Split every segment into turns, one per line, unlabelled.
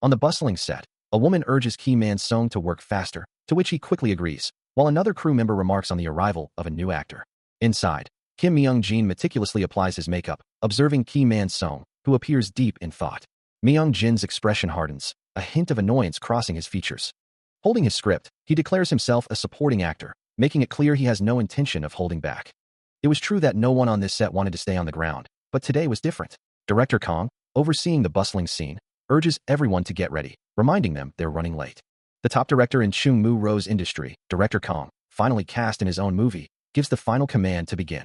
On the bustling set, a woman urges Ki Man-sung to work faster, to which he quickly agrees, while another crew member remarks on the arrival of a new actor. Inside, Kim Myung-jin meticulously applies his makeup, observing Ki Man-sung, who appears deep in thought. Myung-jin's expression hardens, a hint of annoyance crossing his features. Holding his script, he declares himself a supporting actor, making it clear he has no intention of holding back. It was true that no one on this set wanted to stay on the ground, but today was different. Director Kong, overseeing the bustling scene, urges everyone to get ready, reminding them they're running late. The top director in Chung-Moo Rose Industry, Director Kong, finally cast in his own movie, gives the final command to begin.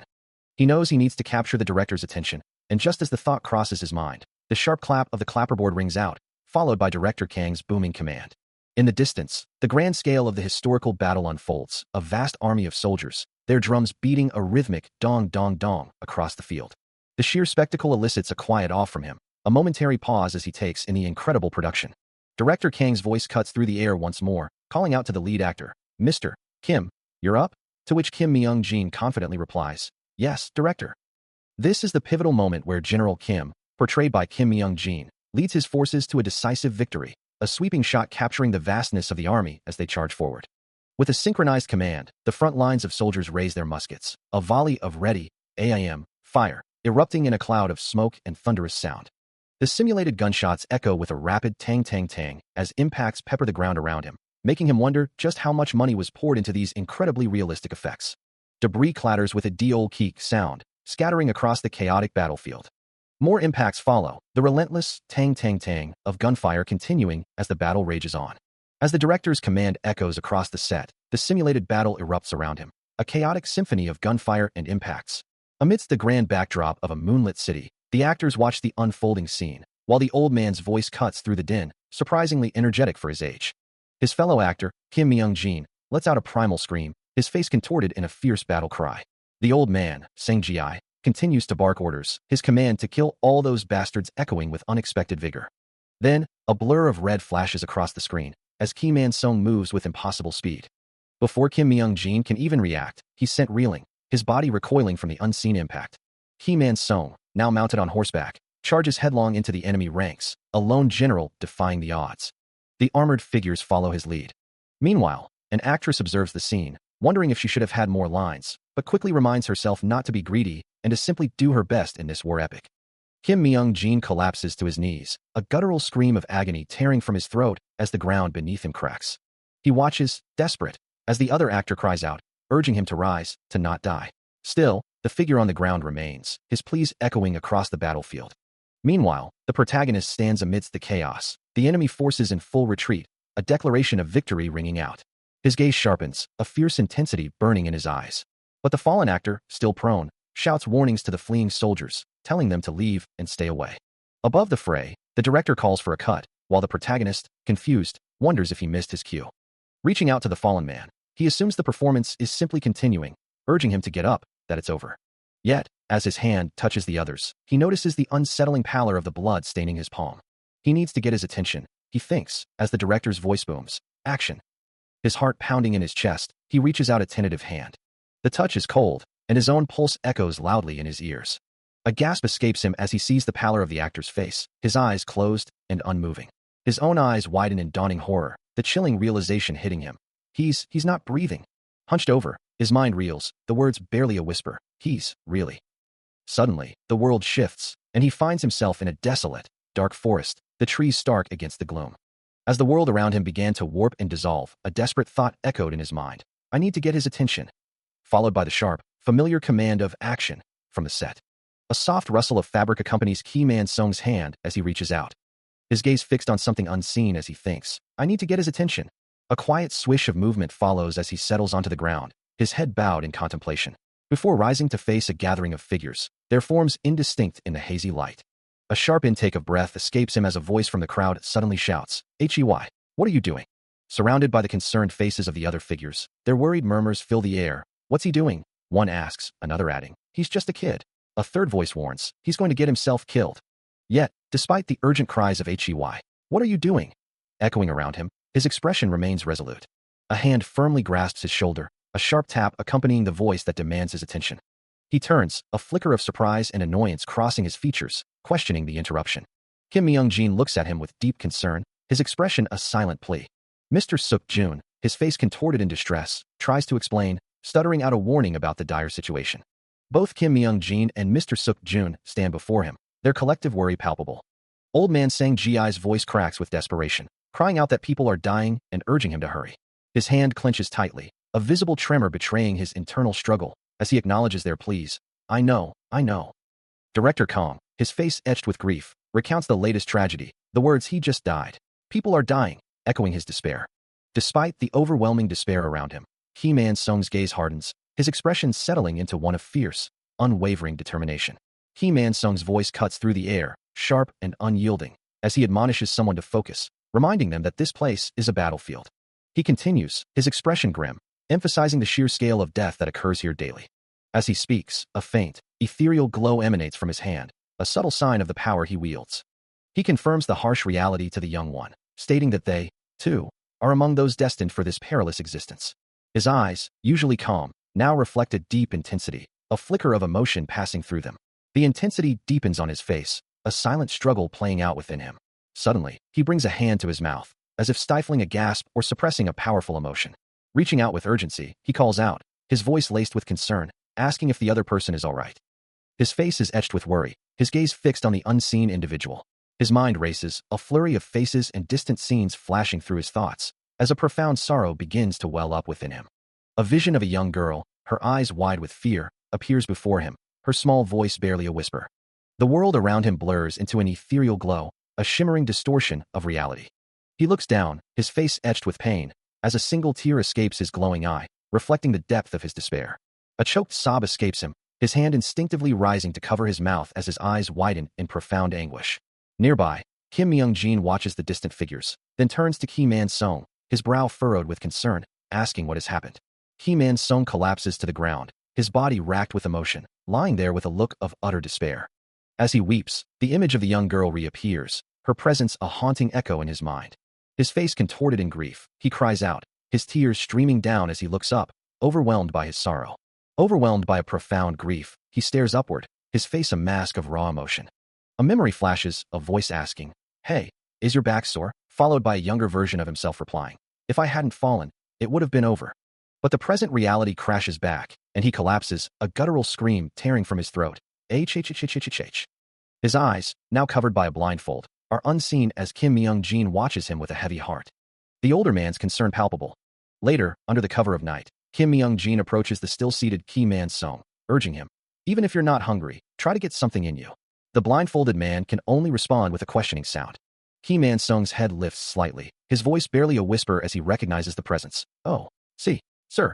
He knows he needs to capture the director's attention, and just as the thought crosses his mind, the sharp clap of the clapperboard rings out, followed by Director Kang's booming command. In the distance, the grand scale of the historical battle unfolds, a vast army of soldiers, their drums beating a rhythmic dong-dong-dong across the field. The sheer spectacle elicits a quiet awe from him, a momentary pause as he takes in the incredible production. Director Kang's voice cuts through the air once more, calling out to the lead actor, "Mr. Kim, you're up?" To which Kim Myung-jin confidently replies, "Yes, director." This is the pivotal moment where General Kim, portrayed by Kim Myung-jin, leads his forces to a decisive victory, a sweeping shot capturing the vastness of the army as they charge forward. With a synchronized command, the front lines of soldiers raise their muskets, a volley of ready, aim, fire, erupting in a cloud of smoke and thunderous sound. The simulated gunshots echo with a rapid tang-tang-tang as impacts pepper the ground around him, making him wonder just how much money was poured into these incredibly realistic effects. Debris clatters with a deol-keek sound, scattering across the chaotic battlefield. More impacts follow, the relentless tang-tang-tang of gunfire continuing as the battle rages on. As the director's command echoes across the set, the simulated battle erupts around him, a chaotic symphony of gunfire and impacts. Amidst the grand backdrop of a moonlit city, the actors watch the unfolding scene, while the old man's voice cuts through the din, surprisingly energetic for his age. His fellow actor, Kim Myung-jin, lets out a primal scream, his face contorted in a fierce battle cry. The old man, Sang-ji, continues to bark orders, his command to kill all those bastards echoing with unexpected vigor. Then, a blur of red flashes across the screen, as Ki Man-sung moves with impossible speed. Before Kim Myung-jin can even react, he's sent reeling, his body recoiling from the unseen impact. Ki Man-sung, now mounted on horseback, charges headlong into the enemy ranks, a lone general defying the odds. The armored figures follow his lead. Meanwhile, an actress observes the scene, wondering if she should have had more lines, but quickly reminds herself not to be greedy and to simply do her best in this war epic. Kim Myung-jin collapses to his knees, a guttural scream of agony tearing from his throat as the ground beneath him cracks. He watches, desperate, as the other actor cries out, urging him to rise, to not die. Still, the figure on the ground remains, his pleas echoing across the battlefield. Meanwhile, the protagonist stands amidst the chaos, the enemy forces in full retreat, a declaration of victory ringing out. His gaze sharpens, a fierce intensity burning in his eyes. But the fallen actor, still prone, shouts warnings to the fleeing soldiers, telling them to leave and stay away. Above the fray, the director calls for a cut, while the protagonist, confused, wonders if he missed his cue. Reaching out to the fallen man, he assumes the performance is simply continuing, urging him to get up, that it's over. Yet, as his hand touches the other's, he notices the unsettling pallor of the blood staining his palm. He needs to get his attention, he thinks, as the director's voice booms, "Action." His heart pounding in his chest, he reaches out a tentative hand. The touch is cold, and his own pulse echoes loudly in his ears. A gasp escapes him as he sees the pallor of the actor's face, his eyes closed and unmoving. His own eyes widen in dawning horror, the chilling realization hitting him. He's not breathing. Hunched over, his mind reels, the words barely a whisper. He's really. Suddenly, the world shifts, and he finds himself in a desolate, dark forest, the trees stark against the gloom. As the world around him began to warp and dissolve, a desperate thought echoed in his mind. I need to get his attention. Followed by the sharp, familiar command of action from the set. A soft rustle of fabric accompanies Ki Man-sung's hand as he reaches out. His gaze fixed on something unseen as he thinks, I need to get his attention. A quiet swish of movement follows as he settles onto the ground, his head bowed in contemplation. Before rising to face a gathering of figures, their forms indistinct in the hazy light. A sharp intake of breath escapes him as a voice from the crowd suddenly shouts, "Hey, what are you doing?" Surrounded by the concerned faces of the other figures, their worried murmurs fill the air. What's he doing? One asks, another adding, he's just a kid. A third voice warns, he's going to get himself killed. Yet, despite the urgent cries of "Hey, what are you doing?" echoing around him, his expression remains resolute. A hand firmly grasps his shoulder, a sharp tap accompanying the voice that demands his attention. He turns, a flicker of surprise and annoyance crossing his features, questioning the interruption. Kim Myung-jin looks at him with deep concern, his expression a silent plea. Mr. Suk-jun, his face contorted in distress, tries to explain, stuttering out a warning about the dire situation. Both Kim Myung-jin and Mr. Suk-jun stand before him, their collective worry palpable. Old man Sang Ji-i's voice cracks with desperation, crying out that people are dying and urging him to hurry. His hand clenches tightly, a visible tremor betraying his internal struggle, as he acknowledges their pleas. I know. Director Kong, his face etched with grief, recounts the latest tragedy, the words he just died. People are dying, echoing his despair. Despite the overwhelming despair around him, Ki Man-sung's gaze hardens, his expression settling into one of fierce, unwavering determination. Ki Man-sung's voice cuts through the air, sharp and unyielding, as he admonishes someone to focus, reminding them that this place is a battlefield. He continues, his expression grim, emphasizing the sheer scale of death that occurs here daily. As he speaks, a faint, ethereal glow emanates from his hand, a subtle sign of the power he wields. He confirms the harsh reality to the young one, stating that they, too, are among those destined for this perilous existence. His eyes, usually calm, now reflect a deep intensity, a flicker of emotion passing through them. The intensity deepens on his face, a silent struggle playing out within him. Suddenly, he brings a hand to his mouth, as if stifling a gasp or suppressing a powerful emotion. Reaching out with urgency, he calls out, his voice laced with concern, asking if the other person is all right. His face is etched with worry, his gaze fixed on the unseen individual. His mind races, a flurry of faces and distant scenes flashing through his thoughts, as a profound sorrow begins to well up within him. A vision of a young girl, her eyes wide with fear, appears before him, her small voice barely a whisper. The world around him blurs into an ethereal glow, a shimmering distortion of reality. He looks down, his face etched with pain, as a single tear escapes his glowing eye, reflecting the depth of his despair. A choked sob escapes him, his hand instinctively rising to cover his mouth as his eyes widen in profound anguish. Nearby, Kim Myung-jin watches the distant figures, then turns to Ki Man-sung, his brow furrowed with concern, asking what has happened. Ki Man-sung collapses to the ground, his body racked with emotion, lying there with a look of utter despair. As he weeps, the image of the young girl reappears, her presence a haunting echo in his mind. His face contorted in grief, he cries out, his tears streaming down as he looks up, overwhelmed by his sorrow. Overwhelmed by a profound grief, he stares upward, his face a mask of raw emotion. A memory flashes, a voice asking, "Hey, is your back sore?" Followed by a younger version of himself replying, "If I hadn't fallen, it would have been over." But the present reality crashes back, and he collapses, a guttural scream tearing from his throat. H. His eyes, now covered by a blindfold, are unseen as Kim Myung-jin watches him with a heavy heart. The older man's concern palpable. Later, under the cover of night, Kim Myung-jin approaches the still-seated Ki Man-sung, urging him, "Even if you're not hungry, try to get something in you." The blindfolded man can only respond with a questioning sound. Ki Man-sung's head lifts slightly, his voice barely a whisper as he recognizes the presence. "Oh, see, sir."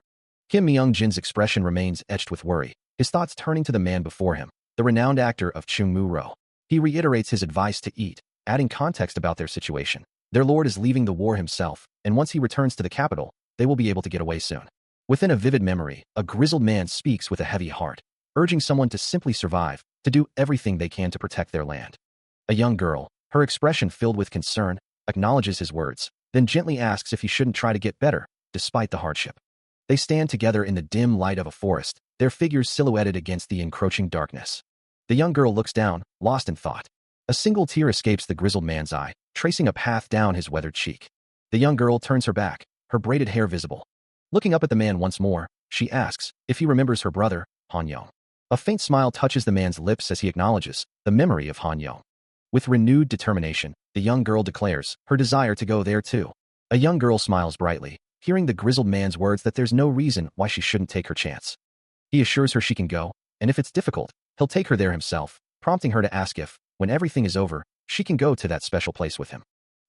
Kim Myung-jin's expression remains etched with worry, his thoughts turning to the man before him, the renowned actor of Chung-moo-ro. He reiterates his advice to eat, adding context about their situation. Their lord is leaving the war himself, and once he returns to the capital, they will be able to get away soon. Within a vivid memory, a grizzled man speaks with a heavy heart, urging someone to simply survive, to do everything they can to protect their land. A young girl, her expression filled with concern, acknowledges his words, then gently asks if he shouldn't try to get better, despite the hardship. They stand together in the dim light of a forest, their figures silhouetted against the encroaching darkness. The young girl looks down, lost in thought. A single tear escapes the grizzled man's eye, tracing a path down his weathered cheek. The young girl turns her back, her braided hair visible. Looking up at the man once more, she asks if he remembers her brother, Han Yong. A faint smile touches the man's lips as he acknowledges the memory of Han Yong. With renewed determination, the young girl declares her desire to go there too. A young girl smiles brightly, hearing the grizzled man's words that there's no reason why she shouldn't take her chance. He assures her she can go, and if it's difficult, he'll take her there himself, prompting her to ask if, when everything is over, she can go to that special place with him.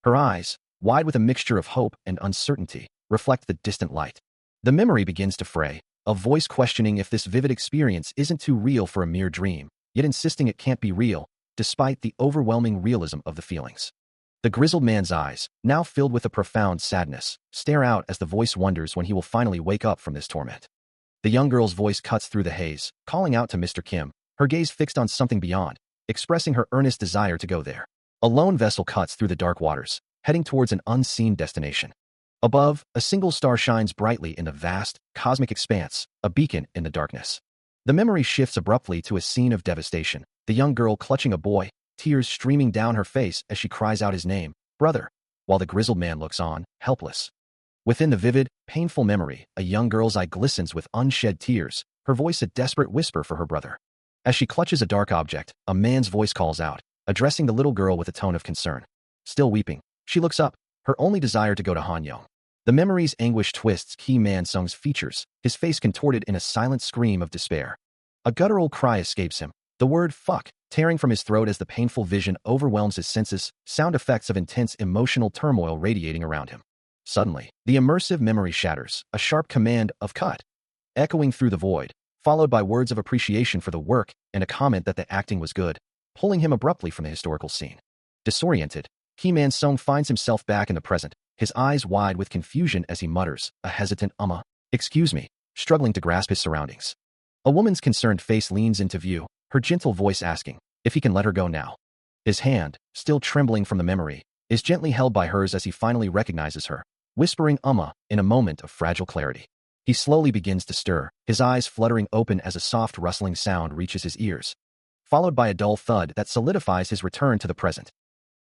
Her eyes, wide with a mixture of hope and uncertainty, reflect the distant light. The memory begins to fray, a voice questioning if this vivid experience isn't too real for a mere dream, yet insisting it can't be real, despite the overwhelming realism of the feelings. The grizzled man's eyes, now filled with a profound sadness, stare out as the voice wonders when he will finally wake up from this torment. The young girl's voice cuts through the haze, calling out to Mr. Kim, her gaze fixed on something beyond, expressing her earnest desire to go there. A lone vessel cuts through the dark waters, heading towards an unseen destination. Above, a single star shines brightly in the vast, cosmic expanse, a beacon in the darkness. The memory shifts abruptly to a scene of devastation, the young girl clutching a boy, tears streaming down her face as she cries out his name, "Brother." while the grizzled man looks on, helpless. Within the vivid, painful memory, a young girl's eye glistens with unshed tears, her voice a desperate whisper for her brother. As she clutches a dark object, a man's voice calls out, addressing the little girl with a tone of concern. Still weeping, she looks up, her only desire to go to Hanyang. The memory's anguish twists Kim Man-sung's features, his face contorted in a silent scream of despair. A guttural cry escapes him, the word fuck, tearing from his throat as the painful vision overwhelms his senses, sound effects of intense emotional turmoil radiating around him. Suddenly, the immersive memory shatters, a sharp command of cut, echoing through the void, followed by words of appreciation for the work and a comment that the acting was good, pulling him abruptly from the historical scene. Disoriented, Kim Man-sung finds himself back in the present, his eyes wide with confusion as he mutters, a hesitant excuse me, struggling to grasp his surroundings. A woman's concerned face leans into view, her gentle voice asking if he can let her go now. His hand, still trembling from the memory, is gently held by hers as he finally recognizes her, whispering in a moment of fragile clarity. He slowly begins to stir, his eyes fluttering open as a soft rustling sound reaches his ears, followed by a dull thud that solidifies his return to the present.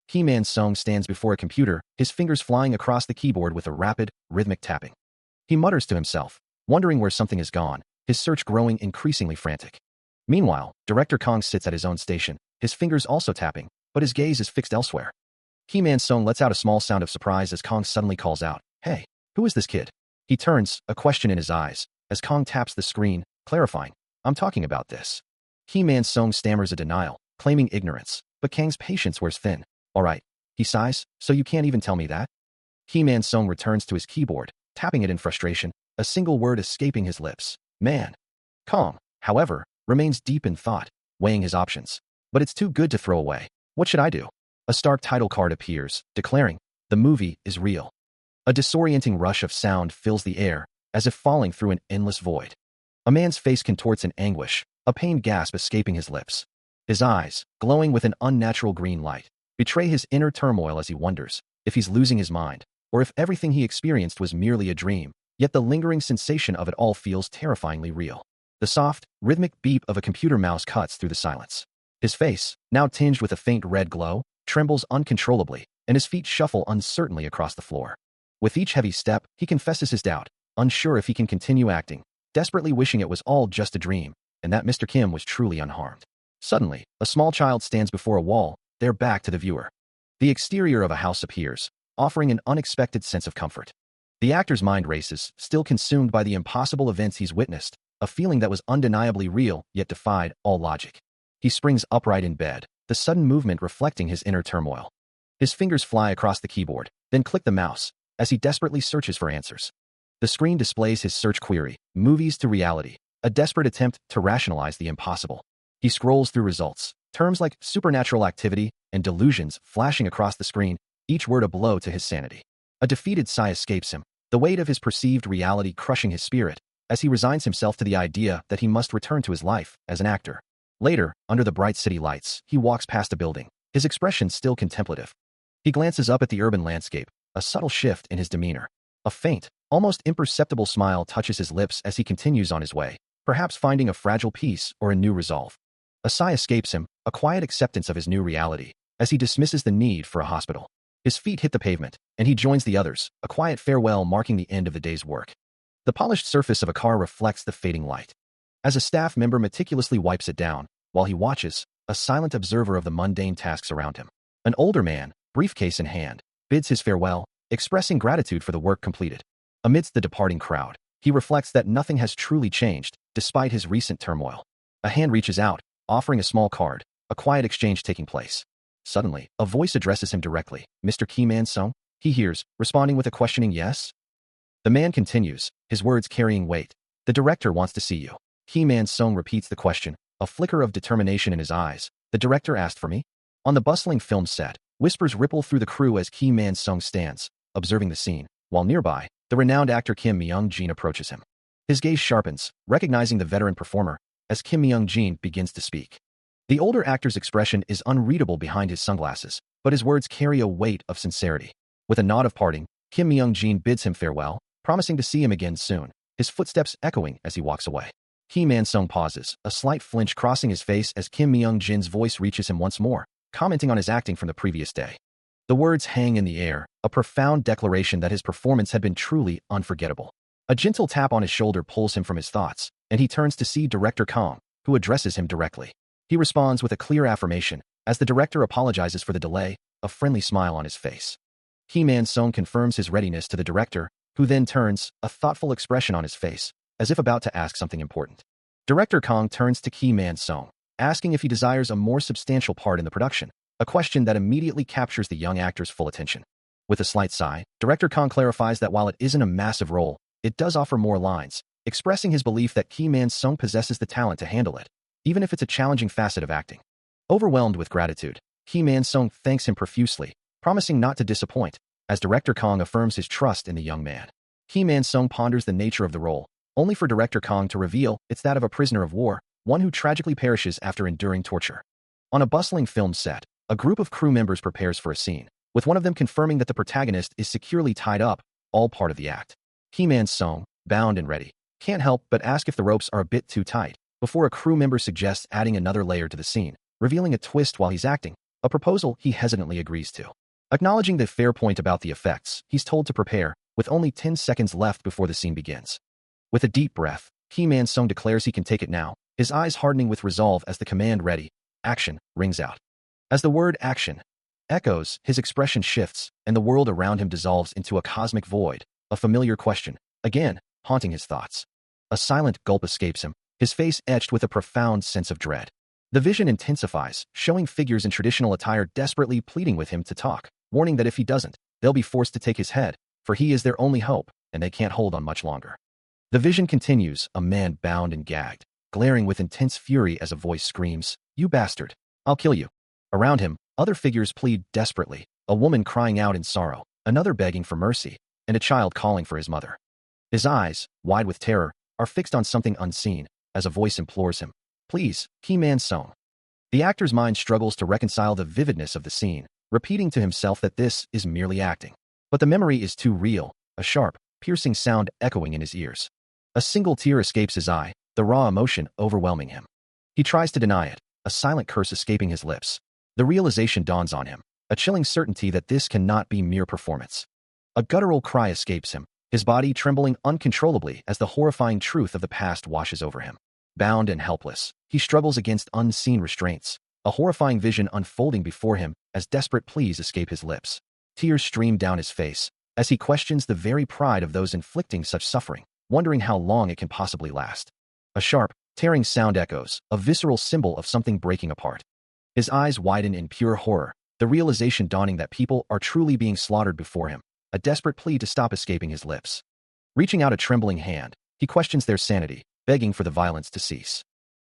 Kim Man-sung stands before a computer, his fingers flying across the keyboard with a rapid, rhythmic tapping. He mutters to himself, wondering where something has gone, his search growing increasingly frantic. Meanwhile, Director Kong sits at his own station, his fingers also tapping, but his gaze is fixed elsewhere. Kim Man-sung lets out a small sound of surprise as Kong suddenly calls out, "Hey, who is this kid?" He turns, a question in his eyes, as Kong taps the screen, clarifying, "I'm talking about this." Kim Man-sung stammers a denial, claiming ignorance, but Kang's patience wears thin. "All right," he sighs, "so you can't even tell me that?" Kim Man-sung returns to his keyboard, tapping it in frustration, a single word escaping his lips, "Man." Kong, however, remains deep in thought, weighing his options. But it's too good to throw away. What should I do? A stark title card appears, declaring, "The movie is real." A disorienting rush of sound fills the air, as if falling through an endless void. A man's face contorts in anguish, a pained gasp escaping his lips. His eyes, glowing with an unnatural green light, betray his inner turmoil as he wonders if he's losing his mind, or if everything he experienced was merely a dream, yet the lingering sensation of it all feels terrifyingly real. The soft, rhythmic beep of a computer mouse cuts through the silence. His face, now tinged with a faint red glow, trembles uncontrollably, and his feet shuffle uncertainly across the floor. With each heavy step, he confesses his doubt, unsure if he can continue acting, desperately wishing it was all just a dream, and that Mr. Kim was truly unharmed. Suddenly, a small child stands before a wall, their back to the viewer. The exterior of a house appears, offering an unexpected sense of comfort. The actor's mind races, still consumed by the impossible events he's witnessed, a feeling that was undeniably real, yet defied all logic. He springs upright in bed, the sudden movement reflecting his inner turmoil. His fingers fly across the keyboard, then click the mouse, as he desperately searches for answers. The screen displays his search query, movies to reality, a desperate attempt to rationalize the impossible. He scrolls through results, terms like supernatural activity and delusions flashing across the screen, each word a blow to his sanity. A defeated sigh escapes him, the weight of his perceived reality crushing his spirit, as he resigns himself to the idea that he must return to his life as an actor. Later, under the bright city lights, he walks past a building, his expression still contemplative. He glances up at the urban landscape, a subtle shift in his demeanor. A faint, almost imperceptible smile touches his lips as he continues on his way, perhaps finding a fragile peace or a new resolve. A sigh escapes him, a quiet acceptance of his new reality, as he dismisses the need for a hospital. His feet hit the pavement, and he joins the others, a quiet farewell marking the end of the day's work. The polished surface of a car reflects the fading light. As a staff member meticulously wipes it down, while he watches, a silent observer of the mundane tasks around him. An older man, briefcase in hand, bids his farewell, expressing gratitude for the work completed. Amidst the departing crowd, he reflects that nothing has truly changed, despite his recent turmoil. A hand reaches out, offering a small card, a quiet exchange taking place. Suddenly, a voice addresses him directly, "Mr. Kim Man-sung?" He hears, responding with a questioning yes. The man continues, his words carrying weight. "The director wants to see you." Kim Man-sung repeats the question, a flicker of determination in his eyes. "The director asked for me?" On the bustling film set, whispers ripple through the crew as Kim Man-sung stands, observing the scene, while nearby, the renowned actor Kim Myung-jin approaches him. His gaze sharpens, recognizing the veteran performer, as Kim Myung-jin begins to speak. The older actor's expression is unreadable behind his sunglasses, but his words carry a weight of sincerity. With a nod of parting, Kim Myung-jin bids him farewell, promising to see him again soon, his footsteps echoing as he walks away. Kim Man-sung pauses, a slight flinch crossing his face as Kim Myung-jin's voice reaches him once more, commenting on his acting from the previous day. The words hang in the air, a profound declaration that his performance had been truly unforgettable. A gentle tap on his shoulder pulls him from his thoughts, and he turns to see Director Kong, who addresses him directly. He responds with a clear affirmation, as the director apologizes for the delay, a friendly smile on his face. Ki Man-sung confirms his readiness to the director, who then turns, a thoughtful expression on his face, as if about to ask something important. Director Kong turns to Ki Man-sung, asking if he desires a more substantial part in the production, a question that immediately captures the young actor's full attention. With a slight sigh, Director Kong clarifies that while it isn't a massive role, it does offer more lines, expressing his belief that Ki Man-sung possesses the talent to handle it, even if it's a challenging facet of acting. Overwhelmed with gratitude, Ki Man-sung thanks him profusely, promising not to disappoint, as Director Kong affirms his trust in the young man. Ki Man-sung ponders the nature of the role, only for Director Kong to reveal it's that of a prisoner of war, one who tragically perishes after enduring torture. On a bustling film set, a group of crew members prepares for a scene, with one of them confirming that the protagonist is securely tied up, all part of the act. Ki Man-sung, bound and ready, can't help but ask if the ropes are a bit too tight, before a crew member suggests adding another layer to the scene, revealing a twist while he's acting, a proposal he hesitantly agrees to. Acknowledging the fair point about the effects, he's told to prepare, with only 10 seconds left before the scene begins. With a deep breath, Ki Man-sung declares he can take it now, his eyes hardening with resolve as the command "ready, action" rings out. As the word "action" echoes, his expression shifts, and the world around him dissolves into a cosmic void, a familiar question, again, haunting his thoughts. A silent gulp escapes him, his face etched with a profound sense of dread. The vision intensifies, showing figures in traditional attire desperately pleading with him to talk, warning that if he doesn't, they'll be forced to take his head, for he is their only hope, and they can't hold on much longer. The vision continues, a man bound and gagged, glaring with intense fury as a voice screams, "You bastard! I'll kill you!" Around him, other figures plead desperately, a woman crying out in sorrow, another begging for mercy, and a child calling for his mother. His eyes, wide with terror, are fixed on something unseen, as a voice implores him, "Please, Ki Man-sung." The actor's mind struggles to reconcile the vividness of the scene, repeating to himself that this is merely acting. But the memory is too real, a sharp, piercing sound echoing in his ears. A single tear escapes his eye, the raw emotion overwhelming him. He tries to deny it, a silent curse escaping his lips. The realization dawns on him, a chilling certainty that this cannot be mere performance. A guttural cry escapes him, his body trembling uncontrollably as the horrifying truth of the past washes over him. Bound and helpless, he struggles against unseen restraints, a horrifying vision unfolding before him as desperate pleas escape his lips. Tears stream down his face, as he questions the very pride of those inflicting such suffering, wondering how long it can possibly last. A sharp, tearing sound echoes, a visceral symbol of something breaking apart. His eyes widen in pure horror, the realization dawning that people are truly being slaughtered before him, a desperate plea to stop escaping his lips. Reaching out a trembling hand, he questions their sanity, begging for the violence to cease.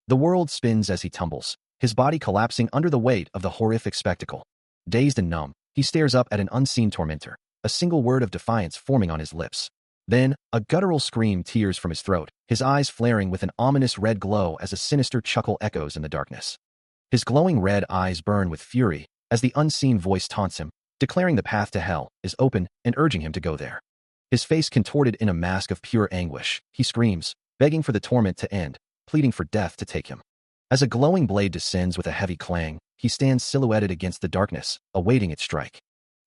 The world spins as he tumbles, his body collapsing under the weight of the horrific spectacle. Dazed and numb, he stares up at an unseen tormentor, a single word of defiance forming on his lips. Then, a guttural scream tears from his throat, his eyes flaring with an ominous red glow as a sinister chuckle echoes in the darkness. His glowing red eyes burn with fury, as the unseen voice taunts him, declaring the path to hell is open and urging him to go there. His face contorted in a mask of pure anguish, he screams, begging for the torment to end, pleading for death to take him. As a glowing blade descends with a heavy clang, he stands silhouetted against the darkness, awaiting its strike.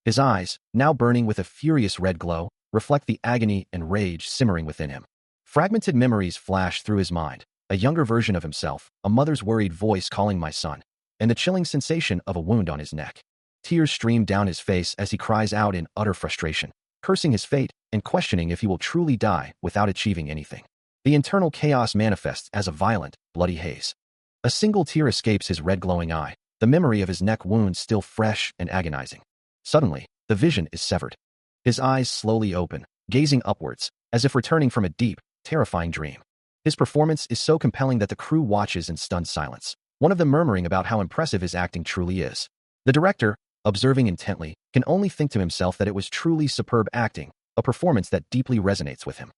His eyes, now burning with a furious red glow, reflect the agony and rage simmering within him. Fragmented memories flash through his mind, a younger version of himself, a mother's worried voice calling "my son," and the chilling sensation of a wound on his neck. Tears stream down his face as he cries out in utter frustration, cursing his fate and questioning if he will truly die without achieving anything. The internal chaos manifests as a violent, bloody haze. A single tear escapes his red glowing eye, the memory of his neck wound still fresh and agonizing. Suddenly, the vision is severed. His eyes slowly open, gazing upwards, as if returning from a deep, terrifying dream. His performance is so compelling that the crew watches in stunned silence, one of them murmuring about how impressive his acting truly is. The director, observing intently, can only think to himself that it was truly superb acting, a performance that deeply resonates with him.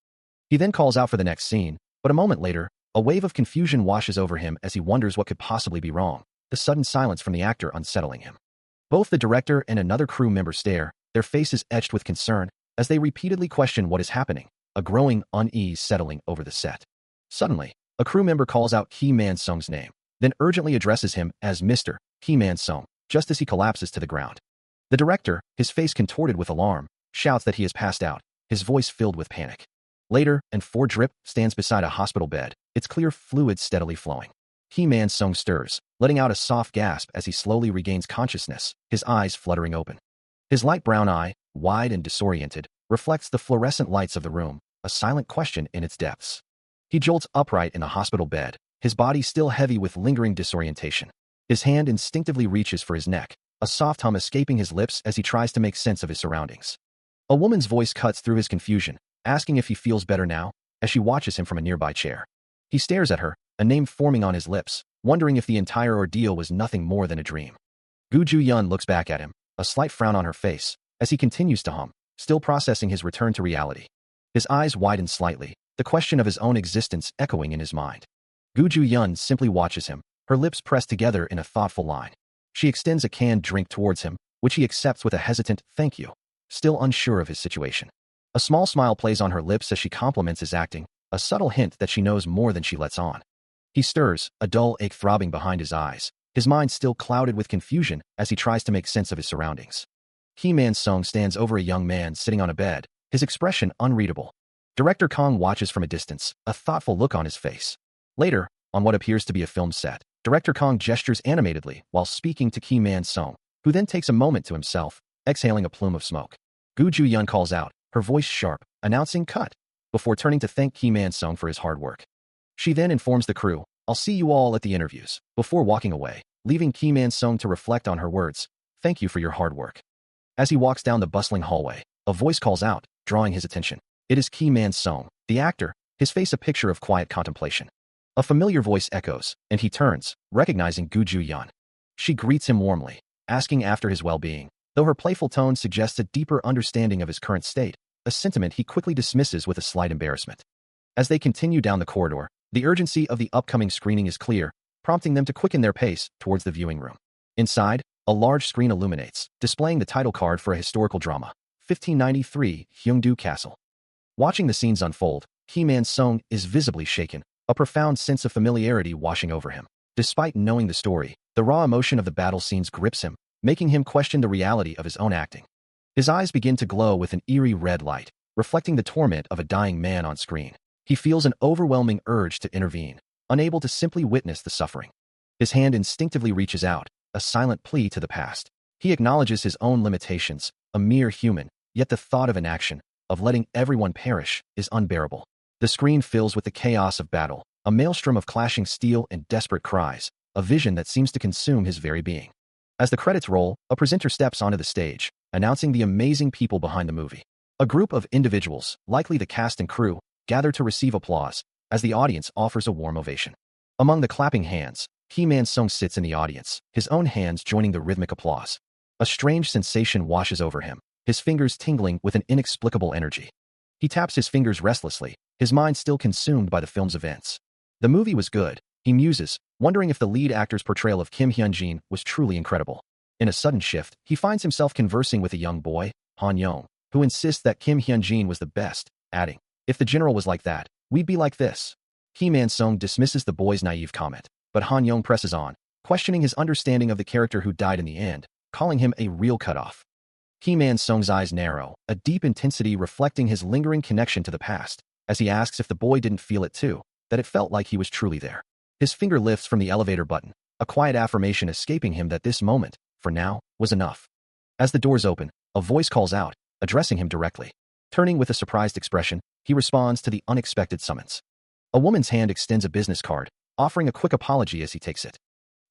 He then calls out for the next scene, but a moment later, a wave of confusion washes over him as he wonders what could possibly be wrong, the sudden silence from the actor unsettling him. Both the director and another crew member stare, their faces etched with concern, as they repeatedly question what is happening, a growing unease settling over the set. Suddenly, a crew member calls out Ki Man-sung's name, then urgently addresses him as Mr. Ki Man-sung, just as he collapses to the ground. The director, his face contorted with alarm, shouts that he has passed out, his voice filled with panic. Later, and Ford Drip stands beside a hospital bed, its clear fluid steadily flowing. Ki-Man Sung stirs, letting out a soft gasp as he slowly regains consciousness, his eyes fluttering open. His light brown eye, wide and disoriented, reflects the fluorescent lights of the room, a silent question in its depths. He jolts upright in the hospital bed, his body still heavy with lingering disorientation. His hand instinctively reaches for his neck, a soft hum escaping his lips as he tries to make sense of his surroundings. A woman's voice cuts through his confusion, asking if he feels better now, as she watches him from a nearby chair. He stares at her, a name forming on his lips, wondering if the entire ordeal was nothing more than a dream. Gu Ju-yun looks back at him, a slight frown on her face, as he continues to hum, still processing his return to reality. His eyes widen slightly, the question of his own existence echoing in his mind. Gu Ju-yun simply watches him, her lips pressed together in a thoughtful line. She extends a canned drink towards him, which he accepts with a hesitant "thank you," still unsure of his situation. A small smile plays on her lips as she compliments his acting, a subtle hint that she knows more than she lets on. He stirs, a dull ache throbbing behind his eyes, his mind still clouded with confusion as he tries to make sense of his surroundings. Ki-Man Sung stands over a young man sitting on a bed, his expression unreadable. Director Kong watches from a distance, a thoughtful look on his face. Later, on what appears to be a film set, Director Kong gestures animatedly while speaking to Ki-Man Sung, who then takes a moment to himself, exhaling a plume of smoke. Gu Ju-yun calls out, her voice sharp, announcing "cut," before turning to thank Ki-Man Sung for his hard work. She then informs the crew, "I'll see you all at the interviews," before walking away, leaving Ki-Man Sung to reflect on her words, "Thank you for your hard work." As he walks down the bustling hallway, a voice calls out, drawing his attention. It is Ki-Man Sung, the actor, his face a picture of quiet contemplation. A familiar voice echoes, and he turns, recognizing Gu Ju-yun. She greets him warmly, asking after his well-being, though her playful tone suggests a deeper understanding of his current state, a sentiment he quickly dismisses with a slight embarrassment. As they continue down the corridor, the urgency of the upcoming screening is clear, prompting them to quicken their pace towards the viewing room. Inside, a large screen illuminates, displaying the title card for a historical drama, 1593, Hyungdu Castle. Watching the scenes unfold, Ki-Man Sung is visibly shaken, a profound sense of familiarity washing over him. Despite knowing the story, the raw emotion of the battle scenes grips him, making him question the reality of his own acting. His eyes begin to glow with an eerie red light, reflecting the torment of a dying man on screen. He feels an overwhelming urge to intervene, unable to simply witness the suffering. His hand instinctively reaches out, a silent plea to the past. He acknowledges his own limitations, a mere human, yet the thought of inaction, of letting everyone perish, is unbearable. The screen fills with the chaos of battle, a maelstrom of clashing steel and desperate cries, a vision that seems to consume his very being. As the credits roll, a presenter steps onto the stage, announcing the amazing people behind the movie. A group of individuals, likely the cast and crew, gather to receive applause, as the audience offers a warm ovation. Among the clapping hands, Ki-Man Sung sits in the audience, his own hands joining the rhythmic applause. A strange sensation washes over him, his fingers tingling with an inexplicable energy. He taps his fingers restlessly, his mind still consumed by the film's events. The movie was good, he muses, wondering if the lead actor's portrayal of Kim Hyun-jin was truly incredible. In a sudden shift, he finds himself conversing with a young boy, Han Yong, who insists that Kim Hyun-jin was the best, adding, "If the general was like that, we'd be like this." Ki-Man Sung dismisses the boy's naive comment, but Han Yong presses on, questioning his understanding of the character who died in the end, calling him a real cutoff. Ki-Man Sung's eyes narrow, a deep intensity reflecting his lingering connection to the past, as he asks if the boy didn't feel it too, that it felt like he was truly there. His finger lifts from the elevator button, a quiet affirmation escaping him that this moment, for now, was enough. As the doors open, a voice calls out, addressing him directly. Turning with a surprised expression, he responds to the unexpected summons. A woman's hand extends a business card, offering a quick apology as he takes it.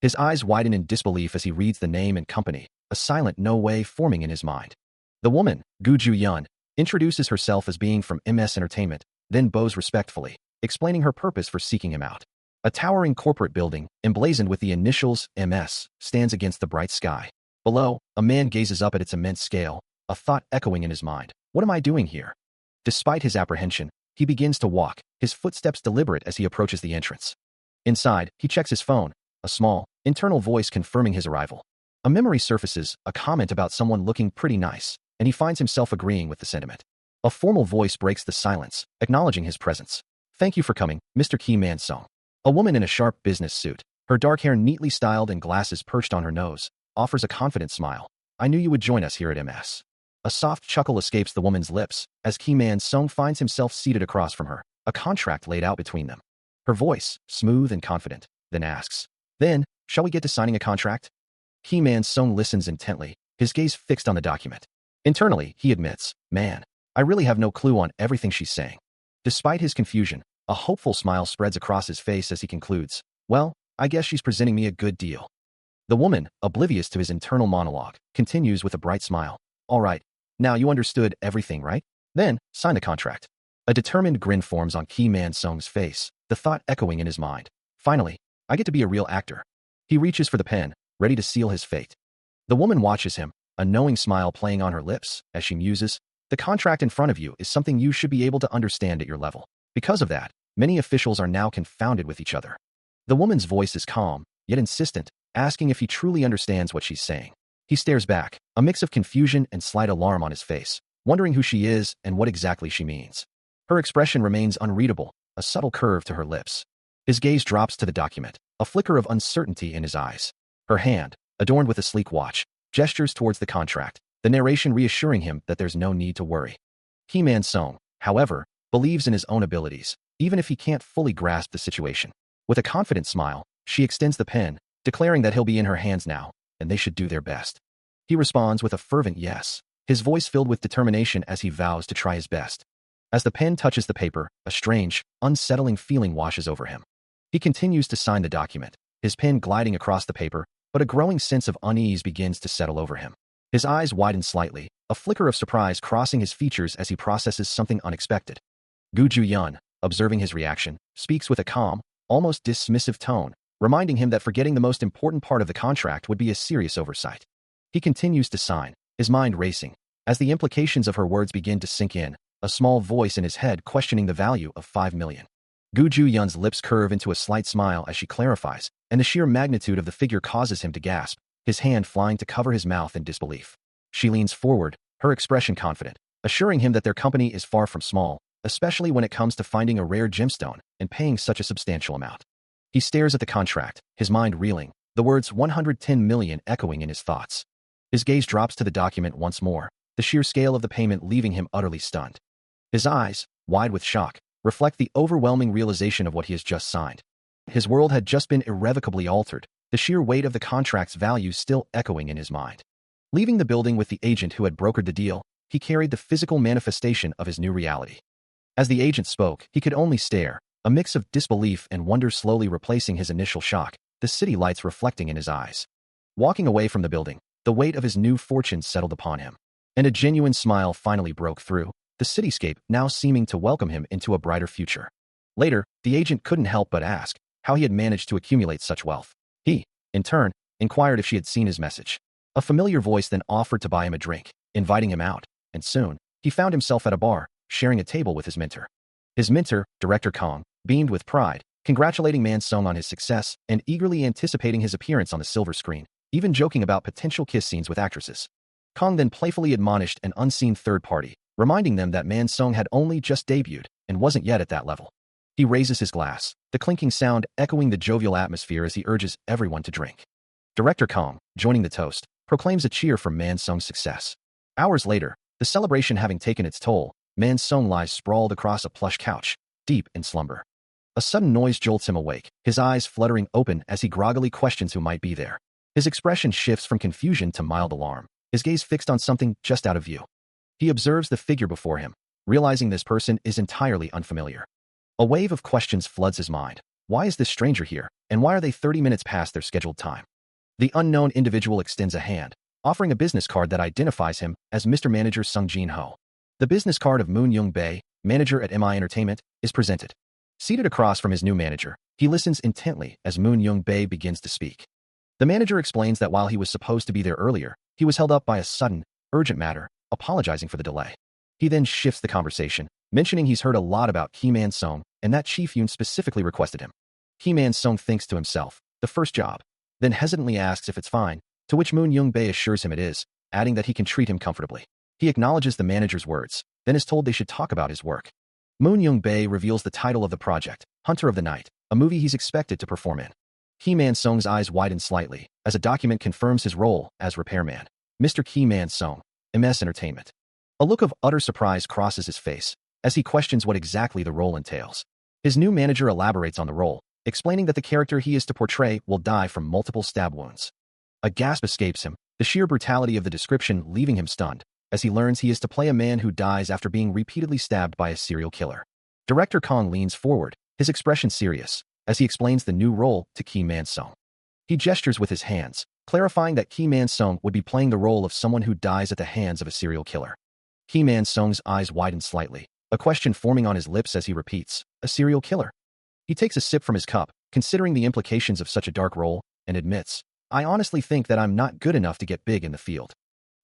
His eyes widen in disbelief as he reads the name and company, a silent no way forming in his mind. The woman, Gu Ju-yun, introduces herself as being from MS Entertainment, then bows respectfully, explaining her purpose for seeking him out. A towering corporate building, emblazoned with the initials MS, stands against the bright sky. Below, a man gazes up at its immense scale, a thought echoing in his mind. What am I doing here? Despite his apprehension, he begins to walk, his footsteps deliberate as he approaches the entrance. Inside, he checks his phone, a small, internal voice confirming his arrival. A memory surfaces, a comment about someone looking pretty nice, and he finds himself agreeing with the sentiment. A formal voice breaks the silence, acknowledging his presence. "Thank you for coming, Mr. Ki-Man Sung." A woman in a sharp business suit, her dark hair neatly styled and glasses perched on her nose, offers a confident smile. I knew you would join us here at MS. A soft chuckle escapes the woman's lips as Ki Man-sung finds himself seated across from her, a contract laid out between them. Her voice, smooth and confident, then asks, "Then, shall we get to signing a contract?" Ki Man-sung listens intently, his gaze fixed on the document. Internally, he admits, "Man, I really have no clue on everything she's saying." Despite his confusion, a hopeful smile spreads across his face as he concludes, "Well, I guess she's presenting me a good deal." The woman, oblivious to his internal monologue, continues with a bright smile. "All right, now you understood everything, right? Then, sign the contract." A determined grin forms on Ki Man-sung's face, the thought echoing in his mind. Finally, I get to be a real actor. He reaches for the pen, ready to seal his fate. The woman watches him, a knowing smile playing on her lips, as she muses, "The contract in front of you is something you should be able to understand at your level." Because of that, many officials are now confounded with each other. The woman's voice is calm, yet insistent, asking if he truly understands what she's saying. He stares back, a mix of confusion and slight alarm on his face, wondering who she is and what exactly she means. Her expression remains unreadable, a subtle curve to her lips. His gaze drops to the document, a flicker of uncertainty in his eyes. Her hand, adorned with a sleek watch, gestures towards the contract, the narration reassuring him that there's no need to worry. Ki Man-sung, however, believes in his own abilities, even if he can't fully grasp the situation. With a confident smile, she extends the pen, declaring that he'll be in her hands now, and they should do their best. He responds with a fervent yes, his voice filled with determination as he vows to try his best. As the pen touches the paper, a strange, unsettling feeling washes over him. He continues to sign the document, his pen gliding across the paper, but a growing sense of unease begins to settle over him. His eyes widen slightly, a flicker of surprise crossing his features as he processes something unexpected. Gu Ju-yun, observing his reaction, speaks with a calm, almost dismissive tone, reminding him that forgetting the most important part of the contract would be a serious oversight. He continues to sign, his mind racing. As the implications of her words begin to sink in, a small voice in his head questioning the value of 5 million. Gu Ju-yun's lips curve into a slight smile as she clarifies, and the sheer magnitude of the figure causes him to gasp, his hand flying to cover his mouth in disbelief. She leans forward, her expression confident, assuring him that their company is far from small, especially when it comes to finding a rare gemstone and paying such a substantial amount. He stares at the contract, his mind reeling, the words 110 million echoing in his thoughts. His gaze drops to the document once more, the sheer scale of the payment leaving him utterly stunned. His eyes, wide with shock, reflect the overwhelming realization of what he has just signed. His world had just been irrevocably altered, the sheer weight of the contract's value still echoing in his mind. Leaving the building with the agent who had brokered the deal, he carried the physical manifestation of his new reality. As the agent spoke, he could only stare, a mix of disbelief and wonder slowly replacing his initial shock, the city lights reflecting in his eyes. Walking away from the building, the weight of his new fortune settled upon him, and a genuine smile finally broke through, the cityscape now seeming to welcome him into a brighter future. Later, the agent couldn't help but ask how he had managed to accumulate such wealth. He, in turn, inquired if she had seen his message. A familiar voice then offered to buy him a drink, inviting him out, and soon, he found himself at a bar, sharing a table with his mentor. His mentor, Director Kong, beamed with pride, congratulating Man-sung on his success and eagerly anticipating his appearance on the silver screen, even joking about potential kiss scenes with actresses. Kong then playfully admonished an unseen third party, reminding them that Man-sung had only just debuted and wasn't yet at that level. He raises his glass, the clinking sound echoing the jovial atmosphere as he urges everyone to drink. Director Kong, joining the toast, proclaims a cheer for Man-sung's success. Hours later, the celebration having taken its toll, Man-sung lies sprawled across a plush couch, deep in slumber. A sudden noise jolts him awake, his eyes fluttering open as he groggily questions who might be there. His expression shifts from confusion to mild alarm, his gaze fixed on something just out of view. He observes the figure before him, realizing this person is entirely unfamiliar. A wave of questions floods his mind. Why is this stranger here, and why are they 30 minutes past their scheduled time? The unknown individual extends a hand, offering a business card that identifies him as Mr. Manager Sung Jin-ho. The business card of Moon Young-bae, manager at MI Entertainment, is presented. Seated across from his new manager, he listens intently as Moon Young-bae begins to speak. The manager explains that while he was supposed to be there earlier, he was held up by a sudden, urgent matter, apologizing for the delay. He then shifts the conversation, mentioning he's heard a lot about Ki Man-sung and that Chief Yoon specifically requested him. Ki Man-sung thinks to himself, the first job, then hesitantly asks if it's fine, to which Moon Young-bae assures him it is, adding that he can treat him comfortably. He acknowledges the manager's words, then is told they should talk about his work. Moon Young-bae reveals the title of the project, Hunter of the Night, a movie he's expected to perform in. Ki Man-sung's eyes widen slightly, as a document confirms his role as repairman. Mr. Ki Man Song, MS Entertainment. A look of utter surprise crosses his face as he questions what exactly the role entails. His new manager elaborates on the role, explaining that the character he is to portray will die from multiple stab wounds. A gasp escapes him, the sheer brutality of the description leaving him stunned, as he learns he is to play a man who dies after being repeatedly stabbed by a serial killer. Director Kong leans forward, his expression serious, as he explains the new role to Ki Man Song. He gestures with his hands, clarifying that Ki Man Song would be playing the role of someone who dies at the hands of a serial killer. Ki Man Song's eyes widen slightly, a question forming on his lips as he repeats, "A serial killer?" He takes a sip from his cup, considering the implications of such a dark role, and admits, "I honestly think that I'm not good enough to get big in the field."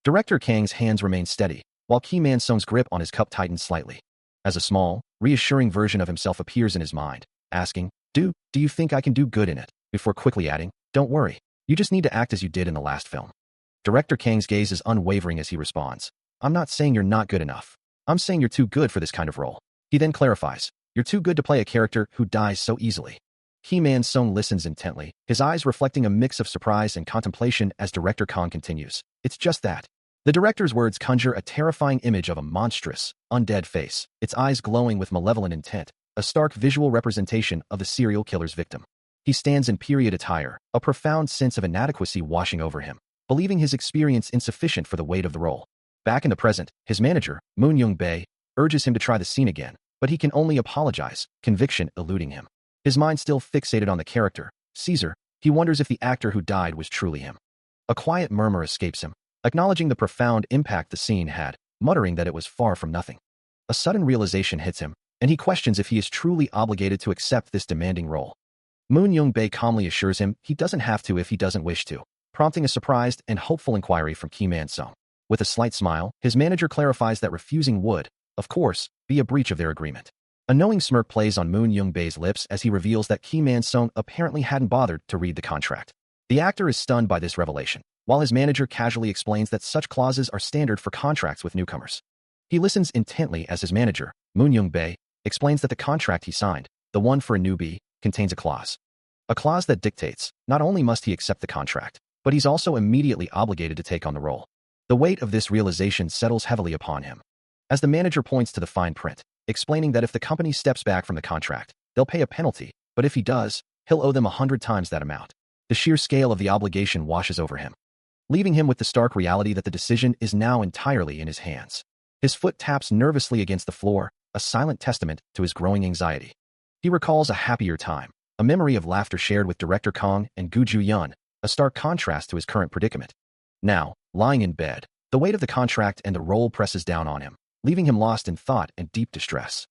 Director Kang's hands remain steady, while Ki Man Song's grip on his cup tightens slightly. As a small, reassuring version of himself appears in his mind, asking, Do you think I can do good in it?" before quickly adding, "Don't worry, you just need to act as you did in the last film." Director Kang's gaze is unwavering as he responds, "I'm not saying you're not good enough. I'm saying you're too good for this kind of role." He then clarifies, "You're too good to play a character who dies so easily." Ki Man Song listens intently, his eyes reflecting a mix of surprise and contemplation as Director Kang continues, "It's just that." The director's words conjure a terrifying image of a monstrous, undead face, its eyes glowing with malevolent intent, a stark visual representation of the serial killer's victim. He stands in period attire, a profound sense of inadequacy washing over him, believing his experience insufficient for the weight of the role. Back in the present, his manager, Moon Young-bae, urges him to try the scene again, but he can only apologize, conviction eluding him. His mind still fixated on the character, Caesar, he wonders if the actor who died was truly him. A quiet murmur escapes him, acknowledging the profound impact the scene had, muttering that it was far from nothing. A sudden realization hits him, and he questions if he is truly obligated to accept this demanding role. Moon Young-bae calmly assures him he doesn't have to if he doesn't wish to, prompting a surprised and hopeful inquiry from Ki Man Song. With a slight smile, his manager clarifies that refusing would, of course, be a breach of their agreement. A knowing smirk plays on Moon Young-bae's lips as he reveals that Ki Man Song apparently hadn't bothered to read the contract. The actor is stunned by this revelation, while his manager casually explains that such clauses are standard for contracts with newcomers. He listens intently as his manager, Moon Young-bae, explains that the contract he signed, the one for a newbie, contains a clause. A clause that dictates, not only must he accept the contract, but he's also immediately obligated to take on the role. The weight of this realization settles heavily upon him. As the manager points to the fine print, explaining that if the company steps back from the contract, they'll pay a penalty, but if he does, he'll owe them 100 times that amount. The sheer scale of the obligation washes over him, leaving him with the stark reality that the decision is now entirely in his hands. His foot taps nervously against the floor, a silent testament to his growing anxiety. He recalls a happier time, a memory of laughter shared with Director Kong and Gu Ju-yun, a stark contrast to his current predicament. Now, lying in bed, the weight of the contract and the role presses down on him, leaving him lost in thought and deep distress.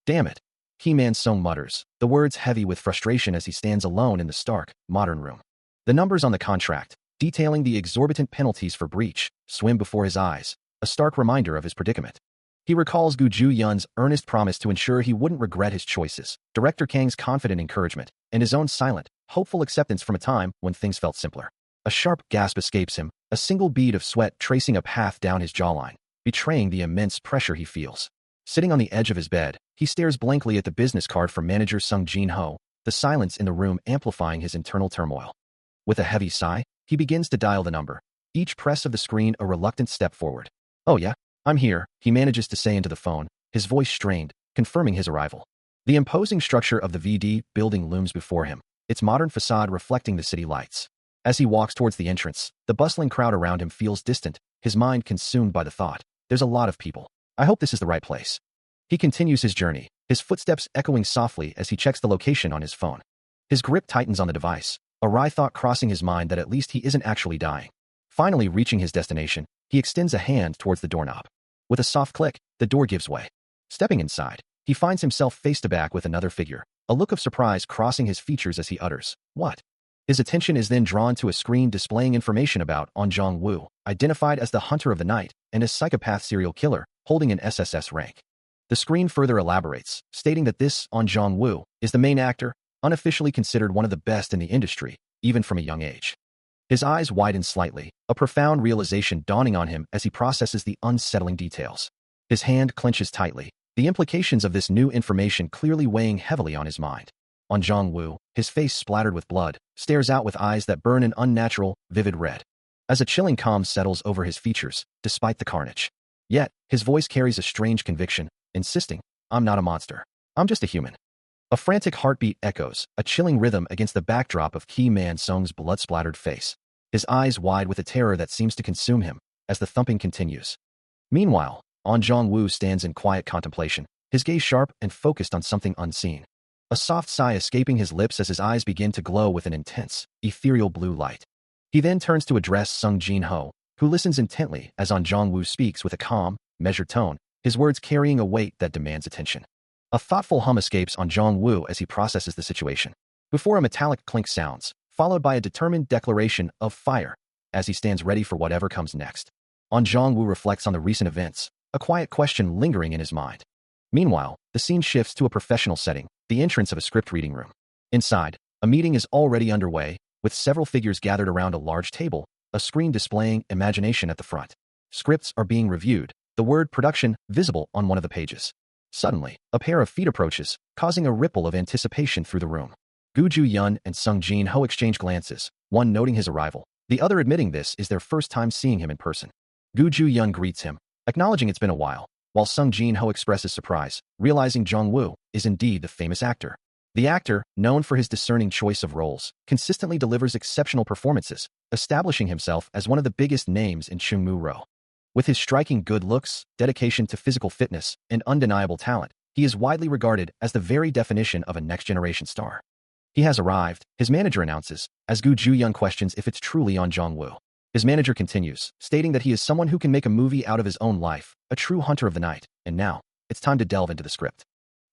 "Damn it," Ki Man Song mutters, the words heavy with frustration as he stands alone in the stark, modern room. The numbers on the contract, detailing the exorbitant penalties for breach, swim before his eyes, a stark reminder of his predicament. He recalls Gu Ju-yun's earnest promise to ensure he wouldn't regret his choices, Director Kang's confident encouragement, and his own silent, hopeful acceptance from a time when things felt simpler. A sharp gasp escapes him, a single bead of sweat tracing a path down his jawline, betraying the immense pressure he feels. Sitting on the edge of his bed, he stares blankly at the business card from manager Sung Jin-ho, the silence in the room amplifying his internal turmoil. With a heavy sigh, he begins to dial the number, each press of the screen a reluctant step forward. "Oh yeah, I'm here," he manages to say into the phone, his voice strained, confirming his arrival. The imposing structure of the VD building looms before him, its modern facade reflecting the city lights. As he walks towards the entrance, the bustling crowd around him feels distant, his mind consumed by the thought, "There's a lot of people. I hope this is the right place." He continues his journey, his footsteps echoing softly as he checks the location on his phone. His grip tightens on the device, a wry thought crossing his mind that at least he isn't actually dying. Finally reaching his destination, he extends a hand towards the doorknob. With a soft click, the door gives way. Stepping inside, he finds himself face to back with another figure, a look of surprise crossing his features as he utters, "What?" His attention is then drawn to a screen displaying information about On Jong-woo, identified as the hunter of the night and a psychopath serial killer, holding an SSS rank. The screen further elaborates, stating that this On Jong-woo is the main actor, unofficially considered one of the best in the industry, even from a young age. His eyes widen slightly, a profound realization dawning on him as he processes the unsettling details. His hand clenches tightly, the implications of this new information clearly weighing heavily on his mind. On Jong-woo, his face splattered with blood, stares out with eyes that burn an unnatural, vivid red. as a chilling calm settles over his features, despite the carnage. Yet, his voice carries a strange conviction, insisting, "I'm not a monster. I'm just a human." A frantic heartbeat echoes, a chilling rhythm against the backdrop of Ki Man-sung's blood-splattered face, his eyes wide with a terror that seems to consume him as the thumping continues. Meanwhile, An Jong-woo stands in quiet contemplation, his gaze sharp and focused on something unseen. A soft sigh escaping his lips as his eyes begin to glow with an intense, ethereal blue light. He then turns to address Sung Jin-ho, who listens intently as An Jong-woo speaks with a calm, measured tone, his words carrying a weight that demands attention. A thoughtful hum escapes An Jong-woo as he processes the situation, before a metallic clink sounds, followed by a determined declaration of fire, as he stands ready for whatever comes next. An Jong-woo reflects on the recent events, a quiet question lingering in his mind. Meanwhile, the scene shifts to a professional setting, the entrance of a script reading room. Inside, a meeting is already underway, with several figures gathered around a large table, a screen displaying imagination at the front. Scripts are being reviewed, the word production visible on one of the pages. Suddenly, a pair of feet approaches, causing a ripple of anticipation through the room. Gu Ju-yeon and Sung Jin-ho exchange glances, one noting his arrival, the other admitting this is their first time seeing him in person. Gu Ju-yeon greets him, acknowledging it's been a while, while Sung Jin-ho expresses surprise, realizing Jong-woo is indeed the famous actor. The actor, known for his discerning choice of roles, consistently delivers exceptional performances, establishing himself as one of the biggest names in Chungmu-ro. With his striking good looks, dedication to physical fitness, and undeniable talent, he is widely regarded as the very definition of a next-generation star. He has arrived, his manager announces, as Gu Ju-yeon questions if it's truly An Jong-woo. His manager continues, stating that he is someone who can make a movie out of his own life, a true hunter of the night, and now, it's time to delve into the script.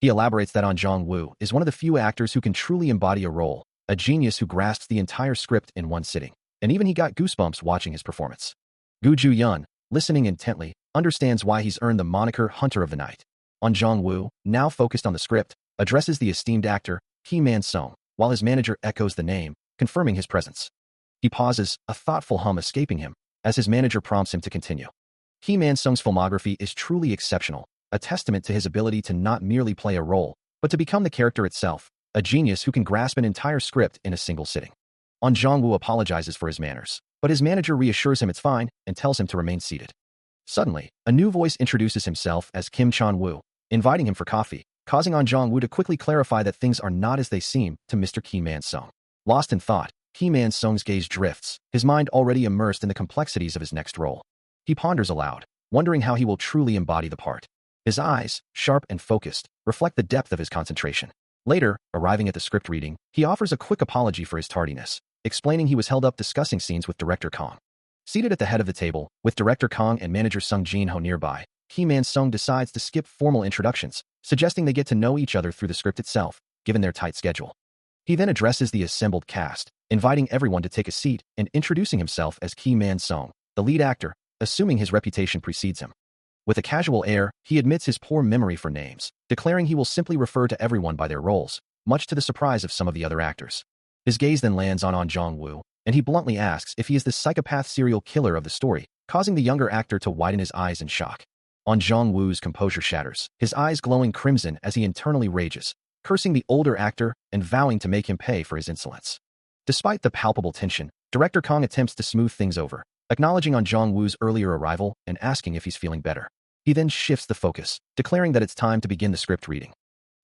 He elaborates that An Jong-woo is one of the few actors who can truly embody a role, a genius who grasps the entire script in one sitting, and even he got goosebumps watching his performance. Gu Ju-yeon, listening intently, understands why he's earned the moniker Hunter of the Night. An Jong-woo, now focused on the script, addresses the esteemed actor, Ki Man-sung, while his manager echoes the name, confirming his presence. He pauses, a thoughtful hum escaping him, as his manager prompts him to continue. Ki Man-sung's filmography is truly exceptional, a testament to his ability to not merely play a role, but to become the character itself, a genius who can grasp an entire script in a single sitting. An Jong-woo apologizes for his manners, but his manager reassures him it's fine and tells him to remain seated. Suddenly, a new voice introduces himself as Kim Chan-woo, inviting him for coffee, causing An Jong-woo to quickly clarify that things are not as they seem to Mr. Ki Man-sung. Lost in thought, Ki Man-sung's gaze drifts, his mind already immersed in the complexities of his next role. He ponders aloud, wondering how he will truly embody the part. His eyes, sharp and focused, reflect the depth of his concentration. Later, arriving at the script reading, he offers a quick apology for his tardiness, explaining he was held up discussing scenes with director Kang. Seated at the head of the table, with director Kang and manager Sung Jin-ho nearby, Ki Man-sung decides to skip formal introductions, suggesting they get to know each other through the script itself, given their tight schedule. He then addresses the assembled cast, inviting everyone to take a seat and introducing himself as Ki Man-sung, the lead actor, assuming his reputation precedes him. With a casual air, he admits his poor memory for names, declaring he will simply refer to everyone by their roles, much to the surprise of some of the other actors. His gaze then lands on An Jong-woo, and he bluntly asks if he is the psychopath serial killer of the story, causing the younger actor to widen his eyes in shock. An Jong-woo's composure shatters, his eyes glowing crimson as he internally rages, cursing the older actor and vowing to make him pay for his insolence. Despite the palpable tension, director Kang attempts to smooth things over, acknowledging An Jong-woo's earlier arrival and asking if he's feeling better. He then shifts the focus, declaring that it's time to begin the script reading.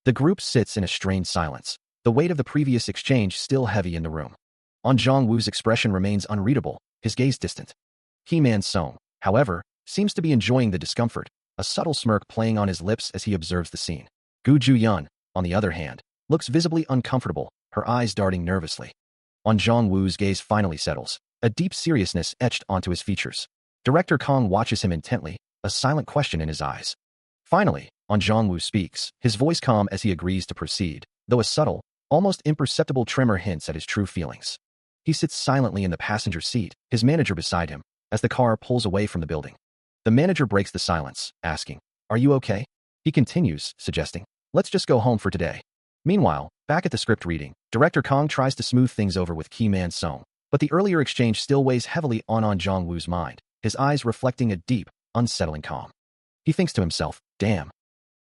The group sits in a strained silence, the weight of the previous exchange still heavy in the room. An Jong-woo's expression remains unreadable, his gaze distant. Ki Man-sung, however, seems to be enjoying the discomfort, a subtle smirk playing on his lips as he observes the scene. Gu Ju-yeon, on the other hand, looks visibly uncomfortable, her eyes darting nervously. An Jong-woo's gaze finally settles, a deep seriousness etched onto his features. Director Kang watches him intently, a silent question in his eyes. Finally, An Jong-woo speaks, his voice calm as he agrees to proceed, though a subtle, almost imperceptible tremor hints at his true feelings. He sits silently in the passenger seat, his manager beside him, as the car pulls away from the building. The manager breaks the silence, asking, "Are you okay?" He continues, suggesting, "Let's just go home for today." Meanwhile, back at the script reading, director Kang tries to smooth things over with Ki Man-sung, but the earlier exchange still weighs heavily on An Jong-woo's mind, his eyes reflecting a deep, unsettling calm. He thinks to himself, "Damn."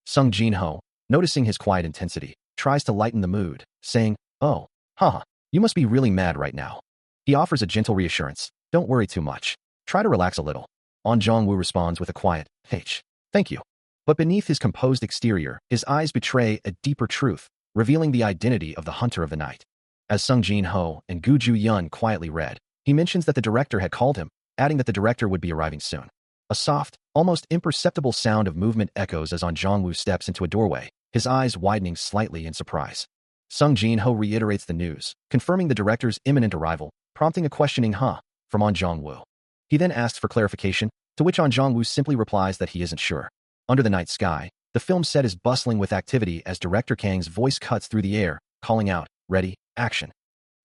Sung Jin-ho, noticing his quiet intensity, tries to lighten the mood, saying, "Oh, haha, you must be really mad right now." He offers a gentle reassurance, Don't worry too much. Try to relax a little. An Jong-woo responds with a quiet, H. Thank you. But beneath his composed exterior, his eyes betray a deeper truth, revealing the identity of the hunter of the night. As Sung Jin-ho and Gu Ju-yeon quietly read, he mentions that the director had called him, adding that the director would be arriving soon. A soft, almost imperceptible sound of movement echoes as An Jong-woo steps into a doorway, his eyes widening slightly in surprise. Sung Jin-ho reiterates the news, confirming the director's imminent arrival, prompting a questioning huh from An Jong-woo. He then asks for clarification, to which An Jong-woo simply replies that he isn't sure. Under the night sky, the film set is bustling with activity as director Kang's voice cuts through the air, calling out, "Ready, action."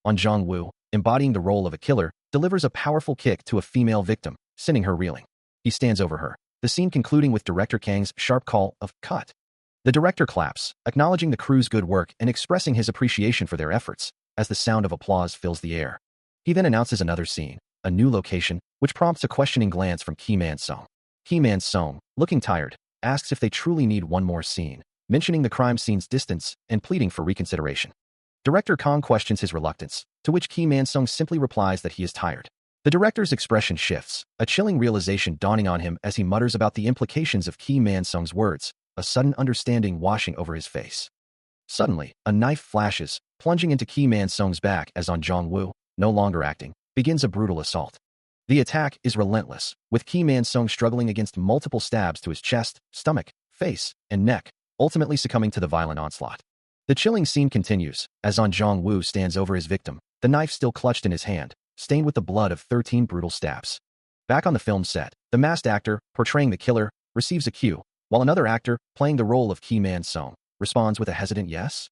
An Jong-woo, embodying the role of a killer, delivers a powerful kick to a female victim, sending her reeling. He stands over her, the scene concluding with director Kang's sharp call of "cut." The director claps, acknowledging the crew's good work and expressing his appreciation for their efforts, as the sound of applause fills the air. He then announces another scene, a new location, which prompts a questioning glance from Ki Man-sung. Ki Man-sung, looking tired, asks if they truly need one more scene, mentioning the crime scene's distance and pleading for reconsideration. Director Kang questions his reluctance, to which Ki Man-sung simply replies that he is tired. The director's expression shifts, a chilling realization dawning on him as he mutters about the implications of Ki Man-sung's words, a sudden understanding washing over his face. Suddenly, a knife flashes, plunging into Ki Man-sung's back as An Jong-woo, no longer acting, begins a brutal assault. The attack is relentless, with Ki Man-sung struggling against multiple stabs to his chest, stomach, face, and neck, ultimately succumbing to the violent onslaught. The chilling scene continues, as An Jong-woo stands over his victim, the knife still clutched in his hand, stained with the blood of 13 brutal stabs. Back on the film set, the masked actor, portraying the killer, receives a cue, while another actor, playing the role of Ki Man-sung, responds with a hesitant yes.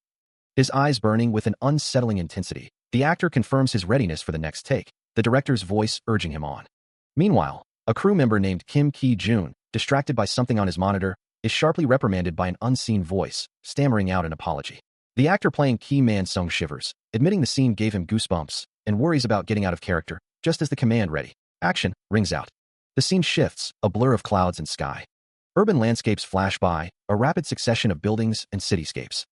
His eyes burning with an unsettling intensity, the actor confirms his readiness for the next take, the director's voice urging him on. Meanwhile, a crew member named Kim Ki-jun, distracted by something on his monitor, is sharply reprimanded by an unseen voice, stammering out an apology. The actor playing Ki Man-sung shivers, admitting the scene gave him goosebumps, and worries about getting out of character, just as the command "ready, action" rings out. The scene shifts, a blur of clouds and sky. Urban landscapes flash by, a rapid succession of buildings and cityscapes.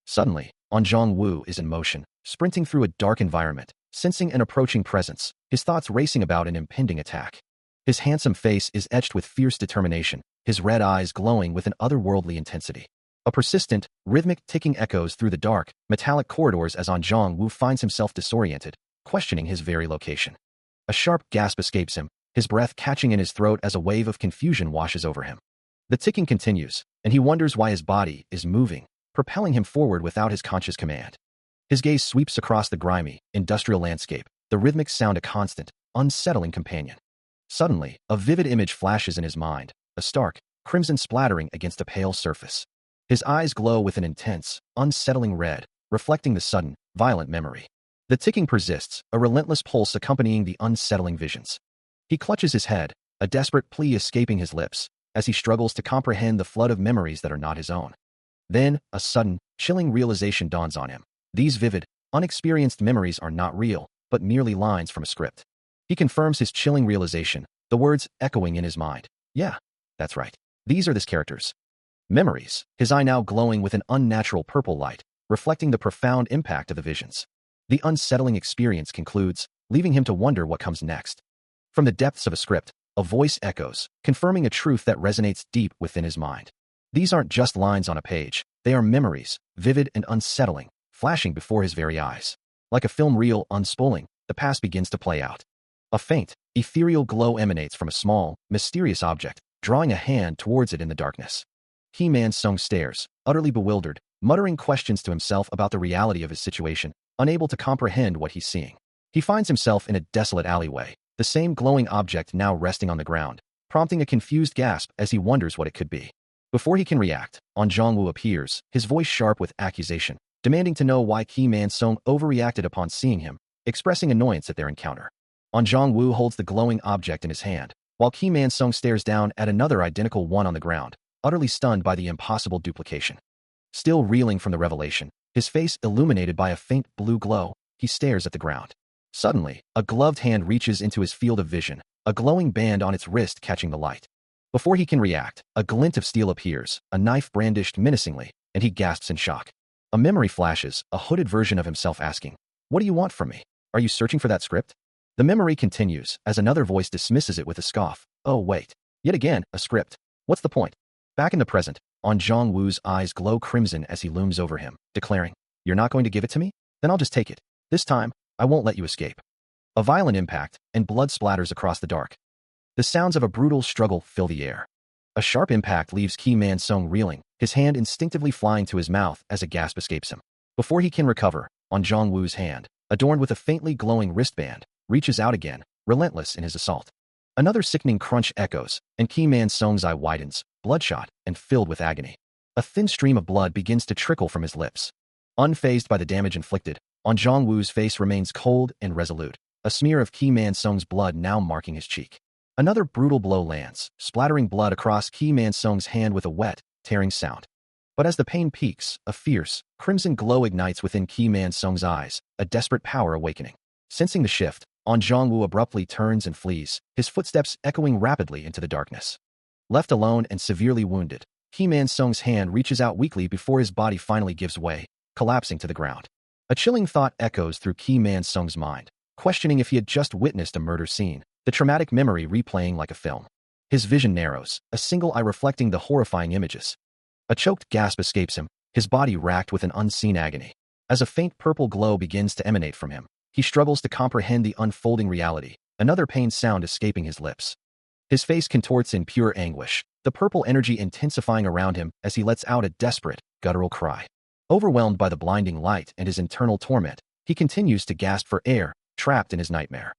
Suddenly, An Jong-woo is in motion, sprinting through a dark environment, sensing an approaching presence, his thoughts racing about an impending attack. His handsome face is etched with fierce determination, his red eyes glowing with an otherworldly intensity. A persistent, rhythmic ticking echoes through the dark, metallic corridors as An Jong-woo finds himself disoriented, questioning his very location. A sharp gasp escapes him, his breath catching in his throat as a wave of confusion washes over him. The ticking continues, and he wonders why his body is moving, propelling him forward without his conscious command. His gaze sweeps across the grimy, industrial landscape, the rhythmic sound a constant, unsettling companion. Suddenly, a vivid image flashes in his mind, a stark, crimson splattering against a pale surface. His eyes glow with an intense, unsettling red, reflecting the sudden, violent memory. The ticking persists, a relentless pulse accompanying the unsettling visions. He clutches his head, a desperate plea escaping his lips, as he struggles to comprehend the flood of memories that are not his own. Then, a sudden, chilling realization dawns on him. These vivid, unexperienced memories are not real, but merely lines from a script. He confirms his chilling realization, the words echoing in his mind. Yeah, that's right. These are this character's memories, his eye now glowing with an unnatural purple light, reflecting the profound impact of the visions. The unsettling experience concludes, leaving him to wonder what comes next. From the depths of a script, a voice echoes, confirming a truth that resonates deep within his mind. These aren't just lines on a page, they are memories, vivid and unsettling, flashing before his very eyes. Like a film reel unspooling, the past begins to play out. A faint, ethereal glow emanates from a small, mysterious object, drawing a hand towards it in the darkness. Ki Man-sung stares, utterly bewildered, muttering questions to himself about the reality of his situation, unable to comprehend what he's seeing. He finds himself in a desolate alleyway, the same glowing object now resting on the ground, prompting a confused gasp as he wonders what it could be. Before he can react, An Jong-woo appears, his voice sharp with accusation, demanding to know why Ki Man-sung overreacted upon seeing him, expressing annoyance at their encounter. An Jong-woo holds the glowing object in his hand, while Ki Man-sung stares down at another identical one on the ground, utterly stunned by the impossible duplication. Still reeling from the revelation, his face illuminated by a faint blue glow, he stares at the ground. Suddenly, a gloved hand reaches into his field of vision, a glowing band on its wrist catching the light. Before he can react, a glint of steel appears, a knife brandished menacingly, and he gasps in shock. A memory flashes, a hooded version of himself asking, "What do you want from me? Are you searching for that script?" The memory continues, as another voice dismisses it with a scoff. Oh wait. Yet again, a script. What's the point? Back in the present, On Jong-woo's eyes glow crimson as he looms over him, declaring, "You're not going to give it to me? Then I'll just take it. This time, I won't let you escape." A violent impact, and blood splatters across the dark. The sounds of a brutal struggle fill the air. A sharp impact leaves Ki Man-sung reeling, his hand instinctively flying to his mouth as a gasp escapes him. Before he can recover, On Jong-woo's hand, adorned with a faintly glowing wristband, reaches out again, relentless in his assault. Another sickening crunch echoes, and Ki Man-sung's eye widens, bloodshot and filled with agony. A thin stream of blood begins to trickle from his lips. Unfazed by the damage inflicted, On Jong-woo's face remains cold and resolute, a smear of Ki Man-sung's blood now marking his cheek. Another brutal blow lands, splattering blood across Ki Man-sung's hand with a wet, tearing sound. But as the pain peaks, a fierce, crimson glow ignites within Ki Man-sung's eyes, a desperate power awakening. Sensing the shift, On Jong-woo abruptly turns and flees, his footsteps echoing rapidly into the darkness. Left alone and severely wounded, Ki Man-sung's hand reaches out weakly before his body finally gives way, collapsing to the ground. A chilling thought echoes through Ki Man-sung's mind, questioning if he had just witnessed a murder scene, the traumatic memory replaying like a film. His vision narrows, a single eye reflecting the horrifying images. A choked gasp escapes him, his body racked with an unseen agony. As a faint purple glow begins to emanate from him, he struggles to comprehend the unfolding reality, another pained sound escaping his lips. His face contorts in pure anguish, the purple energy intensifying around him as he lets out a desperate, guttural cry. Overwhelmed by the blinding light and his internal torment, he continues to gasp for air, trapped in his nightmare.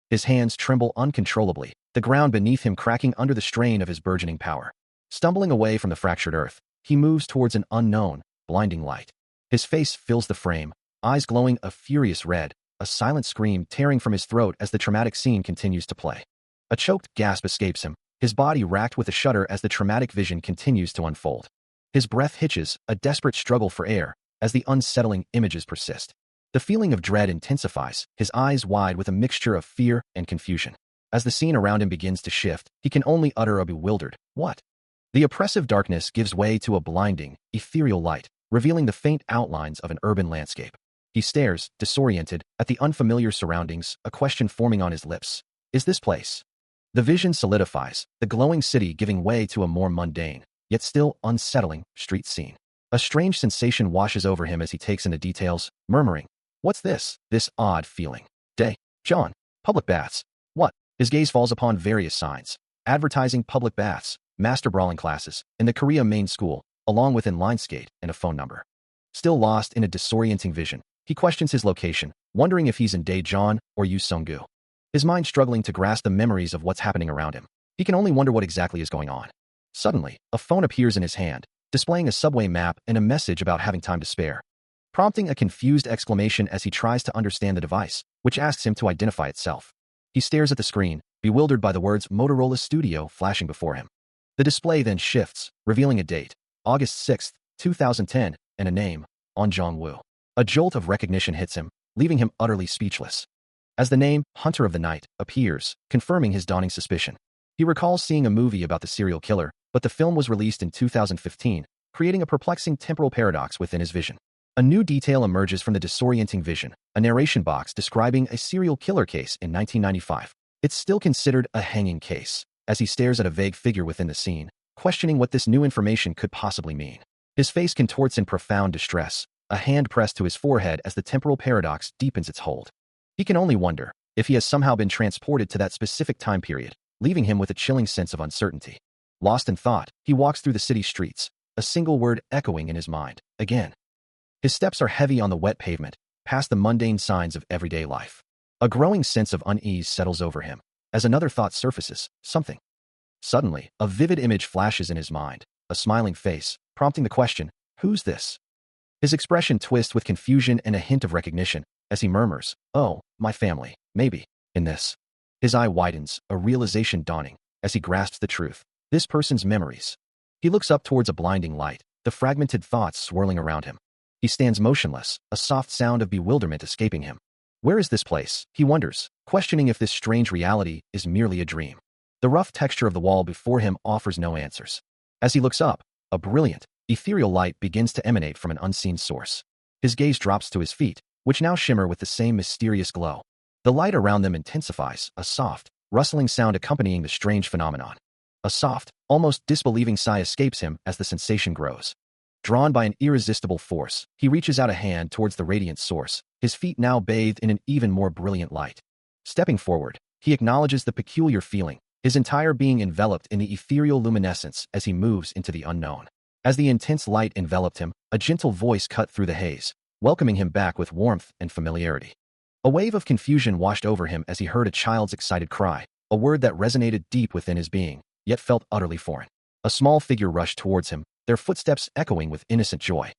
His hands tremble uncontrollably, the ground beneath him cracking under the strain of his burgeoning power. Stumbling away from the fractured earth, he moves towards an unknown, blinding light. His face fills the frame, eyes glowing a furious red, a silent scream tearing from his throat as the traumatic scene continues to play. A choked gasp escapes him, his body racked with a shudder as the traumatic vision continues to unfold. His breath hitches, a desperate struggle for air, as the unsettling images persist. The feeling of dread intensifies, his eyes wide with a mixture of fear and confusion. As the scene around him begins to shift, he can only utter a bewildered, "What?" The oppressive darkness gives way to a blinding, ethereal light, revealing the faint outlines of an urban landscape. He stares, disoriented, at the unfamiliar surroundings, a question forming on his lips. Is this place? The vision solidifies, the glowing city giving way to a more mundane, yet still unsettling, street scene. A strange sensation washes over him as he takes in the details, murmuring, "What's this? This odd feeling. John, public baths. What?" His gaze falls upon various signs, advertising public baths, master brawling classes, and the Korea main school, along with inline skate and a phone number. Still lost in a disorienting vision, he questions his location, wondering if he's in Daejeon or Useonggu. His mind struggling to grasp the memories of what's happening around him. He can only wonder what exactly is going on. Suddenly, a phone appears in his hand, displaying a subway map and a message about having time to spare, prompting a confused exclamation as he tries to understand the device, which asks him to identify itself. He stares at the screen, bewildered by the words Motorola Studio flashing before him. The display then shifts, revealing a date, August 6, 2010, and a name, On Jong-woo. A jolt of recognition hits him, leaving him utterly speechless. As the name, Hunter of the Night, appears, confirming his dawning suspicion. He recalls seeing a movie about the serial killer, but the film was released in 2015, creating a perplexing temporal paradox within his vision. A new detail emerges from the disorienting vision, a narration box describing a serial killer case in 1995. It's still considered a hanging case, as he stares at a vague figure within the scene, questioning what this new information could possibly mean. His face contorts in profound distress, a hand pressed to his forehead as the temporal paradox deepens its hold. He can only wonder if he has somehow been transported to that specific time period, leaving him with a chilling sense of uncertainty. Lost in thought, he walks through the city streets, a single word echoing in his mind, again. His steps are heavy on the wet pavement, past the mundane signs of everyday life. A growing sense of unease settles over him, as another thought surfaces, something. Suddenly, a vivid image flashes in his mind, a smiling face, prompting the question, "Who's this?" His expression twists with confusion and a hint of recognition, as he murmurs, "Oh, my family, maybe." In this, his eye widens, a realization dawning, as he grasps the truth. This person's memories. He looks up towards a blinding light, the fragmented thoughts swirling around him. He stands motionless, a soft sound of bewilderment escaping him. Where is this place? He wonders, questioning if this strange reality is merely a dream. The rough texture of the wall before him offers no answers. As he looks up, a brilliant, ethereal light begins to emanate from an unseen source. His gaze drops to his feet, which now shimmer with the same mysterious glow. The light around them intensifies, a soft, rustling sound accompanying the strange phenomenon. A soft, almost disbelieving sigh escapes him as the sensation grows. Drawn by an irresistible force, he reaches out a hand towards the radiant source, his feet now bathed in an even more brilliant light. Stepping forward, he acknowledges the peculiar feeling, his entire being enveloped in the ethereal luminescence as he moves into the unknown. As the intense light enveloped him, a gentle voice cut through the haze, welcoming him back with warmth and familiarity. A wave of confusion washed over him as he heard a child's excited cry, a word that resonated deep within his being, yet felt utterly foreign. A small figure rushed towards him, their footsteps echoing with innocent joy.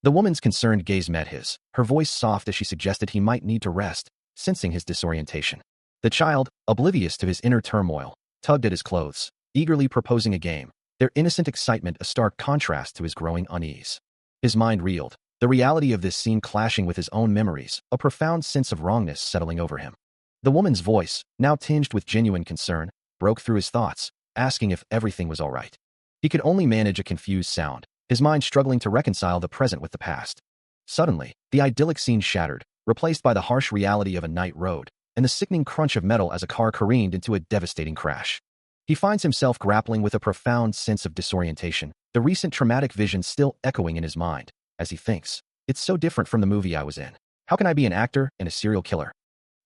The woman's concerned gaze met his, her voice soft as she suggested he might need to rest, sensing his disorientation. The child, oblivious to his inner turmoil, tugged at his clothes, eagerly proposing a game, their innocent excitement a stark contrast to his growing unease. His mind reeled, the reality of this scene clashing with his own memories, a profound sense of wrongness settling over him. The woman's voice, now tinged with genuine concern, broke through his thoughts, asking if everything was all right. He could only manage a confused sound, his mind struggling to reconcile the present with the past. Suddenly, the idyllic scene shattered, replaced by the harsh reality of a night road, and the sickening crunch of metal as a car careened into a devastating crash. He finds himself grappling with a profound sense of disorientation, the recent traumatic vision still echoing in his mind, as he thinks, "It's so different from the movie I was in. How can I be an actor and a serial killer?"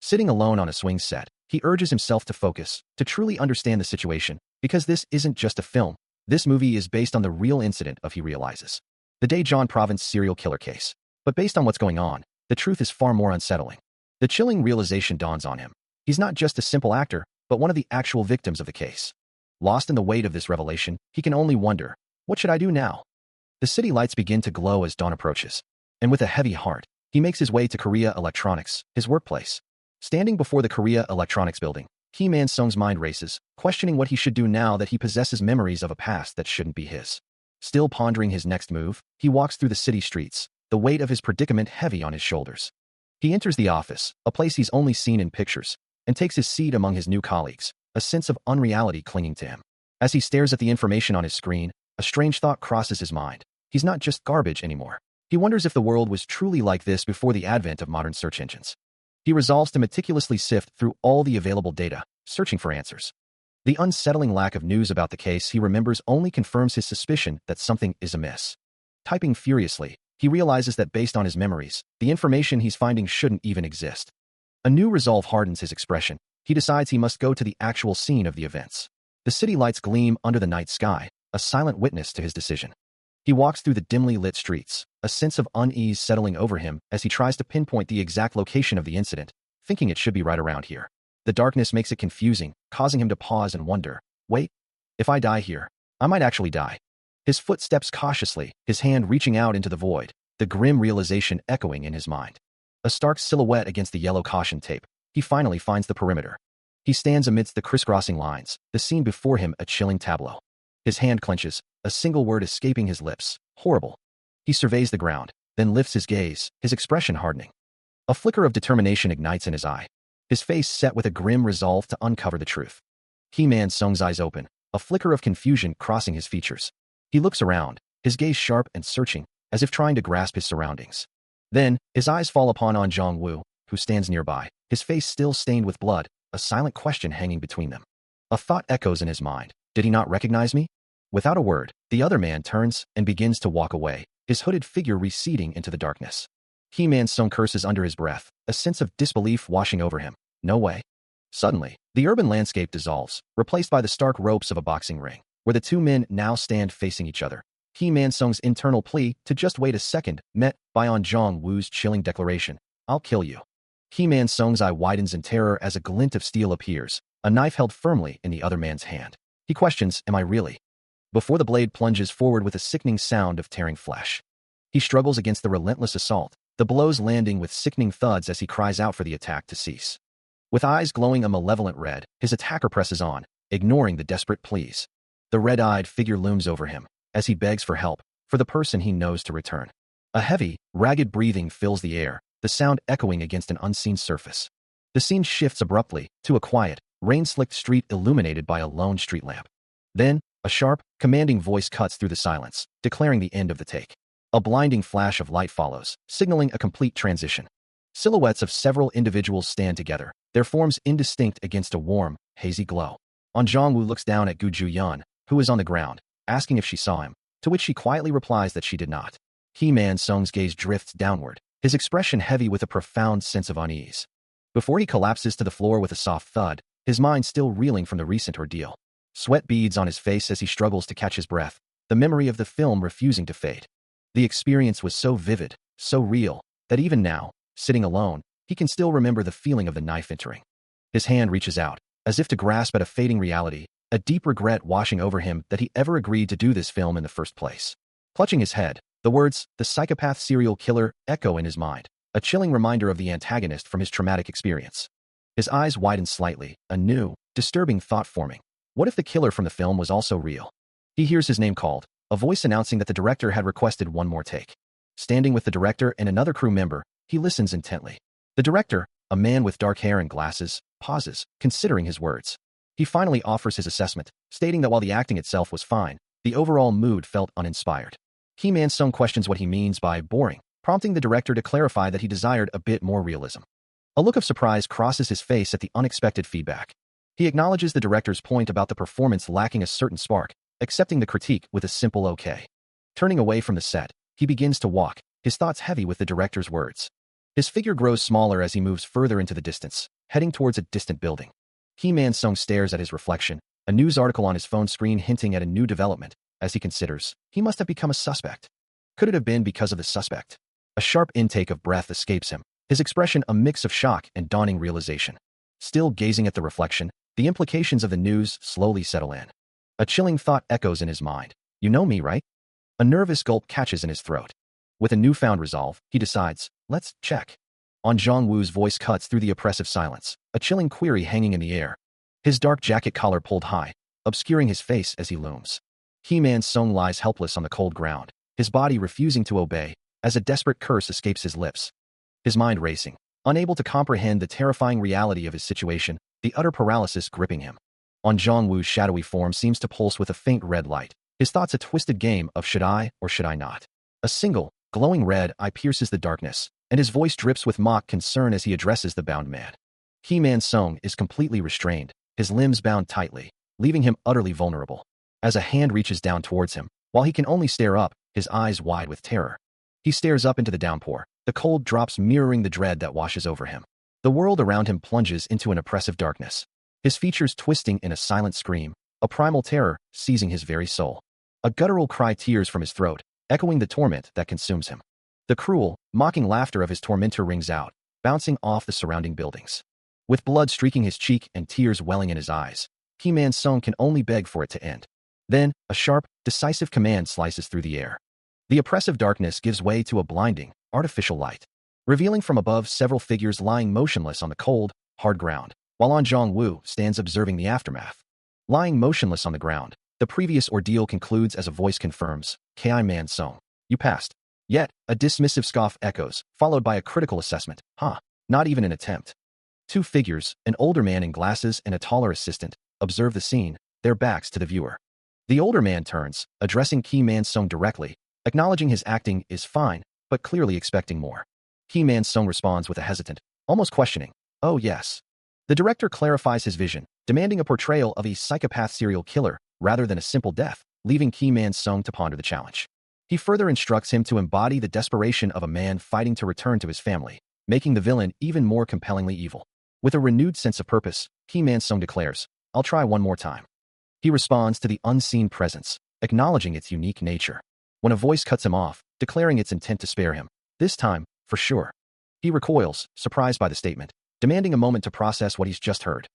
Sitting alone on a swing set, he urges himself to focus, to truly understand the situation, because this isn't just a film. This movie is based on the real incident of, he realizes, the Daejeon Province serial killer case. But based on what's going on, the truth is far more unsettling. The chilling realization dawns on him. He's not just a simple actor, but one of the actual victims of the case. Lost in the weight of this revelation, he can only wonder, what should I do now? The city lights begin to glow as dawn approaches, and with a heavy heart, he makes his way to Korea Electronics, his workplace. Standing before the Korea Electronics building, Kim Man-sung's mind races, questioning what he should do now that he possesses memories of a past that shouldn't be his. Still pondering his next move, he walks through the city streets, the weight of his predicament heavy on his shoulders. He enters the office, a place he's only seen in pictures, and takes his seat among his new colleagues, a sense of unreality clinging to him. As he stares at the information on his screen, a strange thought crosses his mind. He's not just garbage anymore. He wonders if the world was truly like this before the advent of modern search engines. He resolves to meticulously sift through all the available data, searching for answers. The unsettling lack of news about the case he remembers only confirms his suspicion that something is amiss. Typing furiously, he realizes that based on his memories, the information he's finding shouldn't even exist. A new resolve hardens his expression. He decides he must go to the actual scene of the events. The city lights gleam under the night sky, a silent witness to his decision. He walks through the dimly lit streets, a sense of unease settling over him as he tries to pinpoint the exact location of the incident, thinking it should be right around here. The darkness makes it confusing, causing him to pause and wonder, wait, if I die here, I might actually die. His foot steps cautiously, his hand reaching out into the void, the grim realization echoing in his mind. A stark silhouette against the yellow caution tape, he finally finds the perimeter. He stands amidst the crisscrossing lines, the scene before him a chilling tableau. His hand clenches, a single word escaping his lips, horrible. He surveys the ground, then lifts his gaze, his expression hardening. A flicker of determination ignites in his eye, his face set with a grim resolve to uncover the truth. Kim Man-sung's eyes open, a flicker of confusion crossing his features. He looks around, his gaze sharp and searching, as if trying to grasp his surroundings. Then, his eyes fall upon An Jong-woo, who stands nearby, his face still stained with blood, a silent question hanging between them. A thought echoes in his mind. Did he not recognize me? Without a word, the other man turns and begins to walk away, his hooded figure receding into the darkness. Kim Man-sung curses under his breath, a sense of disbelief washing over him. No way. Suddenly, the urban landscape dissolves, replaced by the stark ropes of a boxing ring, where the two men now stand facing each other. Kim Man-sung's internal plea to just wait a second, met by An Jong-woo's chilling declaration, "I'll kill you." Kim Man-sung's eye widens in terror as a glint of steel appears, a knife held firmly in the other man's hand. He questions, "Am I really?" Before the blade plunges forward with a sickening sound of tearing flesh. He struggles against the relentless assault, the blows landing with sickening thuds as he cries out for the attack to cease. With eyes glowing a malevolent red, his attacker presses on, ignoring the desperate pleas. The red-eyed figure looms over him, as he begs for help, for the person he knows to return. A heavy, ragged breathing fills the air, the sound echoing against an unseen surface. The scene shifts abruptly to a quiet, rain-slicked street illuminated by a lone street lamp. Then, a sharp, commanding voice cuts through the silence, declaring the end of the take. A blinding flash of light follows, signaling a complete transition. Silhouettes of several individuals stand together, their forms indistinct against a warm, hazy glow. An Zhongwu looks down at Gu Juyan, who is on the ground, asking if she saw him, to which she quietly replies that she did not. He-Man Sung's gaze drifts downward, his expression heavy with a profound sense of unease. Before he collapses to the floor with a soft thud, his mind still reeling from the recent ordeal. Sweat beads on his face as he struggles to catch his breath, the memory of the film refusing to fade. The experience was so vivid, so real, that even now, sitting alone, he can still remember the feeling of the knife entering. His hand reaches out, as if to grasp at a fading reality, a deep regret washing over him that he ever agreed to do this film in the first place. Clutching his head, the words, "the psychopath serial killer," echo in his mind, a chilling reminder of the antagonist from his traumatic experience. His eyes widen slightly, a new, disturbing thought forming. What if the killer from the film was also real? He hears his name called, a voice announcing that the director had requested one more take. Standing with the director and another crew member, he listens intently. The director, a man with dark hair and glasses, pauses, considering his words. He finally offers his assessment, stating that while the acting itself was fine, the overall mood felt uninspired. He-Man Sung questions what he means by boring, prompting the director to clarify that he desired a bit more realism. A look of surprise crosses his face at the unexpected feedback. He acknowledges the director's point about the performance lacking a certain spark, accepting the critique with a simple okay. Turning away from the set, he begins to walk, his thoughts heavy with the director's words. His figure grows smaller as he moves further into the distance, heading towards a distant building. He-Man Sung stares at his reflection, a news article on his phone screen hinting at a new development. As he considers, he must have become a suspect. Could it have been because of the suspect? A sharp intake of breath escapes him, his expression a mix of shock and dawning realization. Still gazing at the reflection, the implications of the news slowly settle in. A chilling thought echoes in his mind. You know me, right? A nervous gulp catches in his throat. With a newfound resolve, he decides, let's check. An Zhongwu's voice cuts through the oppressive silence, a chilling query hanging in the air. His dark jacket collar pulled high, obscuring his face as he looms. He-Man Sung lies helpless on the cold ground, his body refusing to obey, as a desperate curse escapes his lips. His mind racing, unable to comprehend the terrifying reality of his situation, the utter paralysis gripping him. An Zhongwu's shadowy form seems to pulse with a faint red light, his thoughts a twisted game of should I or should I not. A single, glowing red eye pierces the darkness, and his voice drips with mock concern as he addresses the bound man. He-Man Sung is completely restrained, his limbs bound tightly, leaving him utterly vulnerable. As a hand reaches down towards him, while he can only stare up, his eyes wide with terror. He stares up into the downpour, the cold drops mirroring the dread that washes over him. The world around him plunges into an oppressive darkness, his features twisting in a silent scream, a primal terror seizing his very soul. A guttural cry tears from his throat, echoing the torment that consumes him. The cruel, mocking laughter of his tormentor rings out, bouncing off the surrounding buildings. With blood streaking his cheek and tears welling in his eyes, He-Man Sung can only beg for it to end. Then, a sharp, decisive command slices through the air. The oppressive darkness gives way to a blinding, artificial light, revealing from above several figures lying motionless on the cold, hard ground, while An Zhongwu stands observing the aftermath. Lying motionless on the ground, the previous ordeal concludes as a voice confirms, Ki-Man Sung, you passed. Yet, a dismissive scoff echoes, followed by a critical assessment, not even an attempt. Two figures, an older man in glasses and a taller assistant, observe the scene, their backs to the viewer. The older man turns, addressing Ki-Man Sung directly, acknowledging his acting is fine, but clearly expecting more. Ki-Man Sung responds with a hesitant, almost questioning, oh yes. The director clarifies his vision, demanding a portrayal of a psychopath serial killer rather than a simple death, leaving Ki-Man Sung to ponder the challenge. He further instructs him to embody the desperation of a man fighting to return to his family, making the villain even more compellingly evil. With a renewed sense of purpose, Ki-Man Sung declares, I'll try one more time. He responds to the unseen presence, acknowledging its unique nature, when a voice cuts him off, declaring its intent to spare him. This time, for sure. He recoils, surprised by the statement, demanding a moment to process what he's just heard.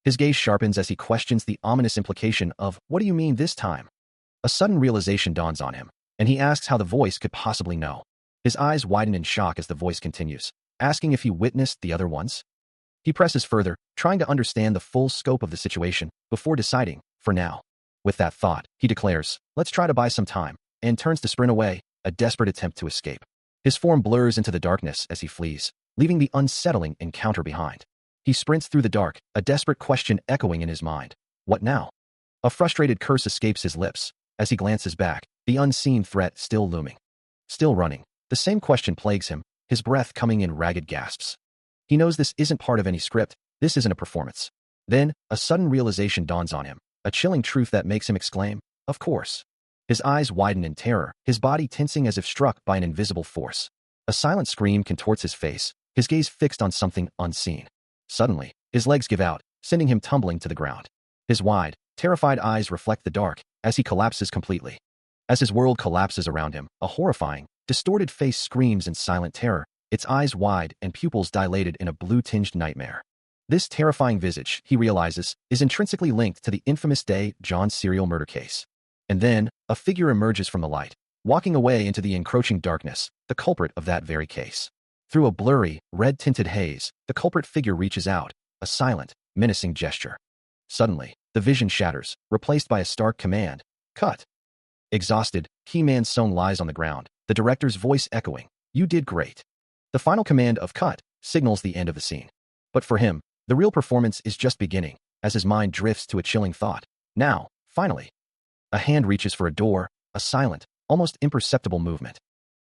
His gaze sharpens as he questions the ominous implication of, what do you mean this time? A sudden realization dawns on him, and he asks how the voice could possibly know. His eyes widen in shock as the voice continues, asking if he witnessed the other ones. He presses further, trying to understand the full scope of the situation, before deciding, for now. With that thought, he declares, let's try to buy some time, and turns to sprint away, a desperate attempt to escape. His form blurs into the darkness as he flees, leaving the unsettling encounter behind. He sprints through the dark, a desperate question echoing in his mind. What now? A frustrated curse escapes his lips. As he glances back, the unseen threat still looming. Still running, the same question plagues him, his breath coming in ragged gasps. He knows this isn't part of any script, this isn't a performance. Then, a sudden realization dawns on him, a chilling truth that makes him exclaim, "Of course." His eyes widen in terror, his body tensing as if struck by an invisible force. A silent scream contorts his face, his gaze fixed on something unseen. Suddenly, his legs give out, sending him tumbling to the ground. His wide, terrified eyes reflect the dark as he collapses completely. As his world collapses around him, a horrifying, distorted face screams in silent terror, its eyes wide and pupils dilated in a blue-tinged nightmare. This terrifying visage, he realizes, is intrinsically linked to the infamous Dae-John serial murder case. And then, a figure emerges from the light, walking away into the encroaching darkness, the culprit of that very case. Through a blurry, red-tinted haze, the culprit figure reaches out, a silent, menacing gesture. Suddenly, the vision shatters, replaced by a stark command, "Cut." Exhausted, Ki Man-sung lies on the ground, the director's voice echoing, "You did great." The final command of "cut" signals the end of the scene. But for him, the real performance is just beginning, as his mind drifts to a chilling thought. Now, finally. A hand reaches for a door, a silent, almost imperceptible movement.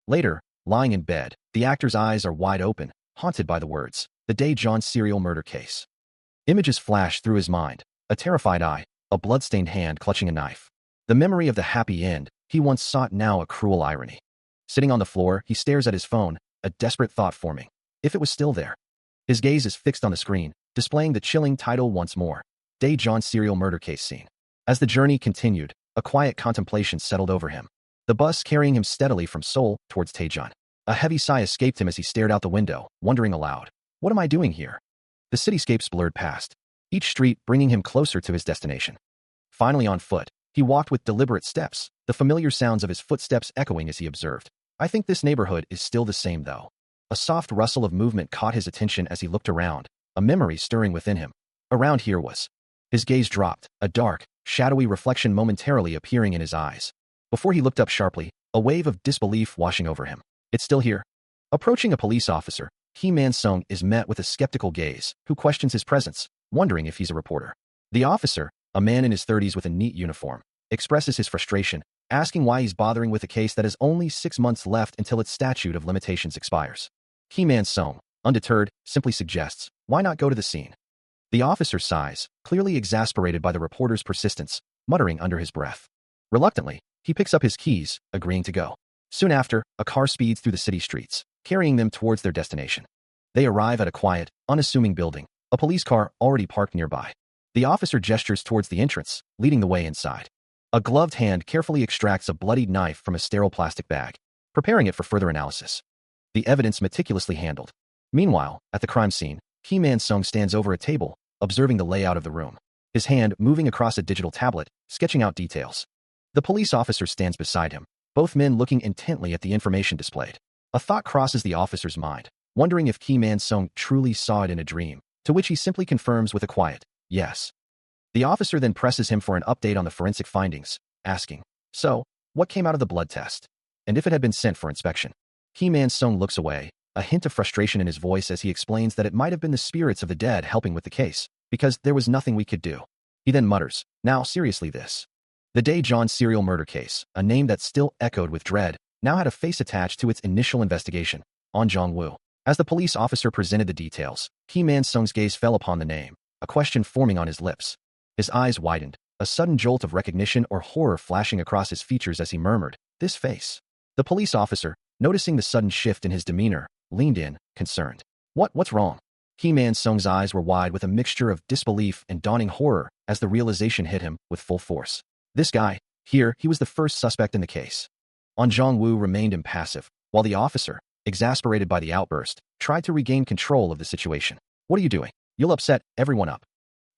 Later, lying in bed, the actor's eyes are wide open, haunted by the words, "The Dae-John serial murder case." Images flash through his mind, a terrified eye, a blood-stained hand clutching a knife. The memory of the happy end he once sought, now a cruel irony. Sitting on the floor, he stares at his phone, a desperate thought forming. If it was still there. His gaze is fixed on the screen, displaying the chilling title once more, Dae-John serial murder case scene. As the journey continued, a quiet contemplation settled over him. The bus carrying him steadily from Seoul towards Daejeon. A heavy sigh escaped him as he stared out the window, wondering aloud, "What am I doing here?" The cityscapes blurred past, each street bringing him closer to his destination. Finally on foot, he walked with deliberate steps, the familiar sounds of his footsteps echoing as he observed. "I think this neighborhood is still the same though." A soft rustle of movement caught his attention as he looked around, a memory stirring within him. Around here was. His gaze dropped, a dark, shadowy reflection momentarily appearing in his eyes. Before he looked up sharply, a wave of disbelief washing over him. "It's still here?" Approaching a police officer, Ki Man-sung is met with a skeptical gaze, who questions his presence, wondering if he's a reporter. The officer, a man in his 30s with a neat uniform, expresses his frustration, asking why he's bothering with a case that has only 6 months left until its statute of limitations expires. Ki Man-sung, undeterred, simply suggests, "Why not go to the scene?" The officer sighs, clearly exasperated by the reporter's persistence, muttering under his breath. Reluctantly, he picks up his keys, agreeing to go. Soon after, a car speeds through the city streets, carrying them towards their destination. They arrive at a quiet, unassuming building, a police car already parked nearby. The officer gestures towards the entrance, leading the way inside. A gloved hand carefully extracts a bloodied knife from a sterile plastic bag, preparing it for further analysis. The evidence meticulously handled. Meanwhile, at the crime scene, Ki Man-sung stands over a table, observing the layout of the room, his hand moving across a digital tablet, sketching out details. The police officer stands beside him, both men looking intently at the information displayed. A thought crosses the officer's mind, wondering if Ki Man-sung truly saw it in a dream, to which he simply confirms with a quiet, "Yes." The officer then presses him for an update on the forensic findings, asking, "So, what came out of the blood test? And if it had been sent for inspection?" Ki Man-sung looks away, a hint of frustration in his voice as he explains that it might have been the spirits of the dead helping with the case, because there was nothing we could do. He then mutters, "Now seriously this." The Dae-John serial murder case, a name that still echoed with dread, now had a face attached to its initial investigation, On Jong-woo. As the police officer presented the details, Ki Man-sung's gaze fell upon the name, a question forming on his lips. His eyes widened, a sudden jolt of recognition or horror flashing across his features as he murmured, "This face." The police officer, noticing the sudden shift in his demeanor, leaned in, concerned. What's wrong?" Ki Man-sung's eyes were wide with a mixture of disbelief and dawning horror as the realization hit him with full force. This guy, here, he was the first suspect in the case. On Jong-woo remained impassive, while the officer, exasperated by the outburst, tried to regain control of the situation. "What are you doing? You'll upset everyone up."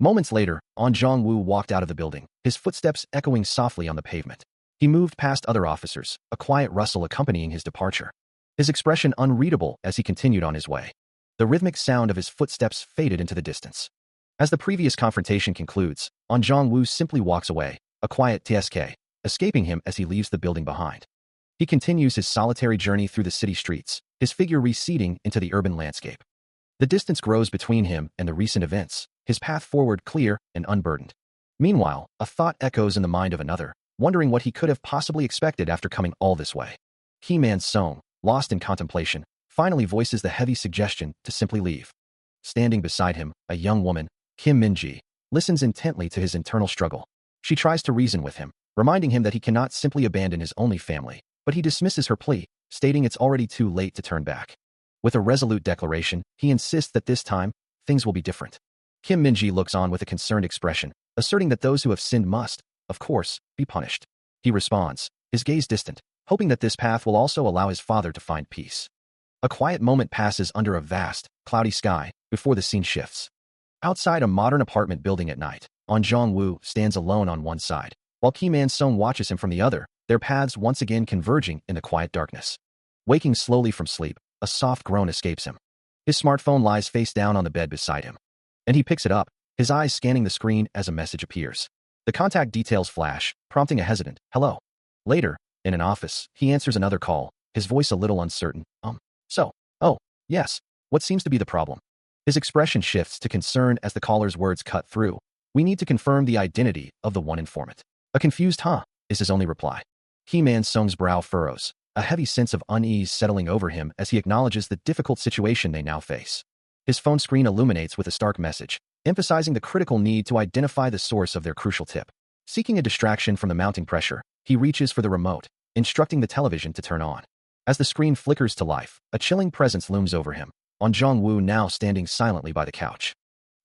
Moments later, On Jong-woo walked out of the building, his footsteps echoing softly on the pavement. He moved past other officers, a quiet rustle accompanying his departure. His expression unreadable as he continued on his way. The rhythmic sound of his footsteps faded into the distance. As the previous confrontation concludes, On Jong-woo simply walks away, a quiet tsk, escaping him as he leaves the building behind. He continues his solitary journey through the city streets, his figure receding into the urban landscape. The distance grows between him and the recent events, his path forward clear and unburdened. Meanwhile, a thought echoes in the mind of another, wondering what he could have possibly expected after coming all this way. Ki Man-sung, lost in contemplation, finally voices the heavy suggestion to simply leave. Standing beside him, a young woman, Kim Min-ji, listens intently to his internal struggle. She tries to reason with him, reminding him that he cannot simply abandon his only family, but he dismisses her plea, stating it's already too late to turn back. With a resolute declaration, he insists that this time, things will be different. Kim Min-ji looks on with a concerned expression, asserting that those who have sinned must, of course, be punished. He responds, his gaze distant, hoping that this path will also allow his father to find peace. A quiet moment passes under a vast, cloudy sky before the scene shifts. Outside a modern apartment building at night, An Jong-woo stands alone on one side, while Ki Man-sung watches him from the other, their paths once again converging in the quiet darkness. Waking slowly from sleep, a soft groan escapes him. His smartphone lies face down on the bed beside him. And he picks it up, his eyes scanning the screen as a message appears. The contact details flash, prompting a hesitant, hello. Later, in an office, he answers another call, his voice a little uncertain, oh, yes, what seems to be the problem? His expression shifts to concern as the caller's words cut through. We need to confirm the identity of the one informant. A confused huh, is his only reply. Ki Man-sung's brow furrows, a heavy sense of unease settling over him as he acknowledges the difficult situation they now face. His phone screen illuminates with a stark message, emphasizing the critical need to identify the source of their crucial tip. Seeking a distraction from the mounting pressure, he reaches for the remote, instructing the television to turn on. As the screen flickers to life, a chilling presence looms over him, An Jong-woo now standing silently by the couch.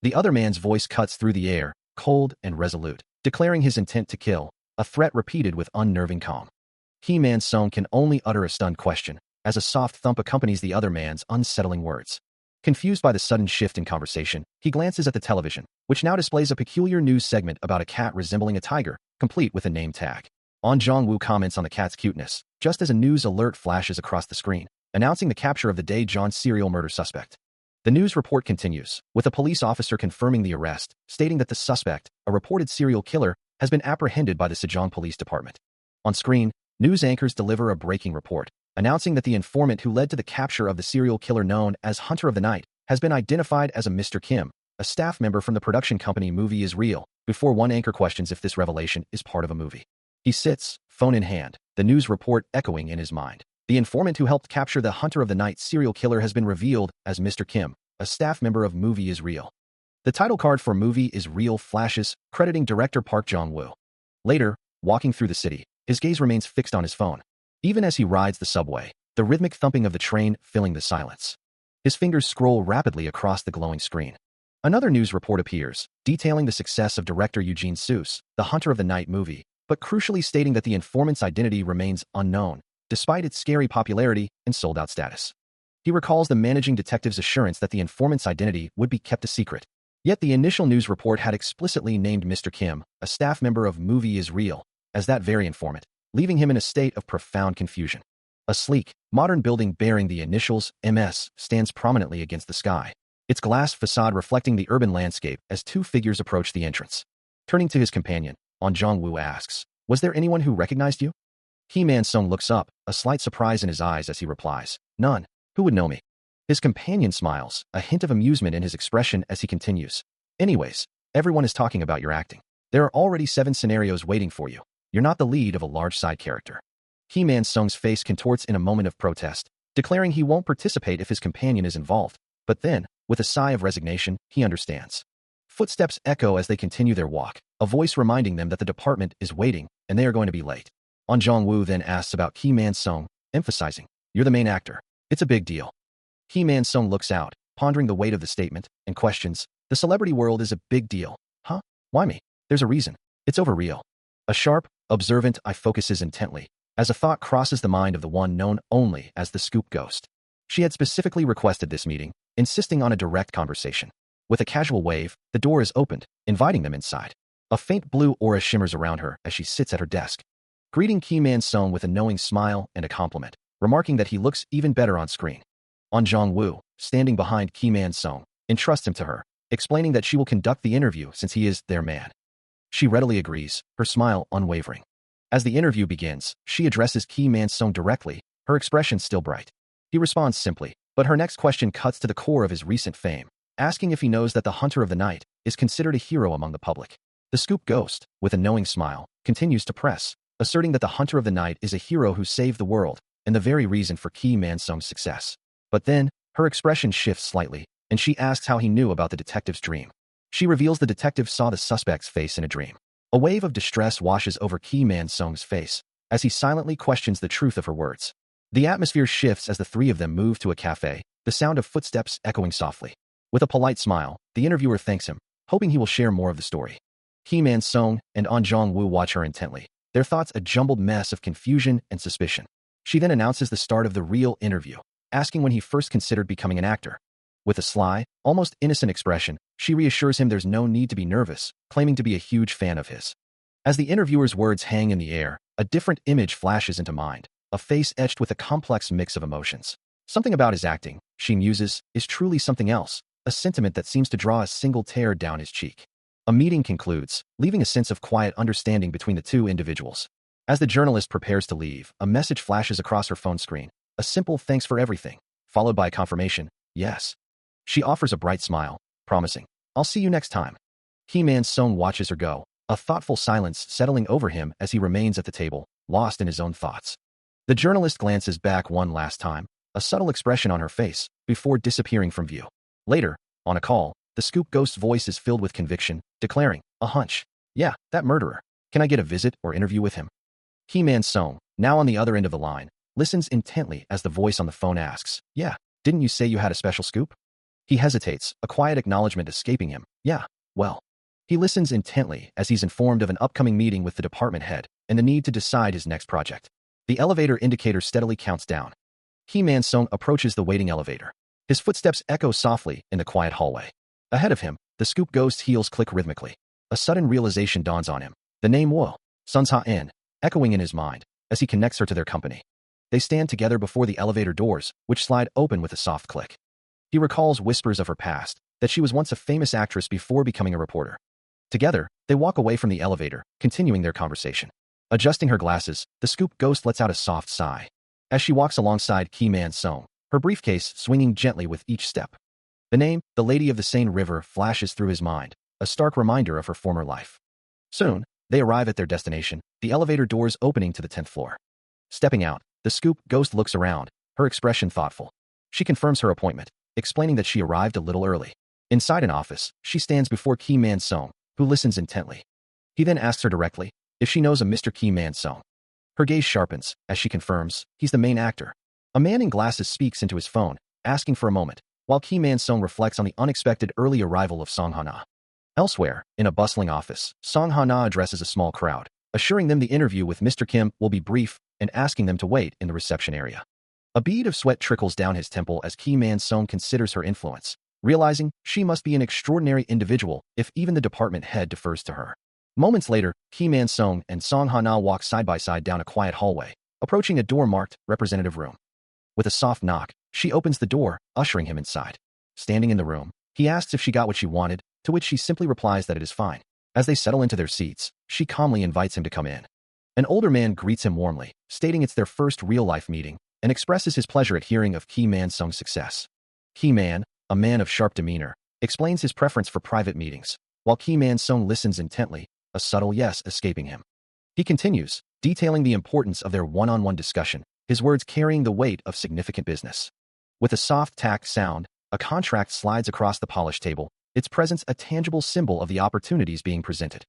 The other man's voice cuts through the air, cold and resolute, declaring his intent to kill, a threat repeated with unnerving calm. Ki Man-sung can only utter a stunned question, as a soft thump accompanies the other man's unsettling words. Confused by the sudden shift in conversation, he glances at the television, which now displays a peculiar news segment about a cat resembling a tiger, complete with a name tag. An Jong-woo comments on the cat's cuteness, just as a news alert flashes across the screen, announcing the capture of the Daejeon serial murder suspect. The news report continues, with a police officer confirming the arrest, stating that the suspect, a reported serial killer, has been apprehended by the Sejong Police Department. On screen, news anchors deliver a breaking report, announcing that the informant who led to the capture of the serial killer known as Hunter of the Night has been identified as a Mr. Kim, a staff member from the production company Movie is Real, before one anchor questions if this revelation is part of a movie. He sits, phone in hand, the news report echoing in his mind. The informant who helped capture the Hunter of the Night serial killer has been revealed as Mr. Kim, a staff member of Movie is Real. The title card for Movie is Real flashes, crediting director Park Jong-woo. Later, walking through the city, his gaze remains fixed on his phone. Even as he rides the subway, the rhythmic thumping of the train filling the silence. His fingers scroll rapidly across the glowing screen. Another news report appears, detailing the success of director Eugene Seuss, the Hunter of the Night movie, but crucially stating that the informant's identity remains unknown, despite its scary popularity and sold-out status. He recalls the managing detective's assurance that the informant's identity would be kept a secret. Yet the initial news report had explicitly named Mr. Kim, a staff member of Movie is Real, as that very informant, leaving him in a state of profound confusion. A sleek, modern building bearing the initials MS stands prominently against the sky, its glass facade reflecting the urban landscape as two figures approach the entrance. Turning to his companion, An Jong-woo asks, was there anyone who recognized you? Ki Man-sung looks up, a slight surprise in his eyes as he replies, none. Who would know me? His companion smiles, a hint of amusement in his expression as he continues. Anyways, everyone is talking about your acting. There are already 7 scenarios waiting for you. You're not the lead of a large side character. Ki Man-sung's face contorts in a moment of protest, declaring he won't participate if his companion is involved. But then, with a sigh of resignation, he understands. Footsteps echo as they continue their walk, a voice reminding them that the department is waiting and they are going to be late. An Jong-woo then asks about Ki Man-sung, emphasizing, you're the main actor. It's a big deal. Ki Man-sung looks out, pondering the weight of the statement, and questions, the celebrity world is a big deal. Huh? Why me? There's a reason. It's over real. A sharp, observant eye focuses intently, as a thought crosses the mind of the one known only as the Scoop Ghost. She had specifically requested this meeting, insisting on a direct conversation. With a casual wave, the door is opened, inviting them inside. A faint blue aura shimmers around her as she sits at her desk, greeting Ki Man-sung with a knowing smile and a compliment, remarking that he looks even better on screen. An Jong-woo, standing behind Ki Man-sung, entrusts him to her, explaining that she will conduct the interview since he is their man. She readily agrees, her smile unwavering. As the interview begins, she addresses Ki Man-sung directly, her expression still bright. He responds simply, but her next question cuts to the core of his recent fame, asking if he knows that the Hunter of the Night is considered a hero among the public. The Scoop Ghost, with a knowing smile, continues to press, asserting that the Hunter of the Night is a hero who saved the world and the very reason for Ki Man-sung's success. But then, her expression shifts slightly, and she asks how he knew about the detective's dream. She reveals the detective saw the suspect's face in a dream. A wave of distress washes over Ki Man-sung's face, as he silently questions the truth of her words. The atmosphere shifts as the three of them move to a cafe, the sound of footsteps echoing softly. With a polite smile, the interviewer thanks him, hoping he will share more of the story. Ki Man-sung and An Jong-woo watch her intently, their thoughts a jumbled mess of confusion and suspicion. She then announces the start of the real interview, asking when he first considered becoming an actor. With a sly, almost innocent expression, she reassures him there's no need to be nervous, claiming to be a huge fan of his. As the interviewer's words hang in the air, a different image flashes into mind, a face etched with a complex mix of emotions. Something about his acting, she muses, is truly something else, a sentiment that seems to draw a single tear down his cheek. A meeting concludes, leaving a sense of quiet understanding between the two individuals. As the journalist prepares to leave, a message flashes across her phone screen, a simple thanks for everything, followed by a confirmation, yes. She offers a bright smile, promising, I'll see you next time. Ki Man-sung watches her go, a thoughtful silence settling over him as he remains at the table, lost in his own thoughts. The journalist glances back one last time, a subtle expression on her face, before disappearing from view. Later, on a call, the scoop ghost's voice is filled with conviction, declaring, a hunch. Yeah, that murderer. Can I get a visit or interview with him? Ki Man-sung, now on the other end of the line, listens intently as the voice on the phone asks, yeah, didn't you say you had a special scoop? He hesitates, a quiet acknowledgement escaping him. Yeah, well. He listens intently as he's informed of an upcoming meeting with the department head and the need to decide his next project. The elevator indicator steadily counts down. Ki Man-sung approaches the waiting elevator. His footsteps echo softly in the quiet hallway. Ahead of him, the scoop ghost's heels click rhythmically. A sudden realization dawns on him. The name Wo, Sunsa-en, echoing in his mind as he connects her to their company. They stand together before the elevator doors, which slide open with a soft click. He recalls whispers of her past, that she was once a famous actress before becoming a reporter. Together, they walk away from the elevator, continuing their conversation. Adjusting her glasses, the scoop ghost lets out a soft sigh. As she walks alongside Ki Man-sung, her briefcase swinging gently with each step. The name, the Lady of the Seine River, flashes through his mind, a stark reminder of her former life. Soon, they arrive at their destination, the elevator doors opening to the 10th floor. Stepping out, the scoop ghost looks around, her expression thoughtful. She confirms her appointment, explaining that she arrived a little early. Inside an office, she stands before Ki Man-sung, who listens intently. He then asks her directly if she knows a Mr. Ki Man-sung. Her gaze sharpens, as she confirms, he's the main actor. A man in glasses speaks into his phone, asking for a moment, while Ki Man-sung reflects on the unexpected early arrival of Song Ha-na. Elsewhere, in a bustling office, Song Ha-na addresses a small crowd, assuring them the interview with Mr. Kim will be brief and asking them to wait in the reception area. A bead of sweat trickles down his temple as Ki Man-sung considers her influence, realizing she must be an extraordinary individual if even the department head defers to her. Moments later, Ki Man-sung and Song Ha-na walk side by side down a quiet hallway, approaching a door marked Representative Room. With a soft knock, she opens the door, ushering him inside. Standing in the room, he asks if she got what she wanted, to which she simply replies that it is fine. As they settle into their seats, she calmly invites him to come in. An older man greets him warmly, stating it's their first real-life meeting, and expresses his pleasure at hearing of Ki Man-sung's success. Ki Man, a man of sharp demeanor, explains his preference for private meetings, while Ki Man-sung listens intently, a subtle yes escaping him. He continues, detailing the importance of their one-on-one discussion, his words carrying the weight of significant business. With a soft tack sound, a contract slides across the polished table, its presence a tangible symbol of the opportunities being presented.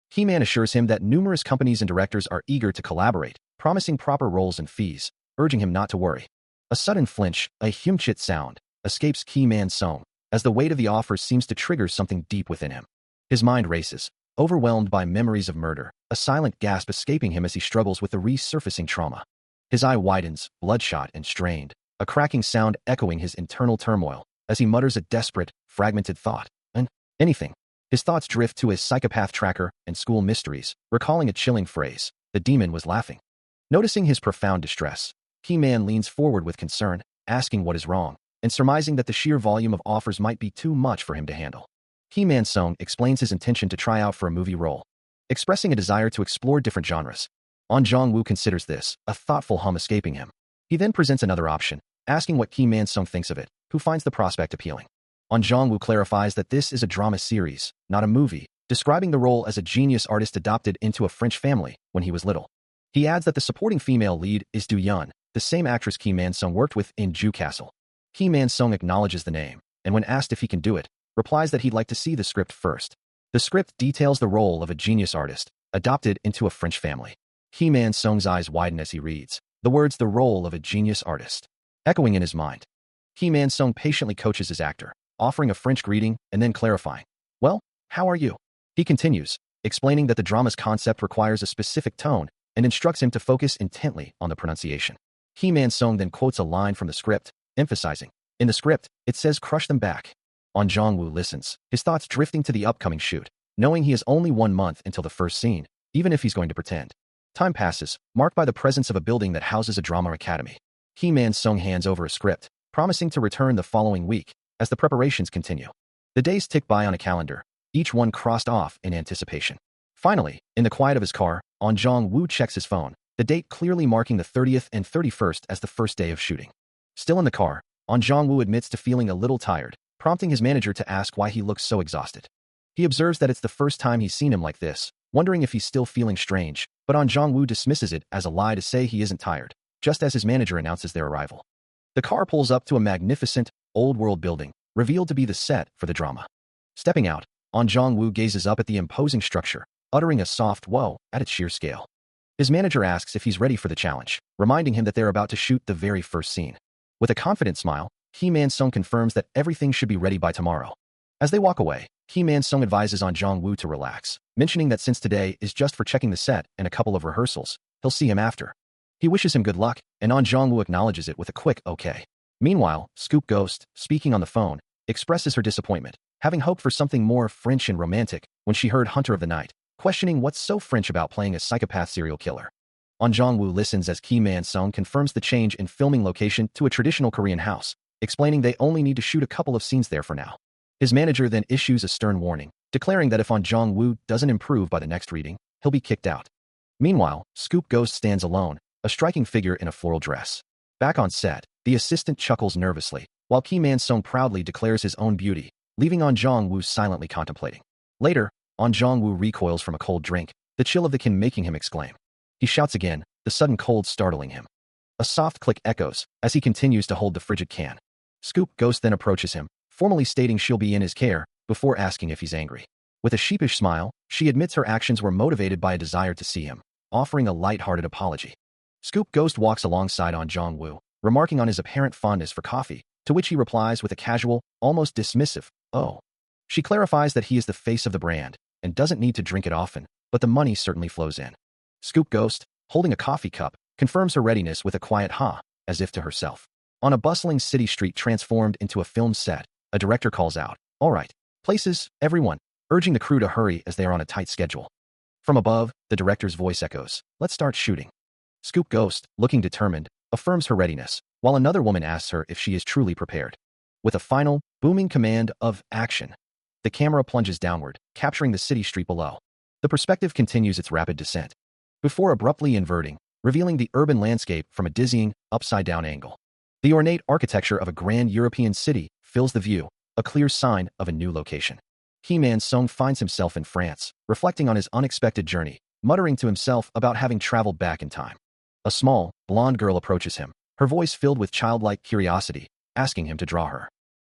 Ki Man assures him that numerous companies and directors are eager to collaborate, promising proper roles and fees, urging him not to worry. A sudden flinch, a humchit sound, escapes Ki Man-sung, as the weight of the offer seems to trigger something deep within him. His mind races, overwhelmed by memories of murder, a silent gasp escaping him as he struggles with the resurfacing trauma. His eye widens, bloodshot and strained, a cracking sound echoing his internal turmoil, as he mutters a desperate, fragmented thought. Anything. His thoughts drift to his psychopath tracker and school mysteries, recalling a chilling phrase, the demon was laughing. Noticing his profound distress, Ki Man leans forward with concern, asking what is wrong, and surmising that the sheer volume of offers might be too much for him to handle. Ki Man-sung explains his intention to try out for a movie role, expressing a desire to explore different genres. An Jong-woo considers this, a thoughtful hum escaping him. He then presents another option, asking what Ki Man-sung thinks of it, who finds the prospect appealing. An Jong-woo clarifies that this is a drama series, not a movie, describing the role as a genius artist adopted into a French family when he was little. He adds that the supporting female lead is Do Yeon, the same actress Ki Man-sung worked with in Ju Castle. Ki Man-sung acknowledges the name, and when asked if he can do it, replies that he'd like to see the script first. The script details the role of a genius artist, adopted into a French family. Ki Man-sung's eyes widen as he reads the words "the role of a genius artist," echoing in his mind. Ki Man-sung patiently coaches his actor, offering a French greeting and then clarifying, "Well, how are you?" He continues, explaining that the drama's concept requires a specific tone and instructs him to focus intently on the pronunciation. Ki Man-sung then quotes a line from the script, emphasizing, "In the script, it says crush them back." On Jong-woo listens, his thoughts drifting to the upcoming shoot, knowing he has only 1 month until the first scene, even if he's going to pretend. Time passes, marked by the presence of a building that houses a drama academy. Ki Man-sung hands over a script, promising to return the following week, as the preparations continue. The days tick by on a calendar, each one crossed off in anticipation. Finally, in the quiet of his car, On Jong-woo checks his phone, the date clearly marking the 30th and 31st as the first day of shooting. Still in the car, On Jong-woo admits to feeling a little tired, prompting his manager to ask why he looks so exhausted. He observes that it's the first time he's seen him like this, wondering if he's still feeling strange, but On Jong-woo dismisses it as a lie to say he isn't tired, just as his manager announces their arrival. The car pulls up to a magnificent, old-world building, revealed to be the set for the drama. Stepping out, On Jong-woo gazes up at the imposing structure, uttering a soft whoa at its sheer scale. His manager asks if he's ready for the challenge, reminding him that they're about to shoot the very first scene. With a confident smile, Ki Man-sung confirms that everything should be ready by tomorrow. As they walk away, Ki Man-sung advises On Jong-woo to relax, mentioning that since today is just for checking the set and a couple of rehearsals, he'll see him after. He wishes him good luck, and On Jong-woo acknowledges it with a quick okay. Meanwhile, Scoop Ghost, speaking on the phone, expresses her disappointment, having hoped for something more French and romantic when she heard Hunter of the Night, questioning what's so French about playing a psychopath serial killer. On Jong-woo listens as Ki Man-sung confirms the change in filming location to a traditional Korean house, explaining they only need to shoot a couple of scenes there for now. His manager then issues a stern warning, declaring that if On Jong-woo doesn't improve by the next reading, he'll be kicked out. Meanwhile, Scoop Ghost stands alone, a striking figure in a floral dress. Back on set, the assistant chuckles nervously, while Ki Man-sung proudly declares his own beauty, leaving On Jong-woo silently contemplating. Later, On Jong-woo recoils from a cold drink, the chill of the can making him exclaim. He shouts again, the sudden cold startling him. A soft click echoes as he continues to hold the frigid can. Scoop Ghost then approaches him, formally stating she'll be in his care, before asking if he's angry. With a sheepish smile, she admits her actions were motivated by a desire to see him, offering a light-hearted apology. Scoop Ghost walks alongside On Jong-woo, remarking on his apparent fondness for coffee, to which he replies with a casual, almost dismissive, "Oh." She clarifies that he is the face of the brand, and doesn't need to drink it often, but the money certainly flows in. Scoop Ghost, holding a coffee cup, confirms her readiness with a quiet ha, as if to herself. On a bustling city street transformed into a film set, a director calls out, "All right, places, everyone," urging the crew to hurry as they are on a tight schedule. From above, the director's voice echoes, "Let's start shooting." Scoop Ghost, looking determined, affirms her readiness, while another woman asks her if she is truly prepared. With a final, booming command of action, the camera plunges downward, capturing the city street below. The perspective continues its rapid descent, before abruptly inverting, revealing the urban landscape from a dizzying, upside-down angle. The ornate architecture of a grand European city fills the view, a clear sign of a new location. Ki Man-sung finds himself in France, reflecting on his unexpected journey, muttering to himself about having traveled back in time. A small, blonde girl approaches him, her voice filled with childlike curiosity, asking him to draw her.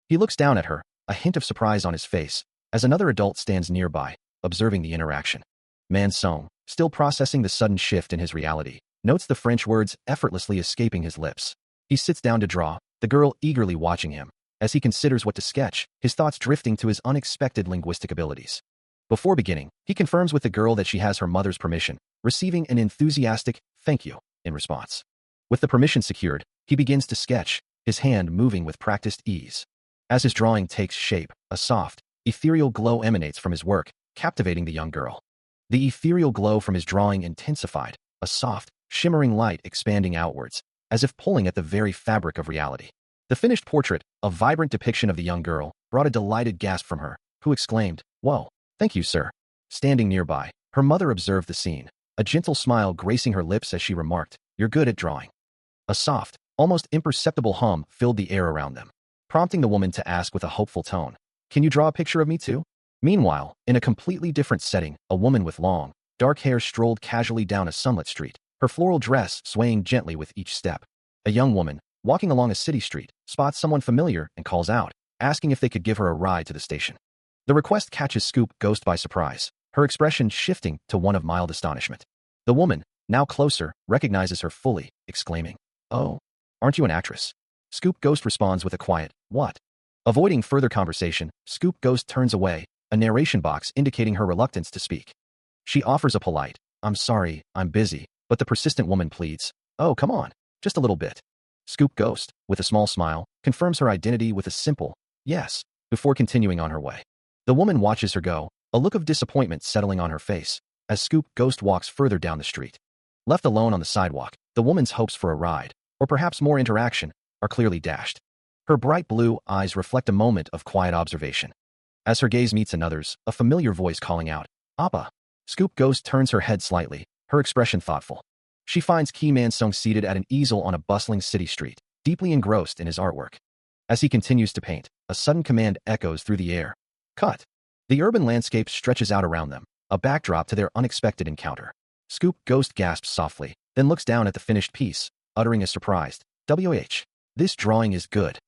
He looks down at her, a hint of surprise on his face, as another adult stands nearby, observing the interaction. Man-sung, still processing the sudden shift in his reality, notes the French words effortlessly escaping his lips. He sits down to draw, the girl eagerly watching him, as he considers what to sketch, his thoughts drifting to his unexpected linguistic abilities. Before beginning, he confirms with the girl that she has her mother's permission, receiving an enthusiastic "thank you" in response. With the permission secured, he begins to sketch, his hand moving with practiced ease. As his drawing takes shape, a soft, ethereal glow emanates from his work, captivating the young girl. The ethereal glow from his drawing intensified, a soft, shimmering light expanding outwards, as if pulling at the very fabric of reality. The finished portrait, a vibrant depiction of the young girl, brought a delighted gasp from her, who exclaimed, "Whoa, thank you, sir." Standing nearby, her mother observed the scene, a gentle smile gracing her lips as she remarked, "You're good at drawing." A soft, almost imperceptible hum filled the air around them, prompting the woman to ask with a hopeful tone, "Can you draw a picture of me too?" Meanwhile, in a completely different setting, a woman with long, dark hair strolled casually down a sunlit street, her floral dress swaying gently with each step. A young woman, walking along a city street, spots someone familiar and calls out, asking if they could give her a ride to the station. The request catches Scoop Ghost by surprise, her expression shifting to one of mild astonishment. The woman, now closer, recognizes her fully, exclaiming, "Oh, aren't you an actress?" Scoop Ghost responds with a quiet, "What?" Avoiding further conversation, Scoop Ghost turns away, a narration box indicating her reluctance to speak. She offers a polite, "I'm sorry, I'm busy," but the persistent woman pleads, "Oh, come on, just a little bit." Scoop Ghost, with a small smile, confirms her identity with a simple, "Yes," before continuing on her way. The woman watches her go, a look of disappointment settling on her face, as Scoop Ghost walks further down the street. Left alone on the sidewalk, the woman's hopes for a ride, or perhaps more interaction, are clearly dashed. Her bright blue eyes reflect a moment of quiet observation. As her gaze meets another's, a familiar voice calling out, "Appa." Scoop Ghost turns her head slightly, her expression thoughtful. She finds Ki Man-sung seated at an easel on a bustling city street, deeply engrossed in his artwork. As he continues to paint, a sudden command echoes through the air. Cut. The urban landscape stretches out around them, a backdrop to their unexpected encounter. Scoop Ghost gasps softly, then looks down at the finished piece, uttering a surprised, "WH. This drawing is good."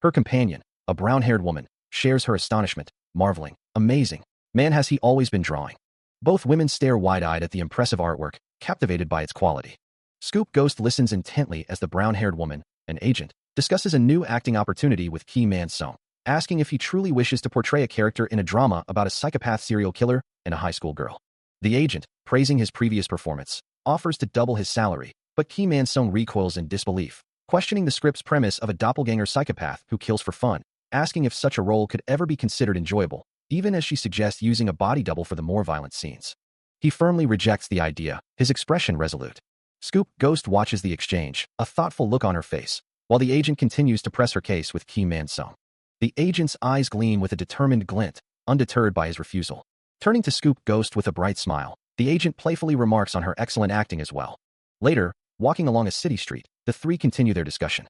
Her companion, a brown-haired woman, shares her astonishment, marveling, "Amazing. Man, has he always been drawing?" Both women stare wide-eyed at the impressive artwork, captivated by its quality. Scoop Ghost listens intently as the brown-haired woman, an agent, discusses a new acting opportunity with Ki Man-sung, asking if he truly wishes to portray a character in a drama about a psychopath serial killer and a high school girl. The agent, praising his previous performance, offers to double his salary, but Ki Man-sung recoils in disbelief, questioning the script's premise of a doppelganger psychopath who kills for fun, asking if such a role could ever be considered enjoyable, even as she suggests using a body double for the more violent scenes. He firmly rejects the idea, his expression resolute. Scoop Ghost watches the exchange, a thoughtful look on her face, while the agent continues to press her case with Ki Man-sung. The agent's eyes gleam with a determined glint, undeterred by his refusal. Turning to Scoop Ghost with a bright smile, the agent playfully remarks on her excellent acting as well. Later, walking along a city street, the three continue their discussion.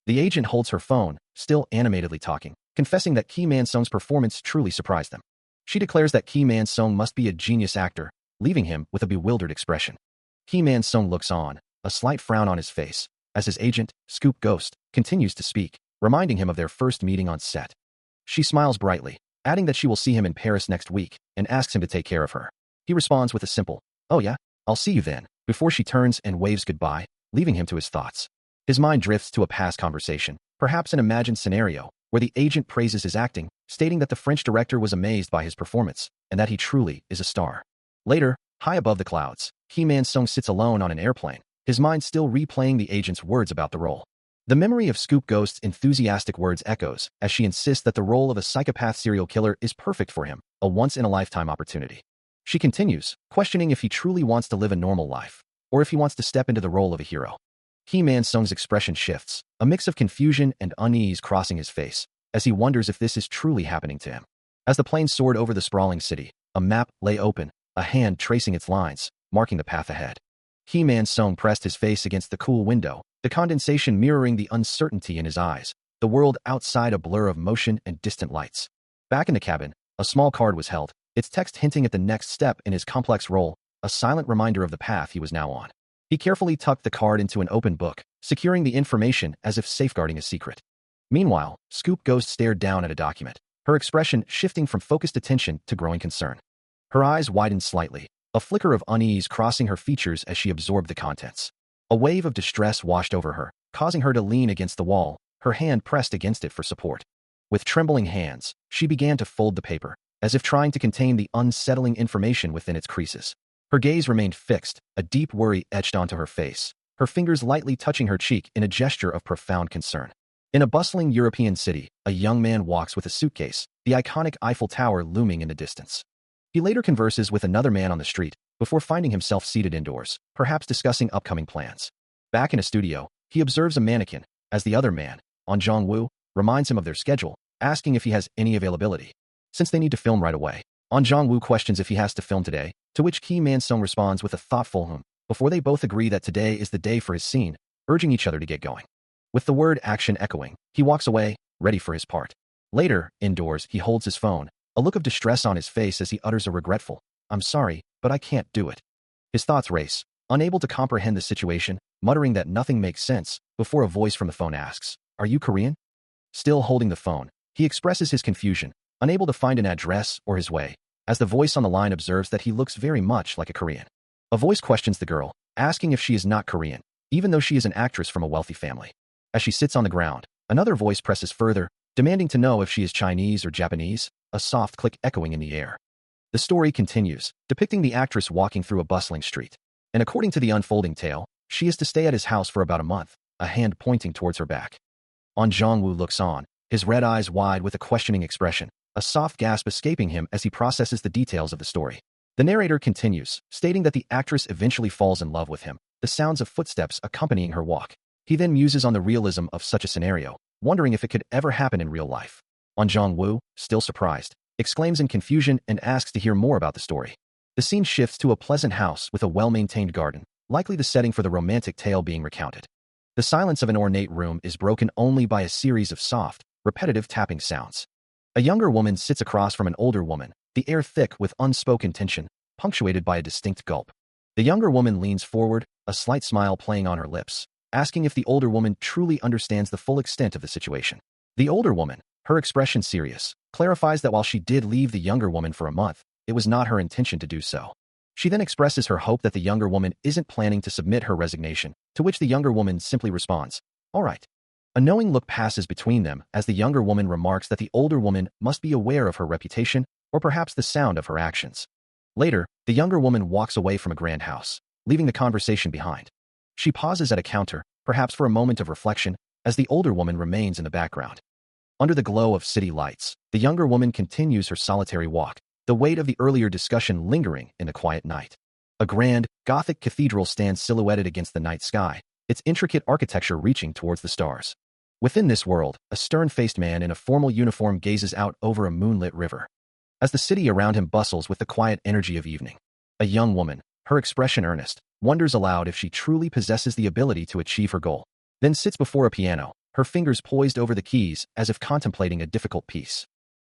The agent holds her phone, still animatedly talking, confessing that Ki Man-sung's performance truly surprised them. She declares that Ki Man-sung must be a genius actor, leaving him with a bewildered expression. Ki Man-sung looks on, a slight frown on his face, as his agent, Scoop Ghost, continues to speak, reminding him of their first meeting on set. She smiles brightly, adding that she will see him in Paris next week, and asks him to take care of her. He responds with a simple, "Oh yeah, I'll see you then," before she turns and waves goodbye, leaving him to his thoughts. His mind drifts to a past conversation, perhaps an imagined scenario, where the agent praises his acting, stating that the French director was amazed by his performance, and that he truly is a star. Later, high above the clouds, Ki Man-sung sits alone on an airplane, his mind still replaying the agent's words about the role. The memory of Scoop Ghost's enthusiastic words echoes as she insists that the role of a psychopath serial killer is perfect for him, a once-in-a-lifetime opportunity. She continues, questioning if he truly wants to live a normal life, or if he wants to step into the role of a hero. Ki Man-sung's expression shifts, a mix of confusion and unease crossing his face, as he wonders if this is truly happening to him. As the plane soared over the sprawling city, a map lay open, a hand tracing its lines, marking the path ahead. Ki Man-sung pressed his face against the cool window, the condensation mirroring the uncertainty in his eyes, the world outside a blur of motion and distant lights. Back in the cabin, a small card was held, its text hinting at the next step in his complex role, a silent reminder of the path he was now on. He carefully tucked the card into an open book, securing the information as if safeguarding a secret. Meanwhile, Scoop Ghost stared down at a document, her expression shifting from focused attention to growing concern. Her eyes widened slightly, a flicker of unease crossing her features as she absorbed the contents. A wave of distress washed over her, causing her to lean against the wall, her hand pressed against it for support. With trembling hands, she began to fold the paper, as if trying to contain the unsettling information within its creases. Her gaze remained fixed, a deep worry etched onto her face, her fingers lightly touching her cheek in a gesture of profound concern. In a bustling European city, a young man walks with a suitcase, the iconic Eiffel Tower looming in the distance. He later converses with another man on the street, before finding himself seated indoors, perhaps discussing upcoming plans. Back in a studio, he observes a mannequin, as the other man, An Jong-woo, reminds him of their schedule, asking if he has any availability. Since they need to film right away, An Jong-woo questions if he has to film today, to which Ki Man-sung responds with a thoughtful before they both agree that today is the day for his scene, urging each other to get going. With the word action echoing, he walks away, ready for his part. Later, indoors, he holds his phone, a look of distress on his face as he utters a regretful, "I'm sorry, but I can't do it." His thoughts race, unable to comprehend the situation, muttering that nothing makes sense, before a voice from the phone asks, "Are you Korean?" Still holding the phone, he expresses his confusion, unable to find an address or his way, as the voice on the line observes that he looks very much like a Korean. A voice questions the girl, asking if she is not Korean, even though she is an actress from a wealthy family. As she sits on the ground, another voice presses further, demanding to know if she is Chinese or Japanese, a soft click echoing in the air. The story continues, depicting the actress walking through a bustling street. And according to the unfolding tale, she is to stay at his house for about a month, a hand pointing towards her back. Jong-woo looks on, his red eyes wide with a questioning expression, a soft gasp escaping him as he processes the details of the story. The narrator continues, stating that the actress eventually falls in love with him, the sounds of footsteps accompanying her walk. He then muses on the realism of such a scenario, wondering if it could ever happen in real life. Jong-woo, still surprised, exclaims in confusion and asks to hear more about the story. The scene shifts to a pleasant house with a well-maintained garden, likely the setting for the romantic tale being recounted. The silence of an ornate room is broken only by a series of soft, repetitive tapping sounds. A younger woman sits across from an older woman, the air thick with unspoken tension, punctuated by a distinct gulp. The younger woman leans forward, a slight smile playing on her lips, asking if the older woman truly understands the full extent of the situation. The older woman, her expression serious, clarifies that while she did leave the younger woman for a month, it was not her intention to do so. She then expresses her hope that the younger woman isn't planning to submit her resignation, to which the younger woman simply responds, "All right." A knowing look passes between them as the younger woman remarks that the older woman must be aware of her reputation, or perhaps the sound of her actions. Later, the younger woman walks away from a grand house, leaving the conversation behind. She pauses at a counter, perhaps for a moment of reflection, as the older woman remains in the background. Under the glow of city lights, the younger woman continues her solitary walk, the weight of the earlier discussion lingering in the quiet night. A grand, Gothic cathedral stands silhouetted against the night sky, its intricate architecture reaching towards the stars. Within this world, a stern-faced man in a formal uniform gazes out over a moonlit river. As the city around him bustles with the quiet energy of evening, a young woman, her expression earnest, wonders aloud if she truly possesses the ability to achieve her goal, then sits before a piano, her fingers poised over the keys as if contemplating a difficult piece.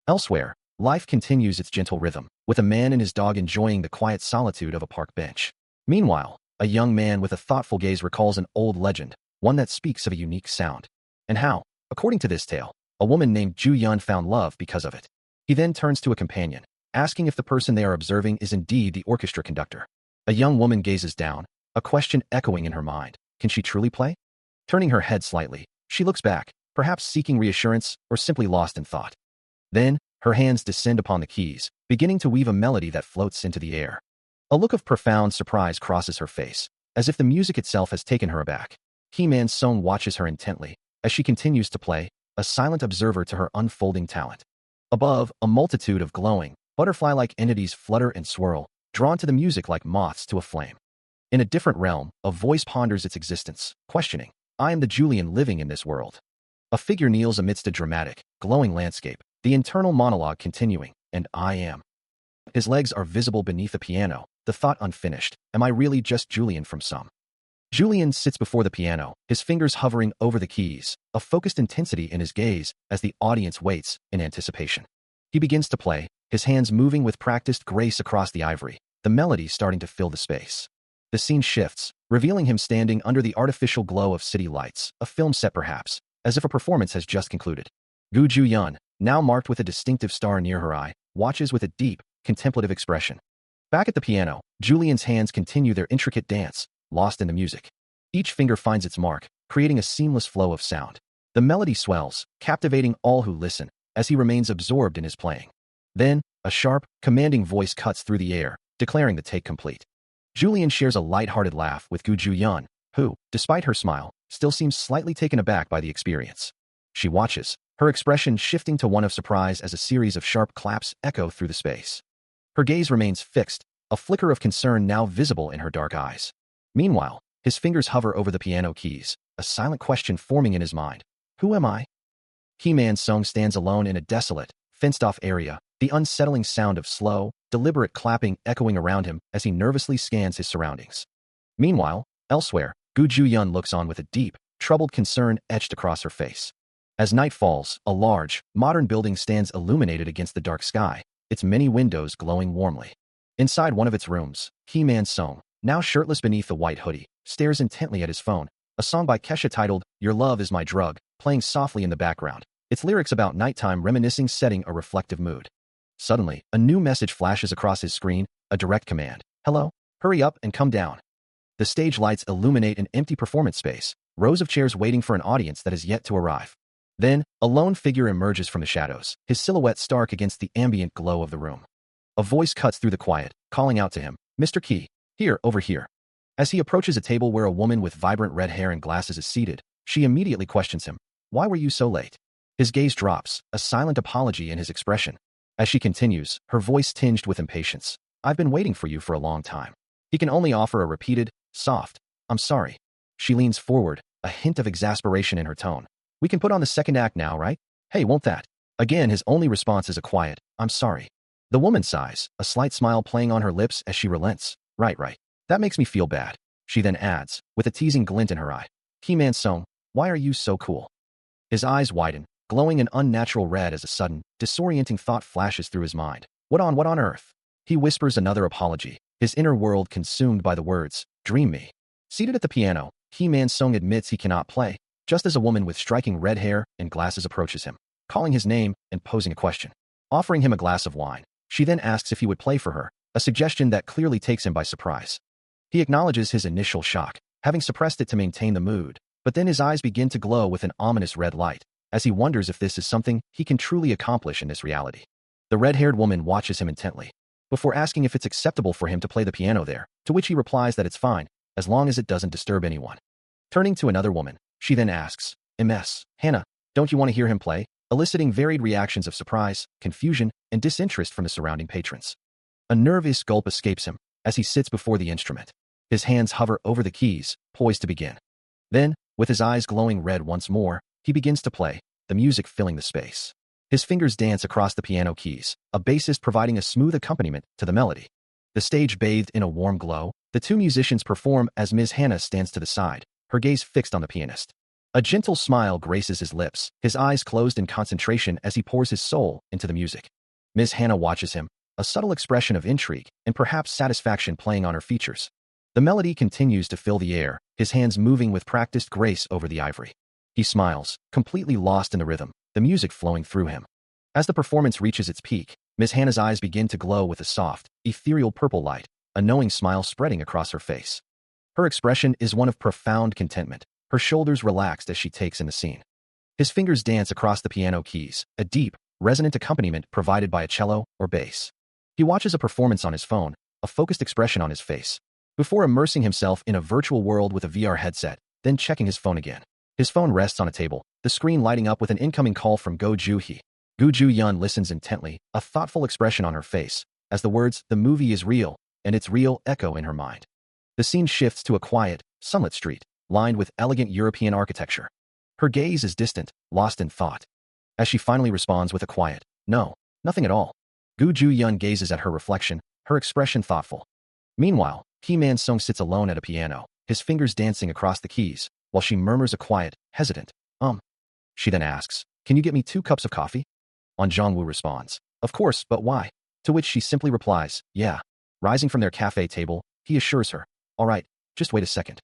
Elsewhere, life continues its gentle rhythm, with a man and his dog enjoying the quiet solitude of a park bench. Meanwhile, a young man with a thoughtful gaze recalls an old legend, one that speaks of a unique sound, and how, according to this tale, a woman named Ju-yeon found love because of it. He then turns to a companion, asking if the person they are observing is indeed the orchestra conductor. A young woman gazes down, a question echoing in her mind. Can she truly play? Turning her head slightly, she looks back, perhaps seeking reassurance or simply lost in thought. Then, her hands descend upon the keys, beginning to weave a melody that floats into the air. A look of profound surprise crosses her face, as if the music itself has taken her aback. Hee-man Song watches her intently, as she continues to play, a silent observer to her unfolding talent. Above, a multitude of glowing, butterfly-like entities flutter and swirl, drawn to the music like moths to a flame. In a different realm, a voice ponders its existence, questioning, "I am the Julian living in this world." A figure kneels amidst a dramatic, glowing landscape, the internal monologue continuing, "And I am." His legs are visible beneath the piano, the thought unfinished, "Am I really just Julian from some?" Julian sits before the piano, his fingers hovering over the keys, a focused intensity in his gaze as the audience waits in anticipation. He begins to play, his hands moving with practiced grace across the ivory, the melody starting to fill the space. The scene shifts, revealing him standing under the artificial glow of city lights, a film set perhaps, as if a performance has just concluded. Gu Ju-yeon, now marked with a distinctive star near her eye, watches with a deep, contemplative expression. Back at the piano, Julian's hands continue their intricate dance, lost in the music. Each finger finds its mark, creating a seamless flow of sound. The melody swells, captivating all who listen, as he remains absorbed in his playing. Then, a sharp, commanding voice cuts through the air, declaring the take complete. Julian shares a light-hearted laugh with Gu Ju-yeon, who, despite her smile, still seems slightly taken aback by the experience. She watches, her expression shifting to one of surprise as a series of sharp claps echo through the space. Her gaze remains fixed, a flicker of concern now visible in her dark eyes. Meanwhile, his fingers hover over the piano keys, a silent question forming in his mind. Who am I? Hee-man Song stands alone in a desolate, fenced-off area, the unsettling sound of slow, deliberate clapping echoing around him as he nervously scans his surroundings. Meanwhile, elsewhere, Gu Ju-yeon looks on with a deep, troubled concern etched across her face. As night falls, a large, modern building stands illuminated against the dark sky, its many windows glowing warmly. Inside one of its rooms, Hee-man Song, now shirtless beneath the white hoodie, stares intently at his phone. A song by Kesha titled, Your Love Is My Drug, playing softly in the background. Its lyrics about nighttime reminiscing setting a reflective mood. Suddenly, a new message flashes across his screen, a direct command. Hello? Hurry up and come down. The stage lights illuminate an empty performance space, rows of chairs waiting for an audience that has yet to arrive. Then, a lone figure emerges from the shadows, his silhouette stark against the ambient glow of the room. A voice cuts through the quiet, calling out to him, Mr. Key, here, over here. As he approaches a table where a woman with vibrant red hair and glasses is seated, she immediately questions him, Why were you so late? His gaze drops, a silent apology in his expression. As she continues, her voice tinged with impatience, I've been waiting for you for a long time. He can only offer a repeated, soft, I'm sorry. She leans forward, a hint of exasperation in her tone. We can put on the second act now, right? Hey, won't that? Again, his only response is a quiet, I'm sorry. The woman sighs, a slight smile playing on her lips as she relents. Right. That makes me feel bad. She then adds, with a teasing glint in her eye. Key-man Song, why are you so cool? His eyes widen, glowing an unnatural red as a sudden, disorienting thought flashes through his mind. What on earth? He whispers another apology, his inner world consumed by the words, Dream me. Seated at the piano, Key-man Song admits he cannot play, just as a woman with striking red hair and glasses approaches him, calling his name and posing a question. Offering him a glass of wine, she then asks if he would play for her, a suggestion that clearly takes him by surprise. He acknowledges his initial shock, having suppressed it to maintain the mood, but then his eyes begin to glow with an ominous red light, as he wonders if this is something he can truly accomplish in this reality. The red-haired woman watches him intently, before asking if it's acceptable for him to play the piano there, to which he replies that it's fine, as long as it doesn't disturb anyone. Turning to another woman, she then asks, Ms. Hannah, don't you want to hear him play? Eliciting varied reactions of surprise, confusion, and disinterest from the surrounding patrons. A nervous gulp escapes him, as he sits before the instrument. His hands hover over the keys, poised to begin. Then, with his eyes glowing red once more, he begins to play, the music filling the space. His fingers dance across the piano keys, a bassist providing a smooth accompaniment to the melody. The stage bathed in a warm glow, the two musicians perform as Ms. Hannah stands to the side, her gaze fixed on the pianist. A gentle smile graces his lips, his eyes closed in concentration as he pours his soul into the music. Ms. Hannah watches him, a subtle expression of intrigue and perhaps satisfaction playing on her features. The melody continues to fill the air, his hands moving with practiced grace over the ivory. He smiles, completely lost in the rhythm, the music flowing through him. As the performance reaches its peak, Ms. Hannah's eyes begin to glow with a soft, ethereal purple light, a knowing smile spreading across her face. Her expression is one of profound contentment, her shoulders relaxed as she takes in the scene. His fingers dance across the piano keys, a deep, resonant accompaniment provided by a cello or bass. He watches a performance on his phone, a focused expression on his face, before immersing himself in a virtual world with a VR headset, then checking his phone again. His phone rests on a table, the screen lighting up with an incoming call from Go Joo-hee. Go Joo-yeon listens intently, a thoughtful expression on her face, as the words, the movie is real, and it's real, echo in her mind. The scene shifts to a quiet, sunlit street, lined with elegant European architecture. Her gaze is distant, lost in thought. As she finally responds with a quiet, no, nothing at all. Go Joo-yeon gazes at her reflection, her expression thoughtful. Meanwhile, Key-man Song sits alone at a piano, his fingers dancing across the keys, while she murmurs a quiet, hesitant, She then asks, can you get me 2 cups of coffee? On Jong-woo responds, of course, but why? To which she simply replies, yeah. Rising from their cafe table, he assures her, all right, just wait a second.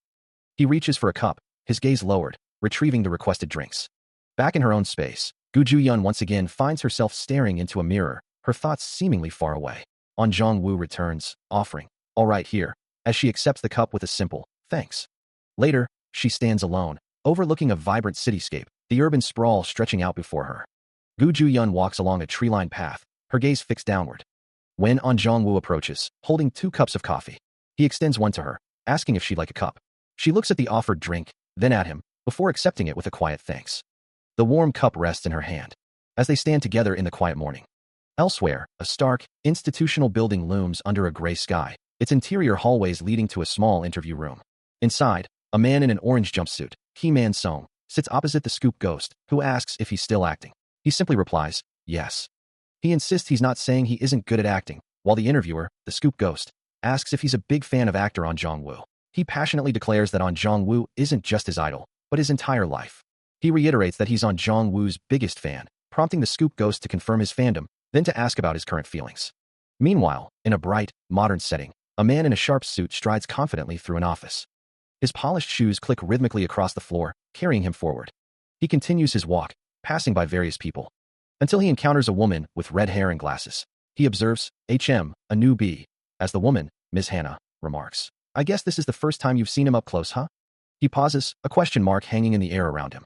He reaches for a cup, his gaze lowered, retrieving the requested drinks. Back in her own space, Go Joo-yeon once again finds herself staring into a mirror, her thoughts seemingly far away. On Jong-woo returns, offering, all right here, as she accepts the cup with a simple, thanks. Later, she stands alone, overlooking a vibrant cityscape, the urban sprawl stretching out before her. Go Joo-yeon walks along a tree-lined path, her gaze fixed downward. When On Jong-woo approaches, holding 2 cups of coffee, he extends one to her, asking if she'd like a cup. She looks at the offered drink, then at him, before accepting it with a quiet thanks. The warm cup rests in her hand, as they stand together in the quiet morning. Elsewhere, a stark, institutional building looms under a gray sky, its interior hallways leading to a small interview room. Inside, a man in an orange jumpsuit, Key-man Song, sits opposite the Scoop Ghost, who asks if he's still acting. He simply replies, yes. He insists he's not saying he isn't good at acting, while the interviewer, the Scoop Ghost, asks if he's a big fan of actor On Jong-woo. He passionately declares that On Jong-woo isn't just his idol, but his entire life. He reiterates that he's On Jong-woo's biggest fan, prompting the Scoop Ghost to confirm his fandom, then to ask about his current feelings. Meanwhile, in a bright, modern setting, A man in a sharp suit strides confidently through an office. His polished shoes click rhythmically across the floor, carrying him forward. He continues his walk, passing by various people, until he encounters a woman with red hair and glasses. He observes, a new B, as the woman, Ms. Hannah, remarks, "I guess this is the first time you've seen him up close, huh?" He pauses, a question mark hanging in the air around him.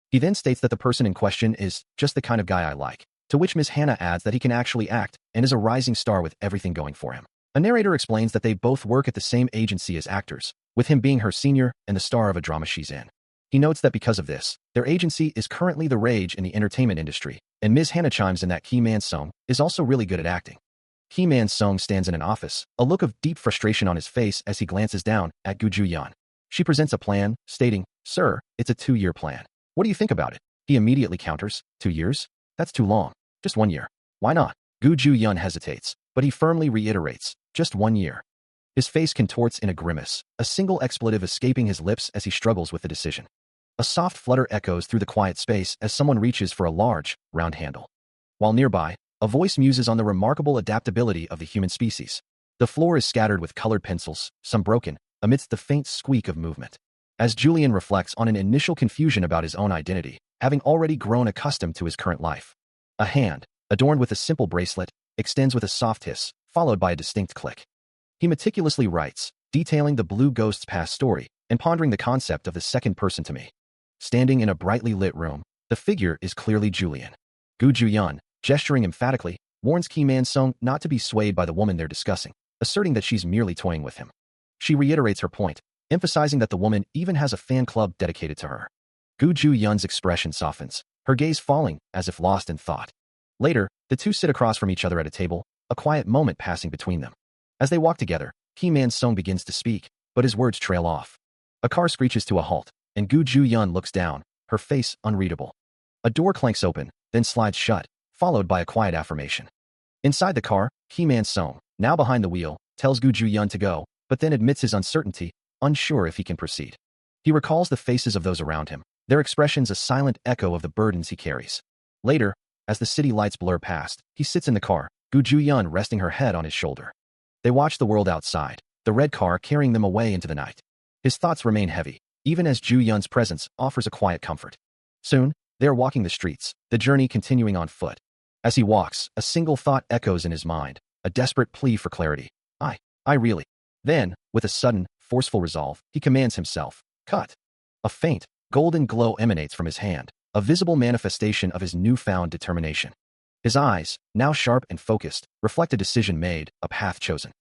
He then states that the person in question is just the kind of guy I like, to which Ms. Hannah adds that he can actually act and is a rising star with everything going for him. A narrator explains that they both work at the same agency as actors, with him being her senior and the star of a drama she's in. He notes that because of this, their agency is currently the rage in the entertainment industry, and Ms. Hannah chimes in that Ki Man-sung is also really good at acting. Ki Man-sung stands in an office, a look of deep frustration on his face as he glances down at Gu Ju-yeon. She presents a plan, stating, "Sir, it's a 2-year plan. What do you think about it?" He immediately counters, 2 years? That's too long. Just 1 year. Why not? Gu Ju-yeon hesitates, but he firmly reiterates, just 1 year. His face contorts in a grimace, a single expletive escaping his lips as he struggles with the decision. A soft flutter echoes through the quiet space as someone reaches for a large, round handle. While nearby, a voice muses on the remarkable adaptability of the human species. The floor is scattered with colored pencils, some broken, amidst the faint squeak of movement. As Julian reflects on an initial confusion about his own identity, having already grown accustomed to his current life. A hand, adorned with a simple bracelet, extends with a soft hiss, followed by a distinct click. He meticulously writes, detailing the blue ghost's past story and pondering the concept of the second person to me. Standing in a brightly lit room, the figure is clearly Julian. Gu Ju-yeon, gesturing emphatically, warns Ki Man-sung not to be swayed by the woman they're discussing, asserting that she's merely toying with him. She reiterates her point, emphasizing that the woman even has a fan club dedicated to her. Gu Ju-yeon's expression softens, her gaze falling as if lost in thought. Later, the two sit across from each other at a table, a quiet moment passing between them. As they walk together, Ki Man-sung begins to speak, but his words trail off. A car screeches to a halt, and Gu Ju-yeon looks down, her face unreadable. A door clanks open, then slides shut, followed by a quiet affirmation. Inside the car, Ki Man-sung, now behind the wheel, tells Gu Ju-yeon to go, but then admits his uncertainty, unsure if he can proceed. He recalls the faces of those around him, their expressions a silent echo of the burdens he carries. Later, as the city lights blur past, he sits in the car, Gu Ju-yeon resting her head on his shoulder. They watch the world outside, the red car carrying them away into the night. His thoughts remain heavy, even as Ju-yeon's presence offers a quiet comfort. Soon, they are walking the streets, the journey continuing on foot. As he walks, a single thought echoes in his mind, a desperate plea for clarity. I really. Then, with a sudden, forceful resolve, he commands himself, cut. A faint, golden glow emanates from his hand, a visible manifestation of his newfound determination. His eyes, now sharp and focused, reflect a decision made, a path chosen.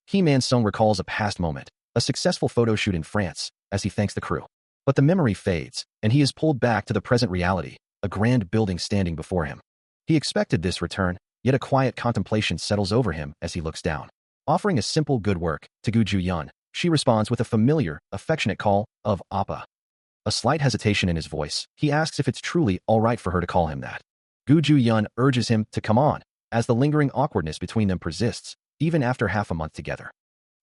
Ki Man-sung recalls a past moment, a successful photo shoot in France, as he thanks the crew. But the memory fades, and he is pulled back to the present reality, a grand building standing before him. He expected this return, yet a quiet contemplation settles over him as he looks down. Offering a simple good work to Gu Ju-yeon, she responds with a familiar, affectionate call of Appa. A slight hesitation in his voice, he asks if it's truly all right for her to call him that. Gu Ju-yeon urges him to come on, as the lingering awkwardness between them persists, even after half a month together.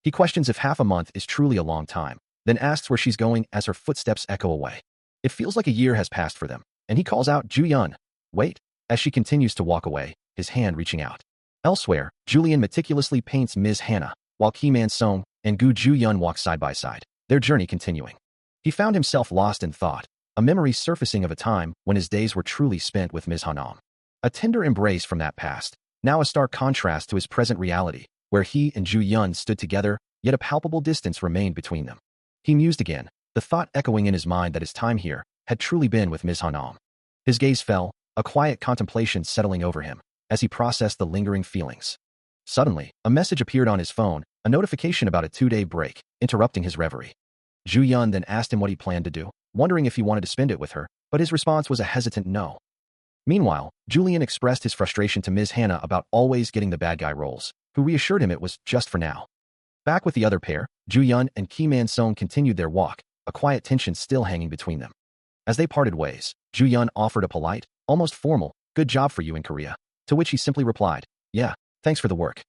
He questions if half a month is truly a long time, then asks where she's going as her footsteps echo away. It feels like a year has passed for them, and he calls out, Ju-yeon, wait, as she continues to walk away, his hand reaching out. Elsewhere, Julian meticulously paints Ms. Hannah, while Ki Man-sung and Gu Ju-yeon walk side by side, their journey continuing. He found himself lost in thought, a memory surfacing of a time when his days were truly spent with Ms. Hanam. A tender embrace from that past, now a stark contrast to his present reality, where he and Ju-yeon stood together, yet a palpable distance remained between them. He mused again, the thought echoing in his mind that his time here had truly been with Ms. Hanam. His gaze fell, a quiet contemplation settling over him, as he processed the lingering feelings. Suddenly, a message appeared on his phone, a notification about a 2-day break, interrupting his reverie. Ju-yeon then asked him what he planned to do, wondering if he wanted to spend it with her, but his response was a hesitant no. Meanwhile, Julian expressed his frustration to Ms. Hannah about always getting the bad guy roles, who reassured him it was just for now. Back with the other pair, Ju-yeon and Ki Man-sung continued their walk, a quiet tension still hanging between them. As they parted ways, Ju-yeon offered a polite, almost formal, good job for you in Korea, to which he simply replied, yeah, thanks for the work.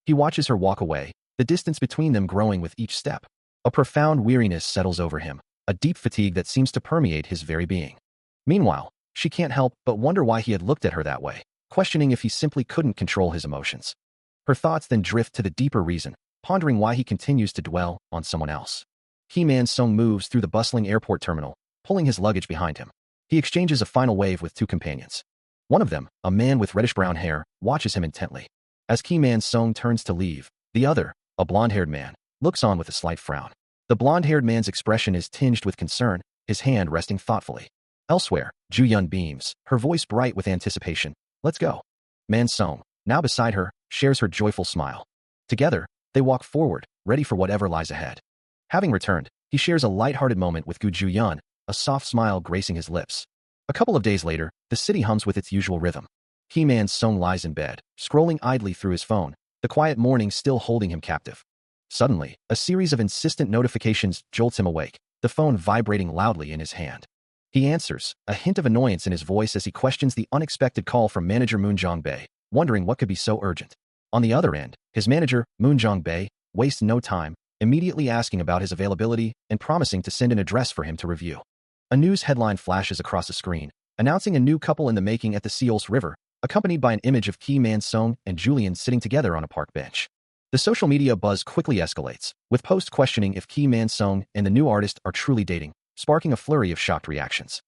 He watches her walk away, the distance between them growing with each step. A profound weariness settles over him, a deep fatigue that seems to permeate his very being. Meanwhile, she can't help but wonder why he had looked at her that way, questioning if he simply couldn't control his emotions. Her thoughts then drift to the deeper reason, pondering why he continues to dwell on someone else. Kim Man-sung moves through the bustling airport terminal, pulling his luggage behind him. He exchanges a final wave with two companions. One of them, a man with reddish-brown hair, watches him intently. As Kim Man-sung turns to leave, the other, a blonde-haired man, looks on with a slight frown. The blonde-haired man's expression is tinged with concern, his hand resting thoughtfully. Elsewhere, Ju-yeon beams, her voice bright with anticipation. Let's go. Man-sung, now beside her, shares her joyful smile. Together, they walk forward, ready for whatever lies ahead. Having returned, he shares a light-hearted moment with Ju-yeon, a soft smile gracing his lips. A couple of days later, the city hums with its usual rhythm. Kim Man-sung lies in bed, scrolling idly through his phone, the quiet morning still holding him captive. Suddenly, a series of insistent notifications jolts him awake, the phone vibrating loudly in his hand. He answers, a hint of annoyance in his voice as he questions the unexpected call from manager Moon Jong-bae, wondering what could be so urgent. On the other end, his manager, Moon Jong-bae, wastes no time, immediately asking about his availability and promising to send an address for him to review. A news headline flashes across the screen, announcing a new couple in the making at the Seoul's River, accompanied by an image of Kim Man-sung and Julian sitting together on a park bench. The social media buzz quickly escalates, with posts questioning if Kim Man-sung and the new artist are truly dating, sparking a flurry of shocked reactions.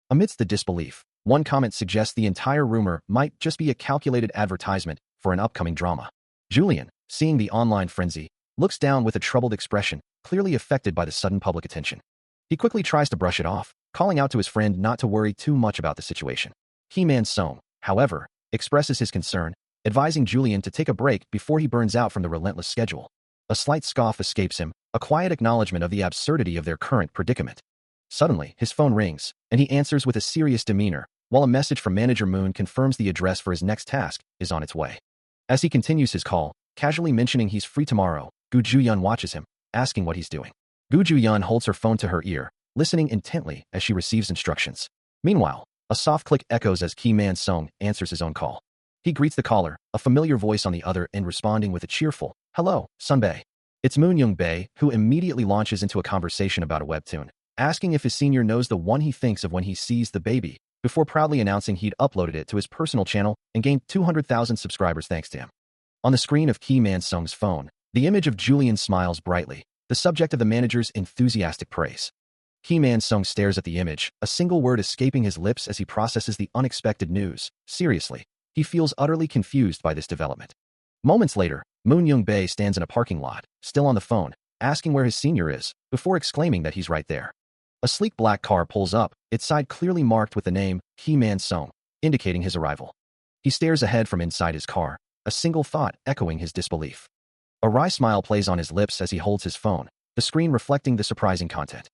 Amidst the disbelief, one comment suggests the entire rumor might just be a calculated advertisement for an upcoming drama. Julian, seeing the online frenzy, looks down with a troubled expression, clearly affected by the sudden public attention. He quickly tries to brush it off, calling out to his friend not to worry too much about the situation. Kim Man-sung, however, expresses his concern, advising Julian to take a break before he burns out from the relentless schedule. A slight scoff escapes him, a quiet acknowledgement of the absurdity of their current predicament. Suddenly, his phone rings, and he answers with a serious demeanor, while a message from manager Moon confirms the address for his next task is on its way. As he continues his call, casually mentioning he's free tomorrow, Ju-yeon watches him, asking what he's doing. Ju-yeon holds her phone to her ear, listening intently as she receives instructions. Meanwhile, a soft click echoes as Kim Man-sung answers his own call. He greets the caller, a familiar voice on the other end responding with a cheerful, "Hello, Sunbae." It's Moon Young-bae, who immediately launches into a conversation about a webtoon, asking if his senior knows the one he thinks of when he sees the baby, before proudly announcing he'd uploaded it to his personal channel and gained 200,000 subscribers thanks to him. On the screen of Kim Man-sung's phone, the image of Julian smiles brightly, the subject of the manager's enthusiastic praise. Kim Man-sung stares at the image, a single word escaping his lips as he processes the unexpected news. Seriously, he feels utterly confused by this development. Moments later, Moon Young-bae stands in a parking lot, still on the phone, asking where his senior is, before exclaiming that he's right there. A sleek black car pulls up, its side clearly marked with the name Kim Man-sung, indicating his arrival. He stares ahead from inside his car, a single thought echoing his disbelief. A wry smile plays on his lips as he holds his phone, the screen reflecting the surprising content.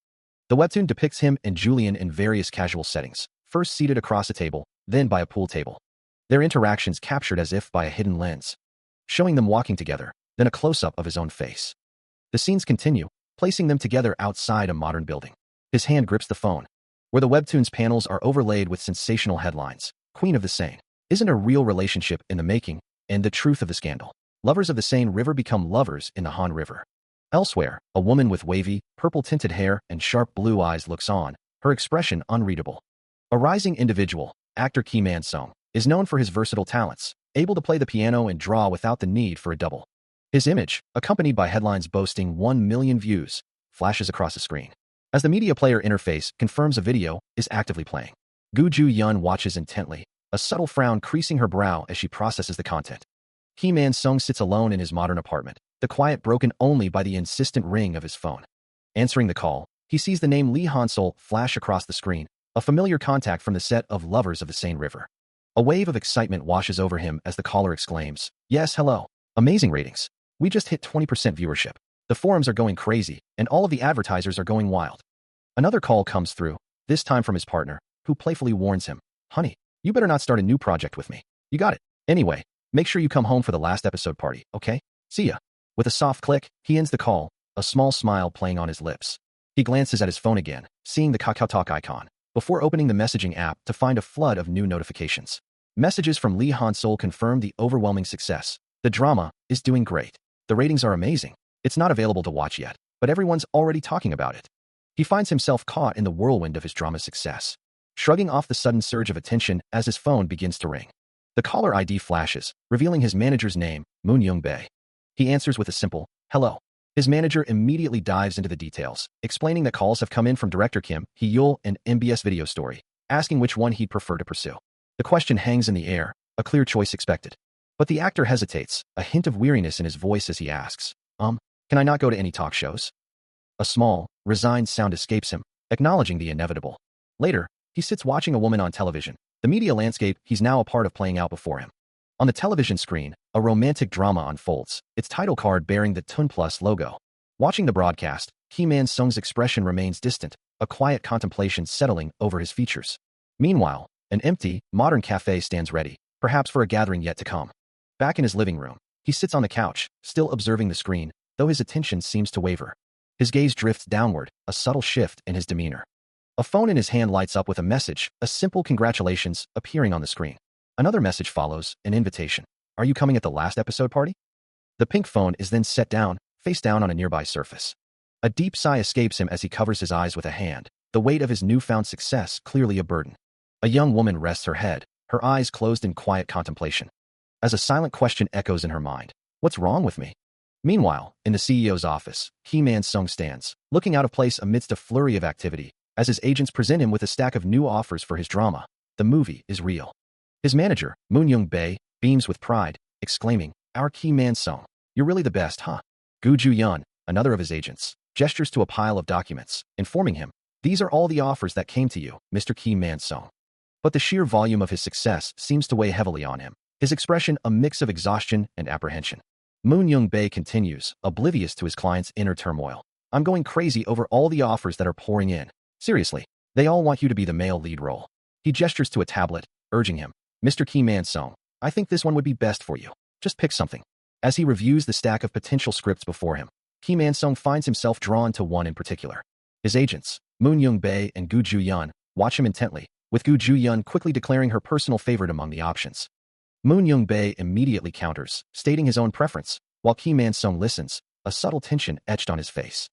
The webtoon depicts him and Julian in various casual settings, first seated across a table, then by a pool table. Their interactions captured as if by a hidden lens, showing them walking together, then a close-up of his own face. The scenes continue, placing them together outside a modern building. His hand grips the phone, where the webtoon's panels are overlaid with sensational headlines. Queen of the Seine. Isn't a real relationship in the making, and the truth of the scandal. Lovers of the Seine River become lovers in the Han River. Elsewhere, a woman with wavy, purple-tinted hair and sharp blue eyes looks on, her expression unreadable. A rising individual, actor Kim Man-sung, is known for his versatile talents, able to play the piano and draw without the need for a double. His image, accompanied by headlines boasting 1 million views, flashes across the screen. As the media player interface confirms a video is actively playing. Ju-yeon watches intently, a subtle frown creasing her brow as she processes the content. Kim Man-sung sits alone in his modern apartment, the quiet broken only by the insistent ring of his phone. Answering the call, he sees the name Lee Han-sol flash across the screen, a familiar contact from the set of Lovers of the Seine River. A wave of excitement washes over him as the caller exclaims, "Yes, hello. Amazing ratings. We just hit 20% viewership. The forums are going crazy, and all of the advertisers are going wild." Another call comes through, this time from his partner, who playfully warns him, "Honey, you better not start a new project with me. You got it. Anyway, make sure you come home for the last episode party, okay? See ya." With a soft click, he ends the call, a small smile playing on his lips. He glances at his phone again, seeing the KakaoTalk icon, before opening the messaging app to find a flood of new notifications. Messages from Lee Han-sol confirm the overwhelming success. The drama is doing great. The ratings are amazing. It's not available to watch yet, but everyone's already talking about it. He finds himself caught in the whirlwind of his drama's success, shrugging off the sudden surge of attention as his phone begins to ring. The caller ID flashes, revealing his manager's name, Moon Young-bae. He answers with a simple, Hello. His manager immediately dives into the details, explaining that calls have come in from director Kim Hee-yul and MBS Video Story, asking which one he'd prefer to pursue. The question hangs in the air, a clear choice expected. But the actor hesitates, a hint of weariness in his voice as he asks, can I not go to any talk shows? A small, resigned sound escapes him, acknowledging the inevitable. Later, he sits watching a woman on television, the media landscape he's now a part of playing out before him. On the television screen, a romantic drama unfolds, its title card bearing the Tun Plus logo. Watching the broadcast, Ki Man-sung's expression remains distant, a quiet contemplation settling over his features. Meanwhile, an empty, modern cafe stands ready, perhaps for a gathering yet to come. Back in his living room, he sits on the couch, still observing the screen, though his attention seems to waver. His gaze drifts downward, a subtle shift in his demeanor. A phone in his hand lights up with a message, a simple congratulations, appearing on the screen. Another message follows, an invitation. Are you coming at the last episode party? The pink phone is then set down, face down on a nearby surface. A deep sigh escapes him as he covers his eyes with a hand, the weight of his newfound success clearly a burden. A young woman rests her head, her eyes closed in quiet contemplation. As a silent question echoes in her mind, what's wrong with me? Meanwhile, in the CEO's office, Ki Man-sung stands, looking out of place amidst a flurry of activity, as his agents present him with a stack of new offers for his drama. The movie is real. His manager, Moon Young-bae, beams with pride, exclaiming, "Our Ki Man-sung, you're really the best, huh?" Gu Ju-yeon, another of his agents, gestures to a pile of documents, informing him, "These are all the offers that came to you, Mr. Ki Man-sung." But the sheer volume of his success seems to weigh heavily on him, his expression a mix of exhaustion and apprehension. Moon Young-bae continues, oblivious to his client's inner turmoil. "I'm going crazy over all the offers that are pouring in. Seriously, they all want you to be the male lead role." He gestures to a tablet, urging him, "Mr. Ki Man-sung, I think this one would be best for you. Just pick something." As he reviews the stack of potential scripts before him, Ki Man-sung finds himself drawn to one in particular. His agents, Moon Young-bae and Gu Ju-yeon, watch him intently, with Gu Ju-yeon quickly declaring her personal favorite among the options. Moon Young-bae immediately counters, stating his own preference, while Ki Man-sung listens, a subtle tension etched on his face.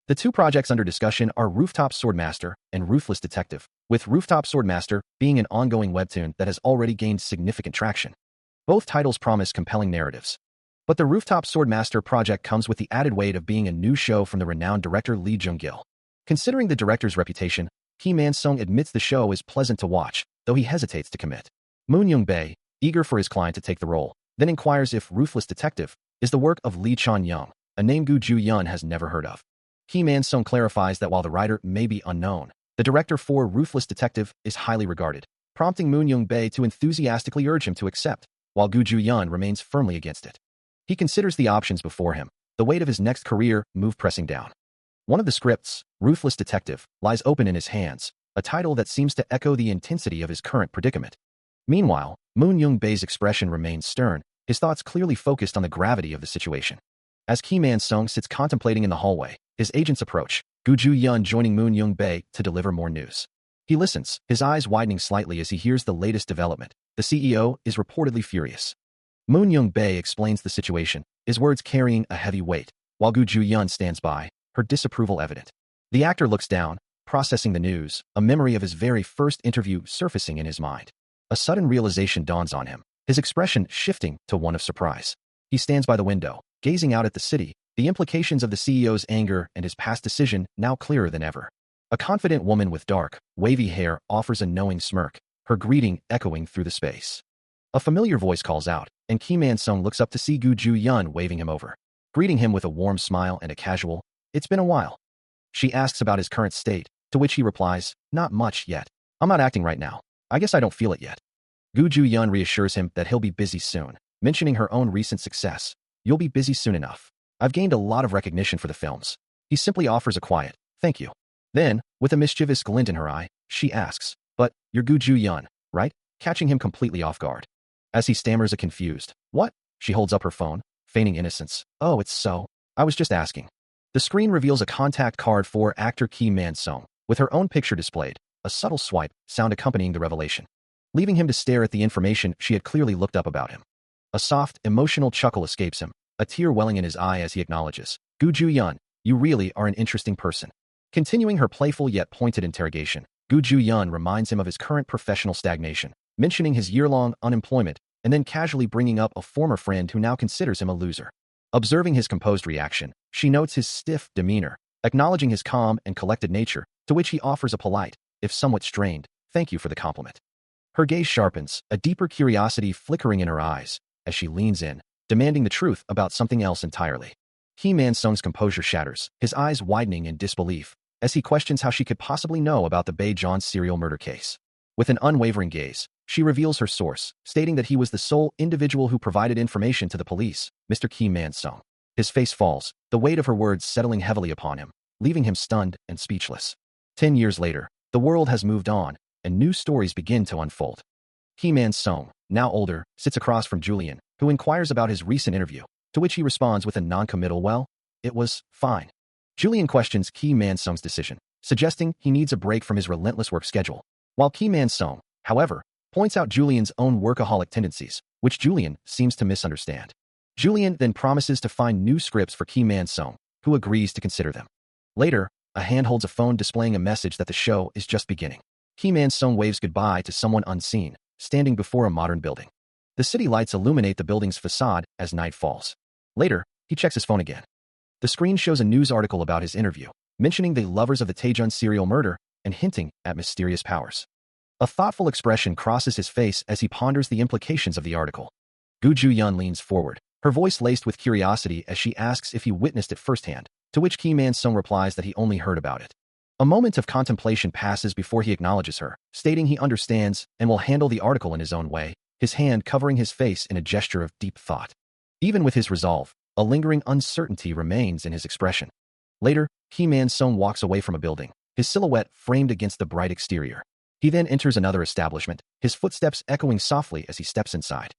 The two projects under discussion are Rooftop Swordmaster and Ruthless Detective, with Rooftop Swordmaster being an ongoing webtoon that has already gained significant traction. Both titles promise compelling narratives. But the Rooftop Swordmaster project comes with the added weight of being a new show from the renowned director Lee Jung-gil. Considering the director's reputation, Ki Man-sung admits the show is pleasant to watch, though he hesitates to commit. Moon Young-bae, eager for his client to take the role, then inquires if Ruthless Detective is the work of Lee Chan-young, a name Gu Ju-yeon has never heard of. Ki Man-sung clarifies that while the writer may be unknown, the director for Ruthless Detective is highly regarded, prompting Moon Young-bae to enthusiastically urge him to accept, while Gu Ju-yeon remains firmly against it. He considers the options before him, the weight of his next career move pressing down. One of the scripts, Ruthless Detective, lies open in his hands, a title that seems to echo the intensity of his current predicament. Meanwhile, Moon Young-bae's expression remains stern, his thoughts clearly focused on the gravity of the situation. As Ki Man-sung sits contemplating in the hallway, his agents approach, Gu Ju-yeon joining Moon Young-bae to deliver more news. He listens, his eyes widening slightly as he hears the latest development. The CEO is reportedly furious. Moon Young-bae explains the situation, his words carrying a heavy weight, while Gu Ju-yeon stands by, her disapproval evident. The actor looks down, processing the news, a memory of his very first interview surfacing in his mind. A sudden realization dawns on him, his expression shifting to one of surprise. He stands by the window, gazing out at the city, the implications of the CEO's anger and his past decision now clearer than ever. A confident woman with dark, wavy hair offers a knowing smirk, her greeting echoing through the space. A familiar voice calls out, and Ki Man-sung looks up to see Gu Ju-yeon waving him over, greeting him with a warm smile and a casual, "It's been a while." She asks about his current state, to which he replies, "Not much yet. I'm not acting right now. I guess I don't feel it yet." Gu Ju-yeon reassures him that he'll be busy soon, mentioning her own recent success. "You'll be busy soon enough. I've gained a lot of recognition for the films." He simply offers a quiet, "Thank you." Then, with a mischievous glint in her eye, she asks, "But, you're Gu Ju-yeon, right?" catching him completely off guard. As he stammers a confused, "What?" she holds up her phone, feigning innocence. "Oh, it's so. I was just asking." The screen reveals a contact card for actor Ki Man-sung, with her own picture displayed, a subtle swipe sound accompanying the revelation, leaving him to stare at the information she had clearly looked up about him. A soft, emotional chuckle escapes him, a tear welling in his eye as he acknowledges, "Gu Ju-yeon, you really are an interesting person." Continuing her playful yet pointed interrogation, Gu Ju-yeon reminds him of his current professional stagnation, mentioning his year-long unemployment, and then casually bringing up a former friend who now considers him a loser. Observing his composed reaction, she notes his stiff demeanor, acknowledging his calm and collected nature, to which he offers a polite, if somewhat strained, thank you for the compliment. Her gaze sharpens, a deeper curiosity flickering in her eyes, as she leans in, demanding the truth about something else entirely. Kim Man-sung's composure shatters, his eyes widening in disbelief, as he questions how she could possibly know about the Bae John serial murder case. With an unwavering gaze, she reveals her source, stating that he was the sole individual who provided information to the police, Mr. Kim Man-sung. His face falls, the weight of her words settling heavily upon him, leaving him stunned and speechless. 10 years later, the world has moved on, and new stories begin to unfold. Kim Man-sung, now older, sits across from Julian, who inquires about his recent interview, to which he responds with a non-committal well, it was fine. Julian questions Kim Man-sung's decision, suggesting he needs a break from his relentless work schedule, while Kim Man-sung, however, points out Julian's own workaholic tendencies, which Julian seems to misunderstand. Julian then promises to find new scripts for Kim Man-sung, who agrees to consider them. Later, a hand holds a phone displaying a message that the show is just beginning. Kim Man-sung waves goodbye to someone unseen, standing before a modern building. The city lights illuminate the building's facade as night falls. Later, he checks his phone again. The screen shows a news article about his interview, mentioning the lovers of the Taejun serial murder and hinting at mysterious powers. A thoughtful expression crosses his face as he ponders the implications of the article. Gu Ju-yeon leans forward, her voice laced with curiosity as she asks if he witnessed it firsthand, to which Kim Man-sung replies that he only heard about it. A moment of contemplation passes before he acknowledges her, stating he understands and will handle the article in his own way, his hand covering his face in a gesture of deep thought. Even with his resolve, a lingering uncertainty remains in his expression. Later, Kim Man-sung walks away from a building, his silhouette framed against the bright exterior. He then enters another establishment, his footsteps echoing softly as he steps inside.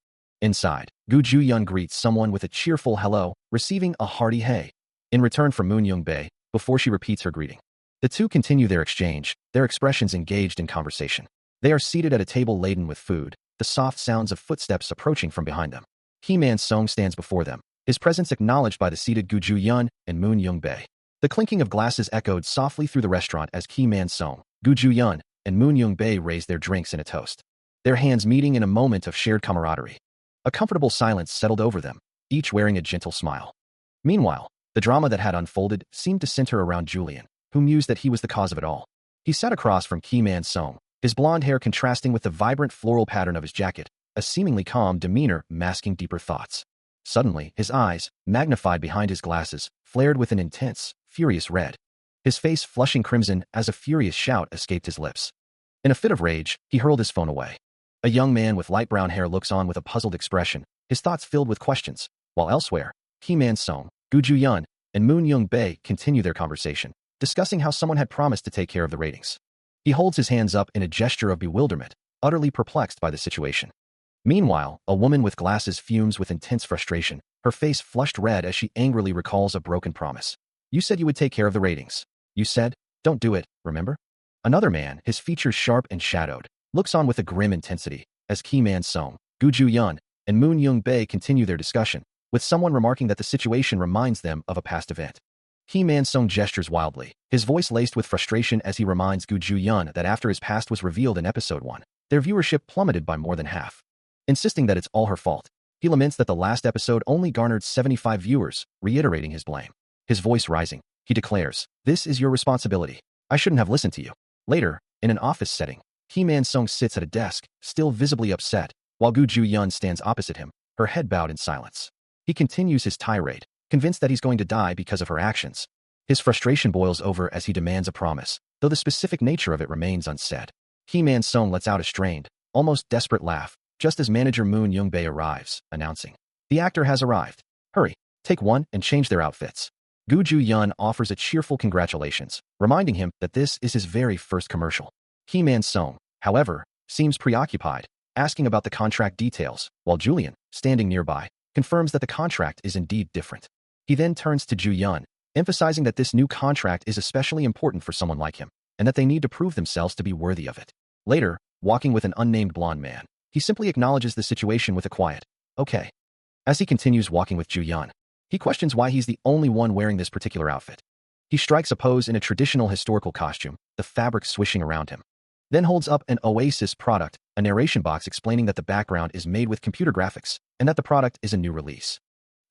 Inside, Gu Ju-yeon greets someone with a cheerful hello, receiving a hearty hey, in return from Moon Young-bae, before she repeats her greeting. The two continue their exchange, their expressions engaged in conversation. They are seated at a table laden with food, the soft sounds of footsteps approaching from behind them. Kim Man-sung stands before them, his presence acknowledged by the seated Gu Ju-yeon and Moon Young-bae. The clinking of glasses echoed softly through the restaurant as Kim Man-sung, Gu Ju-yeon, and Moon Young-bae raised their drinks in a toast, their hands meeting in a moment of shared camaraderie. A comfortable silence settled over them, each wearing a gentle smile. Meanwhile, the drama that had unfolded seemed to center around Julian, who mused that he was the cause of it all. He sat across from Kim Man-sung, his blonde hair contrasting with the vibrant floral pattern of his jacket, a seemingly calm demeanor masking deeper thoughts. Suddenly, his eyes, magnified behind his glasses, flared with an intense, furious red. His face flushing crimson as a furious shout escaped his lips. In a fit of rage, he hurled his phone away. A young man with light brown hair looks on with a puzzled expression, his thoughts filled with questions, while elsewhere, Kim Man-sung, Gu Ju-yeon, and Moon Young-bae continue their conversation, discussing how someone had promised to take care of the ratings. He holds his hands up in a gesture of bewilderment, utterly perplexed by the situation. Meanwhile, a woman with glasses fumes with intense frustration, her face flushed red as she angrily recalls a broken promise. You said you would take care of the ratings. You said, don't do it, remember? Another man, his features sharp and shadowed, looks on with a grim intensity, as Kim Man-sung, Gu Ju-yeon, and Moon Young-bae continue their discussion, with someone remarking that the situation reminds them of a past event. Kim Man-sung gestures wildly, his voice laced with frustration as he reminds Gu Ju-yeon that after his past was revealed in episode 1, their viewership plummeted by more than half. Insisting that it's all her fault, he laments that the last episode only garnered 75 viewers, reiterating his blame. His voice rising, he declares, this is your responsibility. I shouldn't have listened to you. Later, in an office setting, Kim Man-sung sits at a desk, still visibly upset, while Gu Ju-yeon stands opposite him, her head bowed in silence. He continues his tirade, convinced that he's going to die because of her actions. His frustration boils over as he demands a promise, though the specific nature of it remains unsaid. Kim Man-sung lets out a strained, almost desperate laugh, just as manager Moon Young-bae arrives, announcing, the actor has arrived. Hurry, take one and change their outfits. Gu Ju-yeon offers a cheerful congratulations, reminding him that this is his very first commercial. Kim Man-sung, however, seems preoccupied, asking about the contract details, while Julian, standing nearby, confirms that the contract is indeed different. He then turns to Ju-yeon, emphasizing that this new contract is especially important for someone like him, and that they need to prove themselves to be worthy of it. Later, walking with an unnamed blonde man, he simply acknowledges the situation with a quiet, okay. As he continues walking with Ju-yeon, he questions why he's the only one wearing this particular outfit. He strikes a pose in a traditional historical costume, the fabric swishing around him. Then holds up an Oasis product, a narration box explaining that the background is made with computer graphics, and that the product is a new release.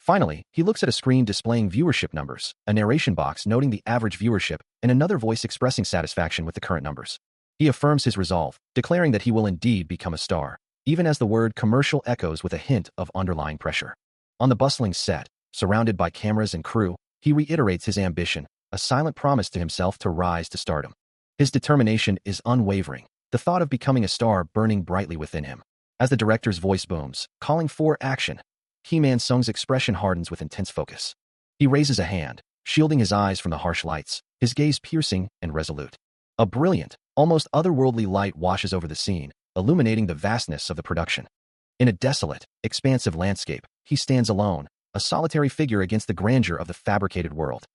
Finally, he looks at a screen displaying viewership numbers, a narration box noting the average viewership, and another voice expressing satisfaction with the current numbers. He affirms his resolve, declaring that he will indeed become a star, even as the word commercial echoes with a hint of underlying pressure. On the bustling set, surrounded by cameras and crew, he reiterates his ambition, a silent promise to himself to rise to stardom. His determination is unwavering, the thought of becoming a star burning brightly within him. As the director's voice booms, calling for action, Kim Man-sung's expression hardens with intense focus. He raises a hand, shielding his eyes from the harsh lights, his gaze piercing and resolute. A brilliant, almost otherworldly light washes over the scene, illuminating the vastness of the production. In a desolate, expansive landscape, he stands alone, a solitary figure against the grandeur of the fabricated world.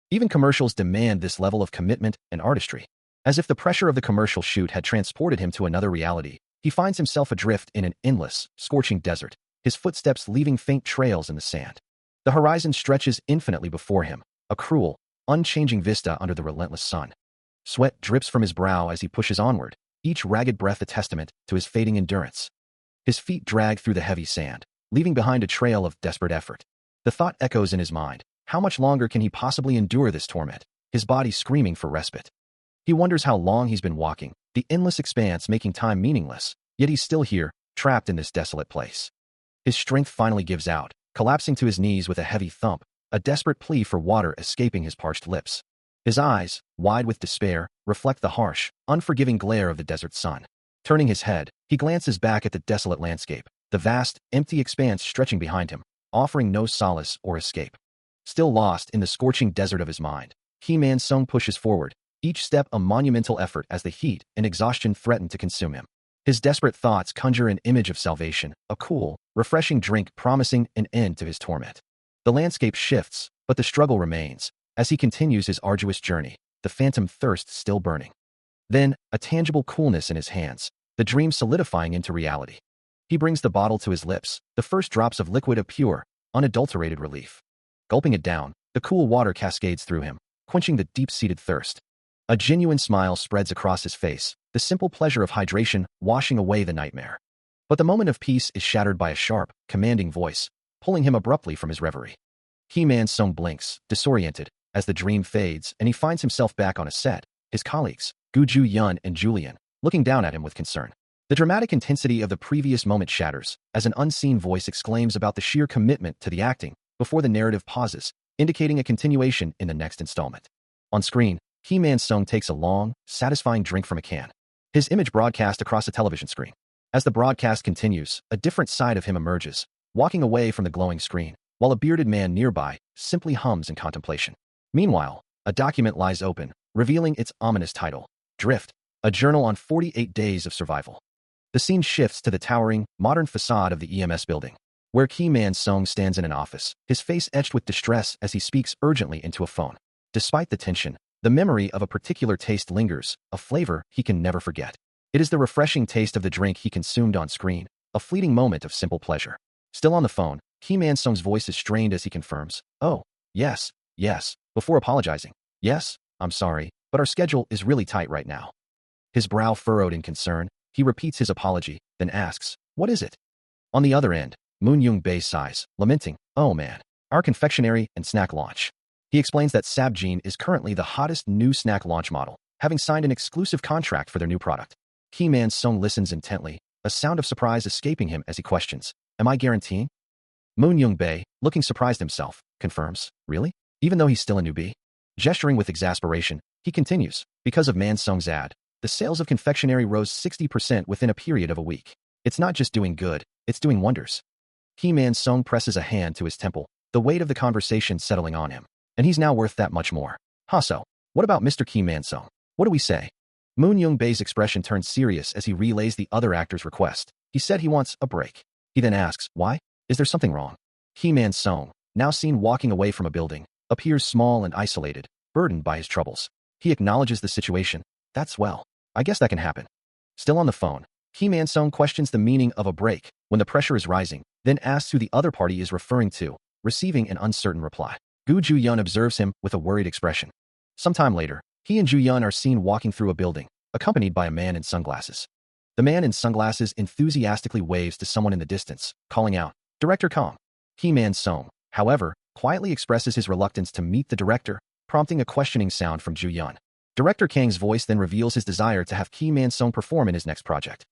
Even commercials demand this level of commitment and artistry. As if the pressure of the commercial shoot had transported him to another reality, he finds himself adrift in an endless, scorching desert, his footsteps leaving faint trails in the sand. The horizon stretches infinitely before him, a cruel, unchanging vista under the relentless sun. Sweat drips from his brow as he pushes onward, each ragged breath a testament to his fading endurance. His feet drag through the heavy sand, leaving behind a trail of desperate effort. The thought echoes in his mind, how much longer can he possibly endure this torment, his body screaming for respite? He wonders how long he's been walking, the endless expanse making time meaningless, yet he's still here, trapped in this desolate place. His strength finally gives out, collapsing to his knees with a heavy thump, a desperate plea for water escaping his parched lips. His eyes, wide with despair, reflect the harsh, unforgiving glare of the desert sun. Turning his head, he glances back at the desolate landscape, the vast, empty expanse stretching behind him, offering no solace or escape. Still lost in the scorching desert of his mind, Kim Man-sung pushes forward, each step a monumental effort as the heat and exhaustion threaten to consume him. His desperate thoughts conjure an image of salvation, a cool, refreshing drink promising an end to his torment. The landscape shifts, but the struggle remains. As he continues his arduous journey, the phantom thirst still burning. Then, a tangible coolness in his hands, the dream solidifying into reality. He brings the bottle to his lips, the first drops of liquid of pure, unadulterated relief. Gulping it down, the cool water cascades through him, quenching the deep-seated thirst. A genuine smile spreads across his face, the simple pleasure of hydration washing away the nightmare. But the moment of peace is shattered by a sharp, commanding voice, pulling him abruptly from his reverie. Kim Man-sung blinks, disoriented, as the dream fades and he finds himself back on a set, his colleagues, Gu Ju-yeon and Julian, looking down at him with concern. The dramatic intensity of the previous moment shatters, as an unseen voice exclaims about the sheer commitment to the acting, before the narrative pauses, indicating a continuation in the next installment. On screen, Kim Man-sung takes a long, satisfying drink from a can. His image broadcast across a television screen. As the broadcast continues, a different side of him emerges, walking away from the glowing screen, while a bearded man nearby simply hums in contemplation. Meanwhile, a document lies open, revealing its ominous title, Drift, a journal on 48 days of survival. The scene shifts to the towering, modern facade of the EMS building, where Kim Man-sung stands in an office, his face etched with distress as he speaks urgently into a phone. Despite the tension, the memory of a particular taste lingers, a flavor he can never forget. It is the refreshing taste of the drink he consumed on screen, a fleeting moment of simple pleasure. Still on the phone, Kim Man-sung's voice is strained as he confirms, "Oh, yes, before apologizing. Yes, I'm sorry, but our schedule is really tight right now." His brow furrowed in concern, he repeats his apology, then asks, "What is it?" On the other end, Moon Young-bae sighs, lamenting, "Oh man, our confectionery and snack launch." He explains that Sabjean is currently the hottest new snack launch model, having signed an exclusive contract for their new product. Kim Man-sung listens intently, a sound of surprise escaping him as he questions, "Am I guaranteeing?" Moon Young-bae, looking surprised himself, confirms, "Really? Even though he's still a newbie?" Gesturing with exasperation, he continues, "Because of Man-sung's ad, the sales of confectionery rose 60% within a period of a week. It's not just doing good, it's doing wonders." Kim Man-sung presses a hand to his temple, the weight of the conversation settling on him. And he's now worth that much more. So, what about Mr. Kim Man-sung? What do we say? Moon Young-bae's expression turns serious as he relays the other actor's request. He said he wants a break. He then asks, "Why? Is there something wrong?" Kim Man-sung, now seen walking away from a building, appears small and isolated, burdened by his troubles. He acknowledges the situation. Well, I guess that can happen. Still on the phone, Kim Man-sung questions the meaning of a break when the pressure is rising, then asks who the other party is referring to, receiving an uncertain reply. Gu Ju-yeon observes him with a worried expression. Sometime later, he and Ju-yeon are seen walking through a building, accompanied by a man in sunglasses. The man in sunglasses enthusiastically waves to someone in the distance, calling out, "Director Kong." Kim Man-sung, however, quietly expresses his reluctance to meet the director, prompting a questioning sound from Ju-yeon. Director Kang's voice then reveals his desire to have Ki Man-sung perform in his next project.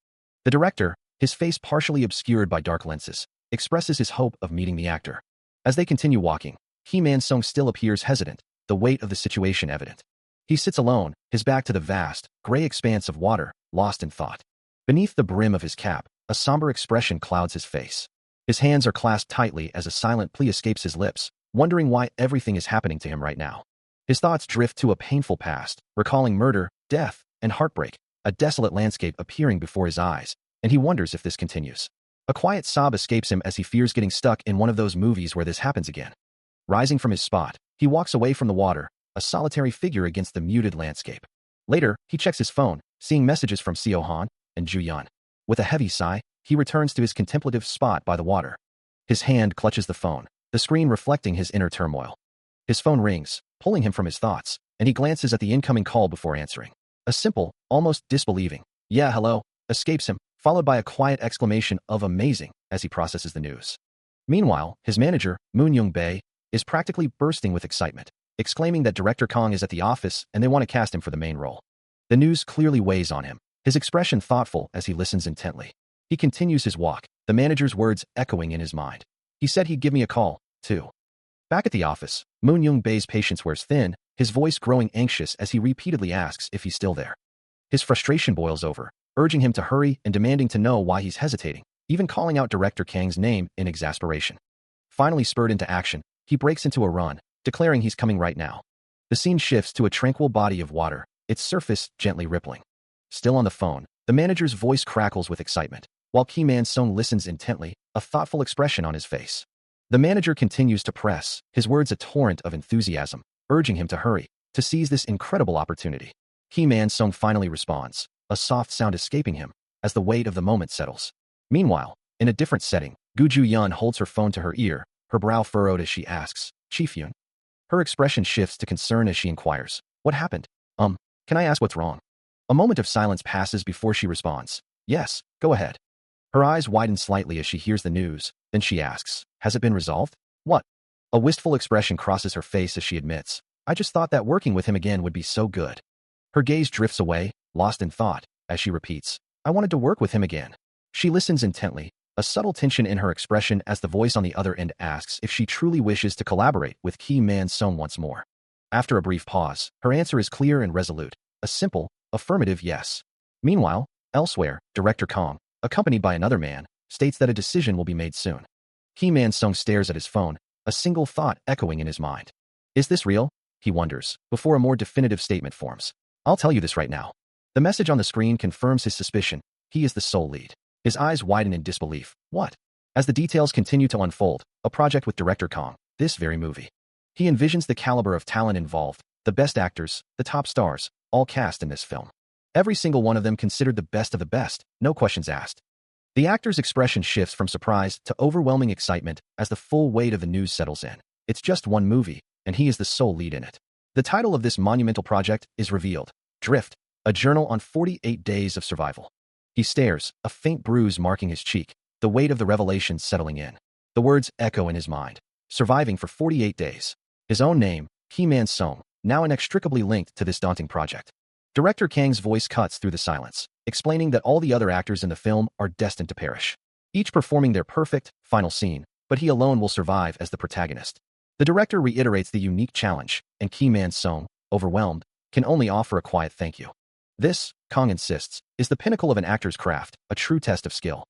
The director, his face partially obscured by dark lenses, expresses his hope of meeting the actor. As they continue walking, Ki Man-sung still appears hesitant, the weight of the situation evident. He sits alone, his back to the vast, gray expanse of water, lost in thought. Beneath the brim of his cap, a somber expression clouds his face. His hands are clasped tightly as a silent plea escapes his lips, wondering why everything is happening to him right now. His thoughts drift to a painful past, recalling murder, death, and heartbreak, a desolate landscape appearing before his eyes, and he wonders if this continues. A quiet sob escapes him as he fears getting stuck in one of those movies where this happens again. Rising from his spot, he walks away from the water, a solitary figure against the muted landscape. Later, he checks his phone, seeing messages from Seo-han and Ju-yeon. With a heavy sigh, he returns to his contemplative spot by the water. His hand clutches the phone, the screen reflecting his inner turmoil. His phone rings, pulling him from his thoughts, and he glances at the incoming call before answering. A simple, almost disbelieving, "Yeah, hello," escapes him, followed by a quiet exclamation of amazing as he processes the news. Meanwhile, his manager, Moon Young-bae, is practically bursting with excitement, exclaiming that Director Kang is at the office and they want to cast him for the main role. The news clearly weighs on him, his expression thoughtful as he listens intently. He continues his walk, the manager's words echoing in his mind. "He said he'd give me a call, too." Back at the office, Moon Young-bae's patience wears thin, his voice growing anxious as he repeatedly asks if he's still there. His frustration boils over, urging him to hurry and demanding to know why he's hesitating, even calling out Director Kang's name in exasperation. Finally spurred into action, he breaks into a run, declaring he's coming right now. The scene shifts to a tranquil body of water, its surface gently rippling. Still on the phone, the manager's voice crackles with excitement, while Ki Man-sung listens intently, a thoughtful expression on his face. The manager continues to press, his words a torrent of enthusiasm, urging him to hurry, to seize this incredible opportunity. Ki Man-sung finally responds, a soft sound escaping him, as the weight of the moment settles. Meanwhile, in a different setting, Gu Ju-yeon holds her phone to her ear, her brow furrowed as she asks, "Chief-yoon?" Her expression shifts to concern as she inquires, "What happened? Can I ask what's wrong?" A moment of silence passes before she responds, "Yes, go ahead." Her eyes widen slightly as she hears the news, then she asks, "Has it been resolved?" "What?" A wistful expression crosses her face as she admits, "I just thought that working with him again would be so good." Her gaze drifts away, lost in thought, as she repeats, "I wanted to work with him again." She listens intently, a subtle tension in her expression as the voice on the other end asks if she truly wishes to collaborate with Ki Man-sung once more. After a brief pause, her answer is clear and resolute, a simple, affirmative yes. Meanwhile, elsewhere, Director Kang, accompanied by another man, states that a decision will be made soon. Ki Man-sung stares at his phone, a single thought echoing in his mind. "Is this real?" he wonders, before a more definitive statement forms. "I'll tell you this right now." The message on the screen confirms his suspicion. He is the sole lead. His eyes widen in disbelief. What? As the details continue to unfold, a project with Director Kang, this very movie. He envisions the caliber of talent involved, the best actors, the top stars, all cast in this film. Every single one of them considered the best of the best, no questions asked. The actor's expression shifts from surprise to overwhelming excitement as the full weight of the news settles in. It's just one movie, and he is the sole lead in it. The title of this monumental project is revealed, Drift, a journal on 48 days of survival. He stares, a faint bruise marking his cheek, the weight of the revelation settling in. The words echo in his mind. Surviving for 48 days. His own name, Ki Man-sung, now inextricably linked to this daunting project. Director Kang's voice cuts through the silence, explaining that all the other actors in the film are destined to perish. Each performing their perfect, final scene, but he alone will survive as the protagonist. The director reiterates the unique challenge, and Ki Man-sung, overwhelmed, can only offer a quiet thank you. This, Kang insists, is the pinnacle of an actor's craft, a true test of skill.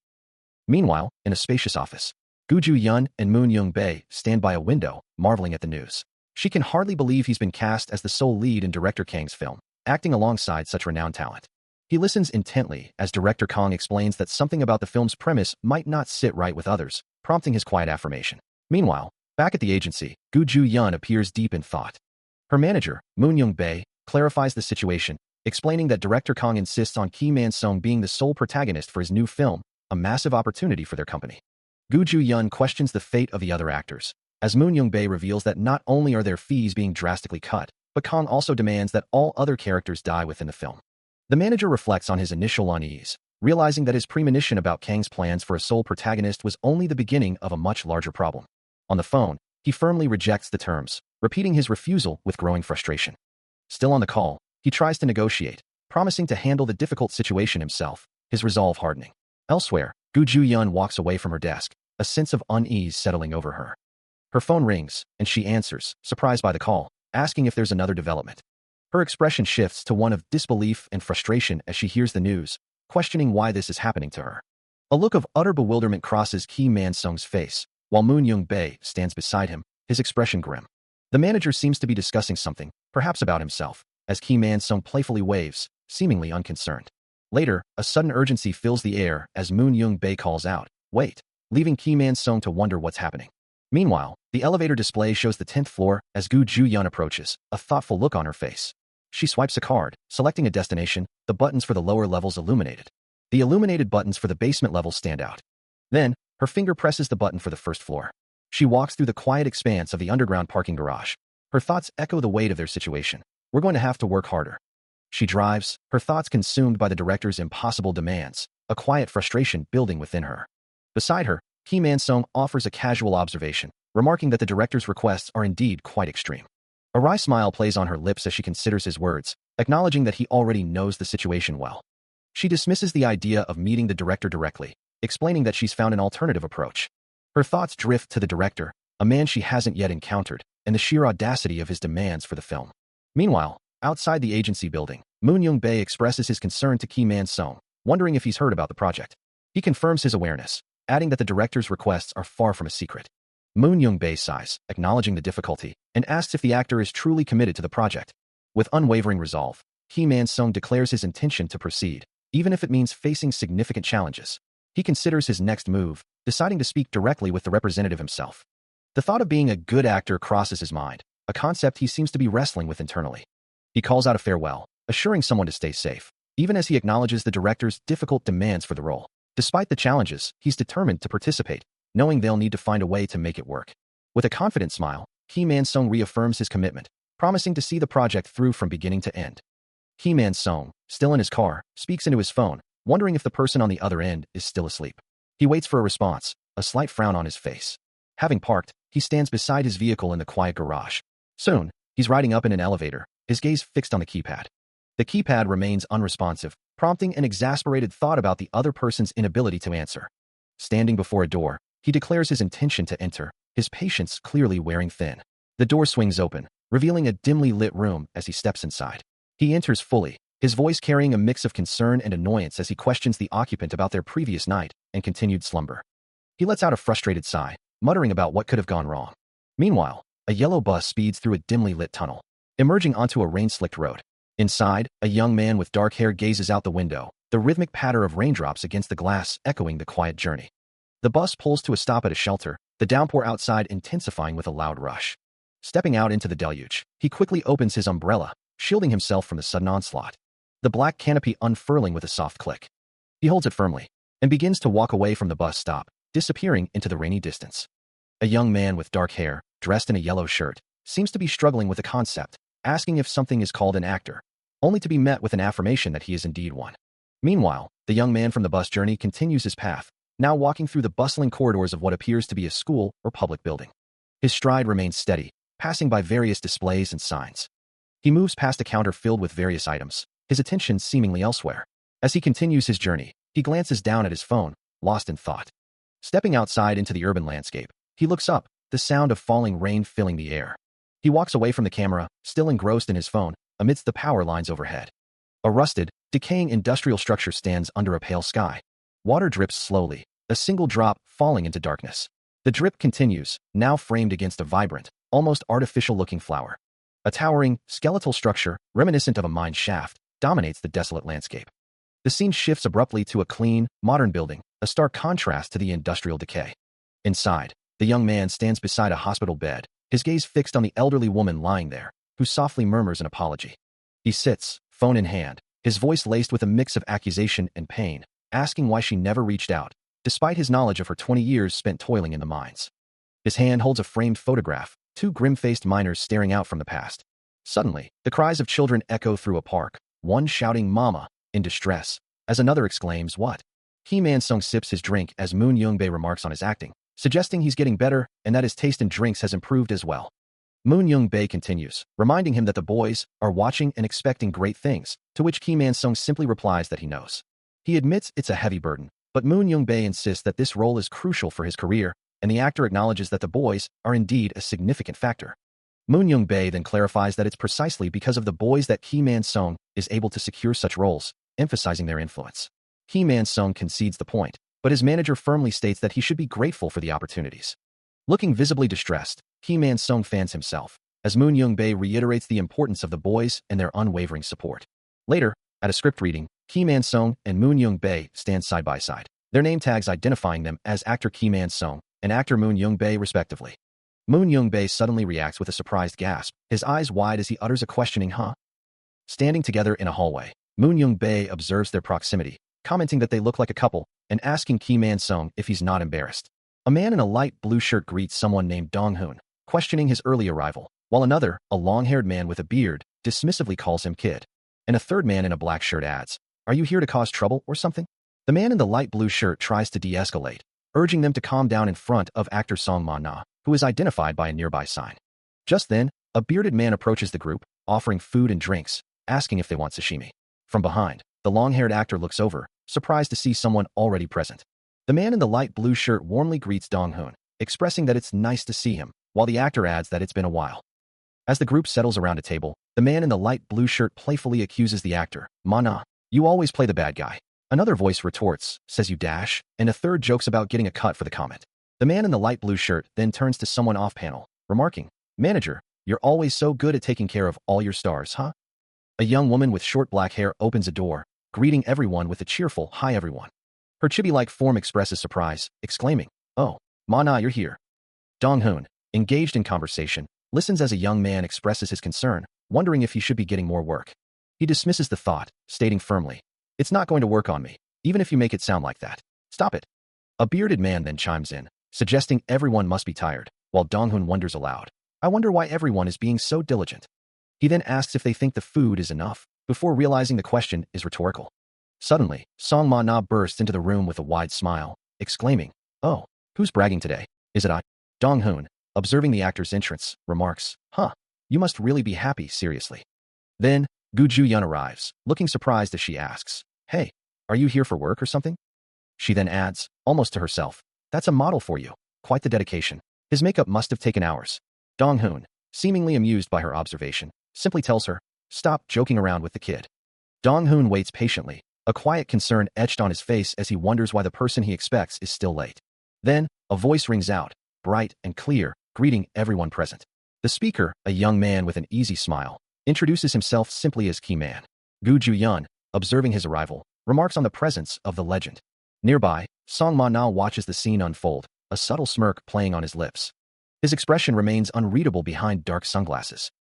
Meanwhile, in a spacious office, Gu Ju-yeon and Moon Young-bae stand by a window, marveling at the news. She can hardly believe he's been cast as the sole lead in Director Kang's film, acting alongside such renowned talent. He listens intently as Director Kang explains that something about the film's premise might not sit right with others, prompting his quiet affirmation. Meanwhile, back at the agency, Gu Ju-yeon appears deep in thought. Her manager, Moon Young-bae, clarifies the situation, explaining that Director Kang insists on Ki Man-sung being the sole protagonist for his new film, a massive opportunity for their company. Gu Ju-yeon questions the fate of the other actors, as Moon Young-bae reveals that not only are their fees being drastically cut, but Kang also demands that all other characters die within the film. The manager reflects on his initial unease, realizing that his premonition about Kang's plans for a sole protagonist was only the beginning of a much larger problem. On the phone, He firmly rejects the terms, repeating his refusal with growing frustration. Still on the call, he tries to negotiate, promising to handle the difficult situation himself, his resolve hardening. Elsewhere, Gu Ju-yun walks away from her desk, a sense of unease settling over her. Her phone rings, and she answers, surprised by the call, asking if there's another development. Her expression shifts to one of disbelief and frustration as she hears the news, questioning why this is happening to her. A look of utter bewilderment crosses Ki Man-sung's face, while Moon Young-bae stands beside him, his expression grim. The manager seems to be discussing something, perhaps about himself, as Ki Man-sung playfully waves, seemingly unconcerned. Later, a sudden urgency fills the air as Moon Young-bae calls out, "Wait," leaving Ki Man-sung to wonder what's happening. Meanwhile, the elevator display shows the 10th floor as Gu Ju-yun approaches, a thoughtful look on her face. She swipes a card, selecting a destination, the buttons for the lower levels illuminated. The illuminated buttons for the basement levels stand out. Then, her finger presses the button for the first floor. She walks through the quiet expanse of the underground parking garage. Her thoughts echo the weight of their situation. We're going to have to work harder. She drives, her thoughts consumed by the director's impossible demands, a quiet frustration building within her. Beside her, Ki Man-sung offers a casual observation, remarking that the director's requests are indeed quite extreme. A wry smile plays on her lips as she considers his words, acknowledging that he already knows the situation well. She dismisses the idea of meeting the director directly, explaining that she's found an alternative approach. Her thoughts drift to the director, a man she hasn't yet encountered, and the sheer audacity of his demands for the film. Meanwhile, outside the agency building, Moon Young-bae expresses his concern to Ki Man-sung, wondering if he's heard about the project. He confirms his awareness, adding that the director's requests are far from a secret. Moon Young-bae sighs, acknowledging the difficulty, and asks if the actor is truly committed to the project. With unwavering resolve, Ki Man-sung declares his intention to proceed, even if it means facing significant challenges. He considers his next move, deciding to speak directly with the representative himself. The thought of being a good actor crosses his mind, a concept he seems to be wrestling with internally. He calls out a farewell, assuring someone to stay safe, even as he acknowledges the director's difficult demands for the role. Despite the challenges, he's determined to participate, knowing they'll need to find a way to make it work. With a confident smile, Ki Man-sung reaffirms his commitment, promising to see the project through from beginning to end. Ki Man-sung, still in his car, speaks into his phone, wondering if the person on the other end is still asleep. He waits for a response, a slight frown on his face. Having parked, he stands beside his vehicle in the quiet garage. Soon, he's riding up in an elevator, his gaze fixed on the keypad. The keypad remains unresponsive, prompting an exasperated thought about the other person's inability to answer. Standing before a door, he declares his intention to enter, his patience clearly wearing thin. The door swings open, revealing a dimly lit room as he steps inside. He enters fully, his voice carrying a mix of concern and annoyance as he questions the occupant about their previous night and continued slumber. He lets out a frustrated sigh, muttering about what could have gone wrong. Meanwhile, a yellow bus speeds through a dimly lit tunnel, emerging onto a rain-slicked road. Inside, a young man with dark hair gazes out the window, the rhythmic patter of raindrops against the glass echoing the quiet journey. The bus pulls to a stop at a shelter, the downpour outside intensifying with a loud rush. Stepping out into the deluge, he quickly opens his umbrella, shielding himself from the sudden onslaught. The black canopy unfurling with a soft click. He holds it firmly, and begins to walk away from the bus stop, disappearing into the rainy distance. A young man with dark hair, dressed in a yellow shirt, seems to be struggling with a concept, asking if something is called an actor, only to be met with an affirmation that he is indeed one. Meanwhile, the young man from the bus journey continues his path, now walking through the bustling corridors of what appears to be a school or public building. His stride remains steady, passing by various displays and signs. He moves past a counter filled with various items, his attention seemingly elsewhere. As he continues his journey, he glances down at his phone, lost in thought. Stepping outside into the urban landscape, he looks up, the sound of falling rain filling the air. He walks away from the camera, still engrossed in his phone, amidst the power lines overhead. A rusted, decaying industrial structure stands under a pale sky. Water drips slowly, a single drop falling into darkness. The drip continues, now framed against a vibrant, almost artificial-looking flower. A towering, skeletal structure, reminiscent of a mine shaft, dominates the desolate landscape. The scene shifts abruptly to a clean, modern building, a stark contrast to the industrial decay. Inside, the young man stands beside a hospital bed, his gaze fixed on the elderly woman lying there, who softly murmurs an apology. He sits, phone in hand, his voice laced with a mix of accusation and pain, asking why she never reached out, despite his knowledge of her 20 years spent toiling in the mines. His hand holds a framed photograph, two grim-faced miners staring out from the past. Suddenly, the cries of children echo through a park, one shouting "Mama," in distress, as another exclaims "What?" Ki Man-sung sips his drink as Moon Young-bae remarks on his acting, suggesting he's getting better and that his taste in drinks has improved as well. Moon Young-bae continues, reminding him that the boys are watching and expecting great things, to which Kim Man-sung simply replies that he knows. He admits it's a heavy burden, but Moon Young-bae insists that this role is crucial for his career, and the actor acknowledges that the boys are indeed a significant factor. Moon Young-bae then clarifies that it's precisely because of the boys that Kim Man-sung is able to secure such roles, emphasizing their influence. Kim Man-sung concedes the point, but his manager firmly states that he should be grateful for the opportunities. Looking visibly distressed, Kim Man-sung fans himself, as Moon Young-bae reiterates the importance of the boys and their unwavering support. Later, at a script reading, Kim Man-sung and Moon Young-bae stand side by side, their name tags identifying them as actor Kim Man-sung and actor Moon Young-bae respectively. Moon Young-bae suddenly reacts with a surprised gasp, his eyes wide as he utters a questioning huh? Standing together in a hallway, Moon Young-bae observes their proximity, commenting that they look like a couple, and asking Kim Man-sung if he's not embarrassed. A man in a light blue shirt greets someone named Dong-hoon, questioning his early arrival, while another, a long-haired man with a beard, dismissively calls him kid. And a third man in a black shirt adds, "Are you here to cause trouble or something?" The man in the light blue shirt tries to de-escalate, urging them to calm down in front of actor Song Ma-na, who is identified by a nearby sign. Just then, a bearded man approaches the group, offering food and drinks, asking if they want sashimi. From behind, the long-haired actor looks over, surprised to see someone already present. The man in the light blue shirt warmly greets Dong-hoon, expressing that it's nice to see him, while the actor adds that it's been a while. As the group settles around a table, the man in the light blue shirt playfully accuses the actor, "Ma-na, you always play the bad guy." Another voice retorts, "Says you dash," and a third jokes about getting a cut for the comment. The man in the light blue shirt then turns to someone off-panel, remarking, "Manager, you're always so good at taking care of all your stars, huh?" A young woman with short black hair opens a door, greeting everyone with a cheerful, "Hi everyone." Her chibi-like form expresses surprise, exclaiming, "Oh, Ma-na, you're here." Dong-hoon, engaged in conversation, listens as a young man expresses his concern, wondering if he should be getting more work. He dismisses the thought, stating firmly, "It's not going to work on me, even if you make it sound like that. Stop it." A bearded man then chimes in, suggesting everyone must be tired, while Dong-hoon wonders aloud, "I wonder why everyone is being so diligent." He then asks if they think the food is enough, before realizing the question is rhetorical. Suddenly, Song Ma-na bursts into the room with a wide smile, exclaiming, "Oh, who's bragging today? Is it I?" Dong-hoon, observing the actor's entrance, remarks, "Huh, you must really be happy, seriously." Then, Gu Ju-yeon arrives, looking surprised as she asks, "Hey, are you here for work or something?" She then adds, almost to herself, "That's a model for you. Quite the dedication. His makeup must have taken hours." Dong-hoon, seemingly amused by her observation, simply tells her, "Stop joking around with the kid." Dong-hoon waits patiently, a quiet concern etched on his face as he wonders why the person he expects is still late. Then, a voice rings out, bright and clear, greeting everyone present. The speaker, a young man with an easy smile, introduces himself simply as Key-man. Gu Ju-yeon, observing his arrival, remarks on the presence of the legend. Nearby, Song Ma-na watches the scene unfold, a subtle smirk playing on his lips. His expression remains unreadable behind dark sunglasses.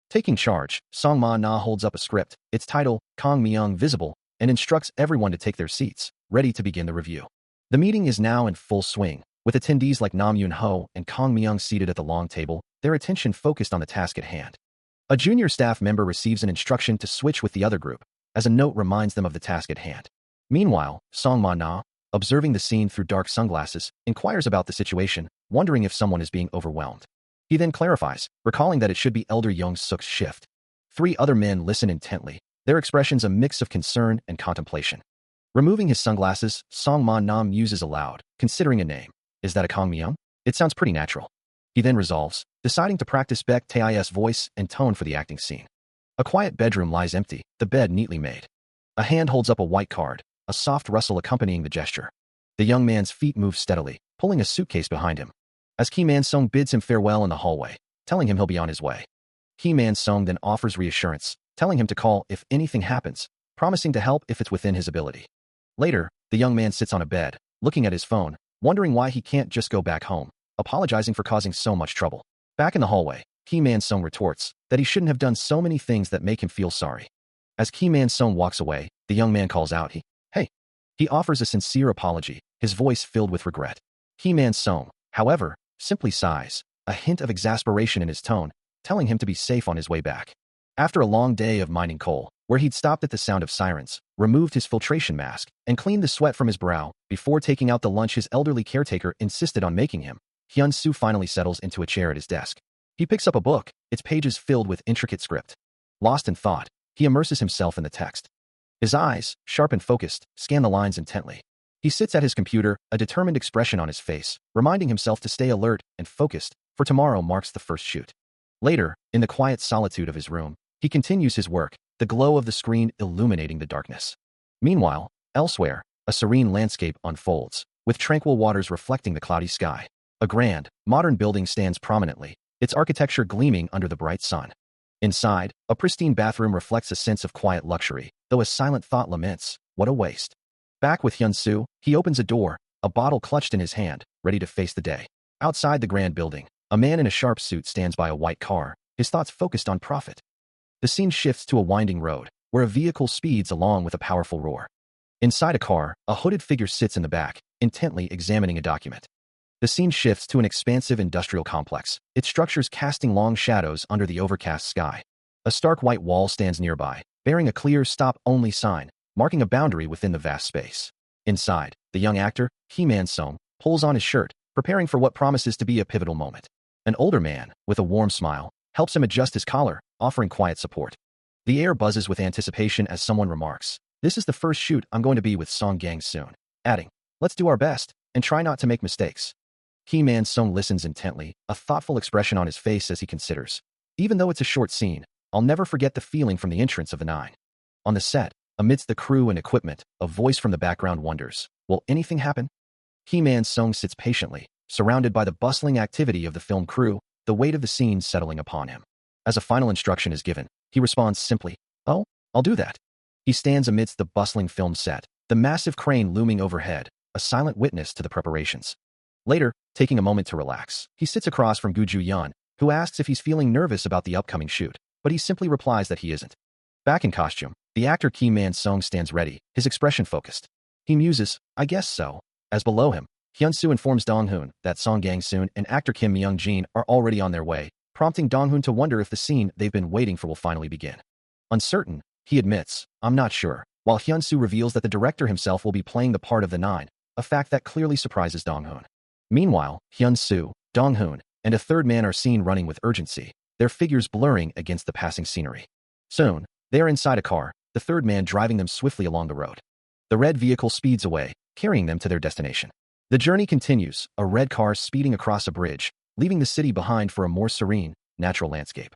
Taking charge, Song Ma-na holds up a script, its title, Kong Myung visible, and instructs everyone to take their seats, ready to begin the review. The meeting is now in full swing, with attendees like Nam Yoon-ho and Kong Myung seated at the long table, their attention focused on the task at hand. A junior staff member receives an instruction to switch with the other group, as a note reminds them of the task at hand. Meanwhile, Song Ma-na, observing the scene through dark sunglasses, inquires about the situation, wondering if someone is being overwhelmed. He then clarifies, recalling that it should be Elder Young-suk's shift. 3 other men listen intently, their expressions a mix of concern and contemplation. Removing his sunglasses, Song Ma-na muses aloud, considering a name. Is that a Kong Myung? It sounds pretty natural. He then resolves, deciding to practice Baek Tae's voice and tone for the acting scene. A quiet bedroom lies empty, the bed neatly made. A hand holds up a white card, a soft rustle accompanying the gesture. The young man's feet move steadily, pulling a suitcase behind him. As Kim Man-sung bids him farewell in the hallway, telling him he'll be on his way. Kim Man-sung then offers reassurance, telling him to call if anything happens, promising to help if it's within his ability. Later, the young man sits on a bed, looking at his phone, wondering why he can't just go back home, apologizing for causing so much trouble. Back in the hallway, Kim Man-sung retorts that he shouldn't have done so many things that make him feel sorry. As Kim Man-sung walks away, the young man calls out, "Hey." He offers a sincere apology, his voice filled with regret. Kim Man-sung, however, simply sighs, a hint of exasperation in his tone, telling him to be safe on his way back. After a long day of mining coal, where he'd stopped at the sound of sirens, removed his filtration mask, and cleaned the sweat from his brow before taking out the lunch his elderly caretaker insisted on making him. Hyun-soo finally settles into a chair at his desk. He picks up a book, its pages filled with intricate script. Lost in thought, he immerses himself in the text. His eyes, sharp and focused, scan the lines intently. He sits at his computer, a determined expression on his face, reminding himself to stay alert and focused, for tomorrow marks the first shoot. Later, in the quiet solitude of his room, he continues his work, the glow of the screen illuminating the darkness. Meanwhile, elsewhere, a serene landscape unfolds, with tranquil waters reflecting the cloudy sky. A grand, modern building stands prominently, its architecture gleaming under the bright sun. Inside, a pristine bathroom reflects a sense of quiet luxury, though a silent thought laments, what a waste. Back with Hyun-soo, he opens a door, a bottle clutched in his hand, ready to face the day. Outside the grand building, a man in a sharp suit stands by a white car, his thoughts focused on profit. The scene shifts to a winding road, where a vehicle speeds along with a powerful roar. Inside a car, a hooded figure sits in the back, intently examining a document. The scene shifts to an expansive industrial complex, its structures casting long shadows under the overcast sky. A stark white wall stands nearby, bearing a clear stop-only sign, marking a boundary within the vast space. Inside, the young actor, Kim Man-sung, pulls on his shirt, preparing for what promises to be a pivotal moment. An older man, with a warm smile, helps him adjust his collar, offering quiet support. The air buzzes with anticipation as someone remarks, "This is the first shoot I'm going to be with Song Gang soon," adding, "Let's do our best, and try not to make mistakes." Kim Man-sung listens intently, a thoughtful expression on his face as he considers. Even though it's a short scene, I'll never forget the feeling from the entrance of the nine. On the set, amidst the crew and equipment, a voice from the background wonders, will anything happen? Kim Man-sung sits patiently, surrounded by the bustling activity of the film crew, the weight of the scene settling upon him. As a final instruction is given, he responds simply, "Oh, I'll do that." He stands amidst the bustling film set, the massive crane looming overhead, a silent witness to the preparations. Later, taking a moment to relax, he sits across from Gu Ju-yeon, who asks if he's feeling nervous about the upcoming shoot, but he simply replies that he isn't. Back in costume, the actor Kim Man-sung stands ready, his expression focused. He muses, "I guess so," as below him, Hyun-soo informs Dong-hoon that Song Gang-soon and actor Kim Myung-jin are already on their way, prompting Dong-hoon to wonder if the scene they've been waiting for will finally begin. Uncertain, he admits, "I'm not sure," while Hyun-soo reveals that the director himself will be playing the part of the nine, a fact that clearly surprises Dong-hoon. Meanwhile, Hyun-soo, Dong-hoon, and a third man are seen running with urgency, their figures blurring against the passing scenery. Soon, they are inside a car, the third man driving them swiftly along the road. The red vehicle speeds away, carrying them to their destination. The journey continues, a red car speeding across a bridge, leaving the city behind for a more serene, natural landscape.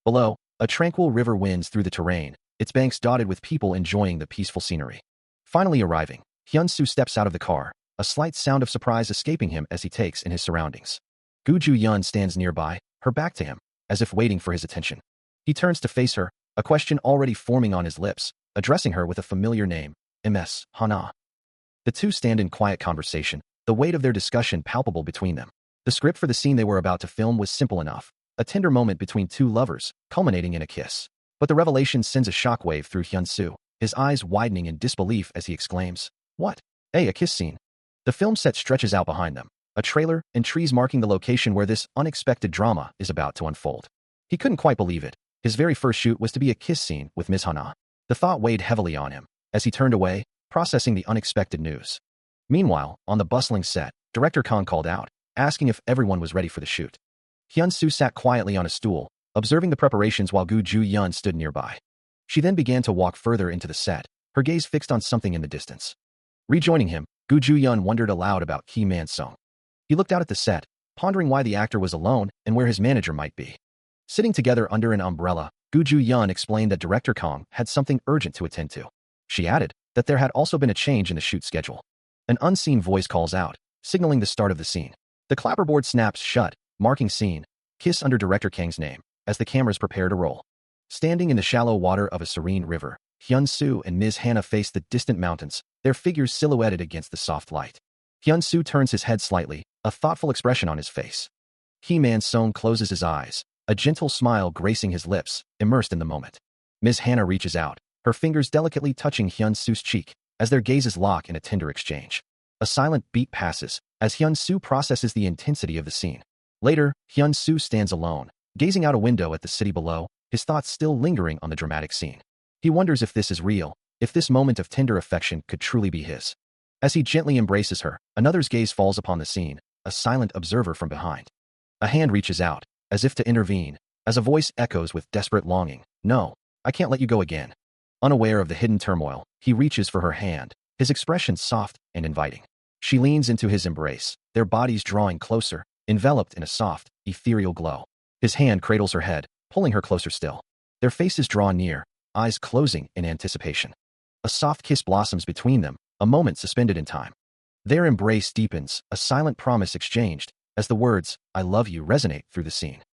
Below, a tranquil river winds through the terrain, its banks dotted with people enjoying the peaceful scenery. Finally arriving, Hyun-soo steps out of the car, a slight sound of surprise escaping him as he takes in his surroundings. Gu Ju-yeon stands nearby, her back to him, as if waiting for his attention. He turns to face her, a question already forming on his lips, addressing her with a familiar name, Ms. Hana. The two stand in quiet conversation, the weight of their discussion palpable between them. The script for the scene they were about to film was simple enough, a tender moment between two lovers, culminating in a kiss. But the revelation sends a shockwave through Hyun-soo, his eyes widening in disbelief as he exclaims, "What? Hey, a kiss scene." The film set stretches out behind them, a trailer and trees marking the location where this unexpected drama is about to unfold. He couldn't quite believe it. His very first shoot was to be a kiss scene with Ms. Hana. The thought weighed heavily on him, as he turned away, processing the unexpected news. Meanwhile, on the bustling set, director Kang called out, asking if everyone was ready for the shoot. Hyun-soo sat quietly on a stool, observing the preparations while Gu Ju-yeon stood nearby. She then began to walk further into the set, her gaze fixed on something in the distance. Rejoining him, Gu Ju-yeon wondered aloud about Kim Man-sung. He looked out at the set, pondering why the actor was alone and where his manager might be. Sitting together under an umbrella, Gu Ju-yeon explained that director Kang had something urgent to attend to. She added that there had also been a change in the shoot schedule. An unseen voice calls out, signaling the start of the scene. The clapperboard snaps shut, marking scene, kiss under director Kang's name, as the cameras prepare to roll. Standing in the shallow water of a serene river, Hyun-soo and Ms. Hana face the distant mountains, their figures silhouetted against the soft light. Hyun-soo turns his head slightly, a thoughtful expression on his face. Kim Man-sung closes his eyes, a gentle smile gracing his lips, immersed in the moment. Ms. Hana reaches out, her fingers delicately touching Hyun-soo's cheek, as their gazes lock in a tender exchange. A silent beat passes, as Hyun-soo processes the intensity of the scene. Later, Hyun-soo stands alone, gazing out a window at the city below, his thoughts still lingering on the dramatic scene. He wonders if this is real, if this moment of tender affection could truly be his. As he gently embraces her, another's gaze falls upon the scene, a silent observer from behind. A hand reaches out, as if to intervene, as a voice echoes with desperate longing, "No, I can't let you go again." Unaware of the hidden turmoil, he reaches for her hand, his expression soft and inviting. She leans into his embrace, their bodies drawing closer, enveloped in a soft, ethereal glow. His hand cradles her head, pulling her closer still. Their faces draw near, eyes closing in anticipation. A soft kiss blossoms between them, a moment suspended in time. Their embrace deepens, a silent promise exchanged, as the words, "I love you," resonate through the scene.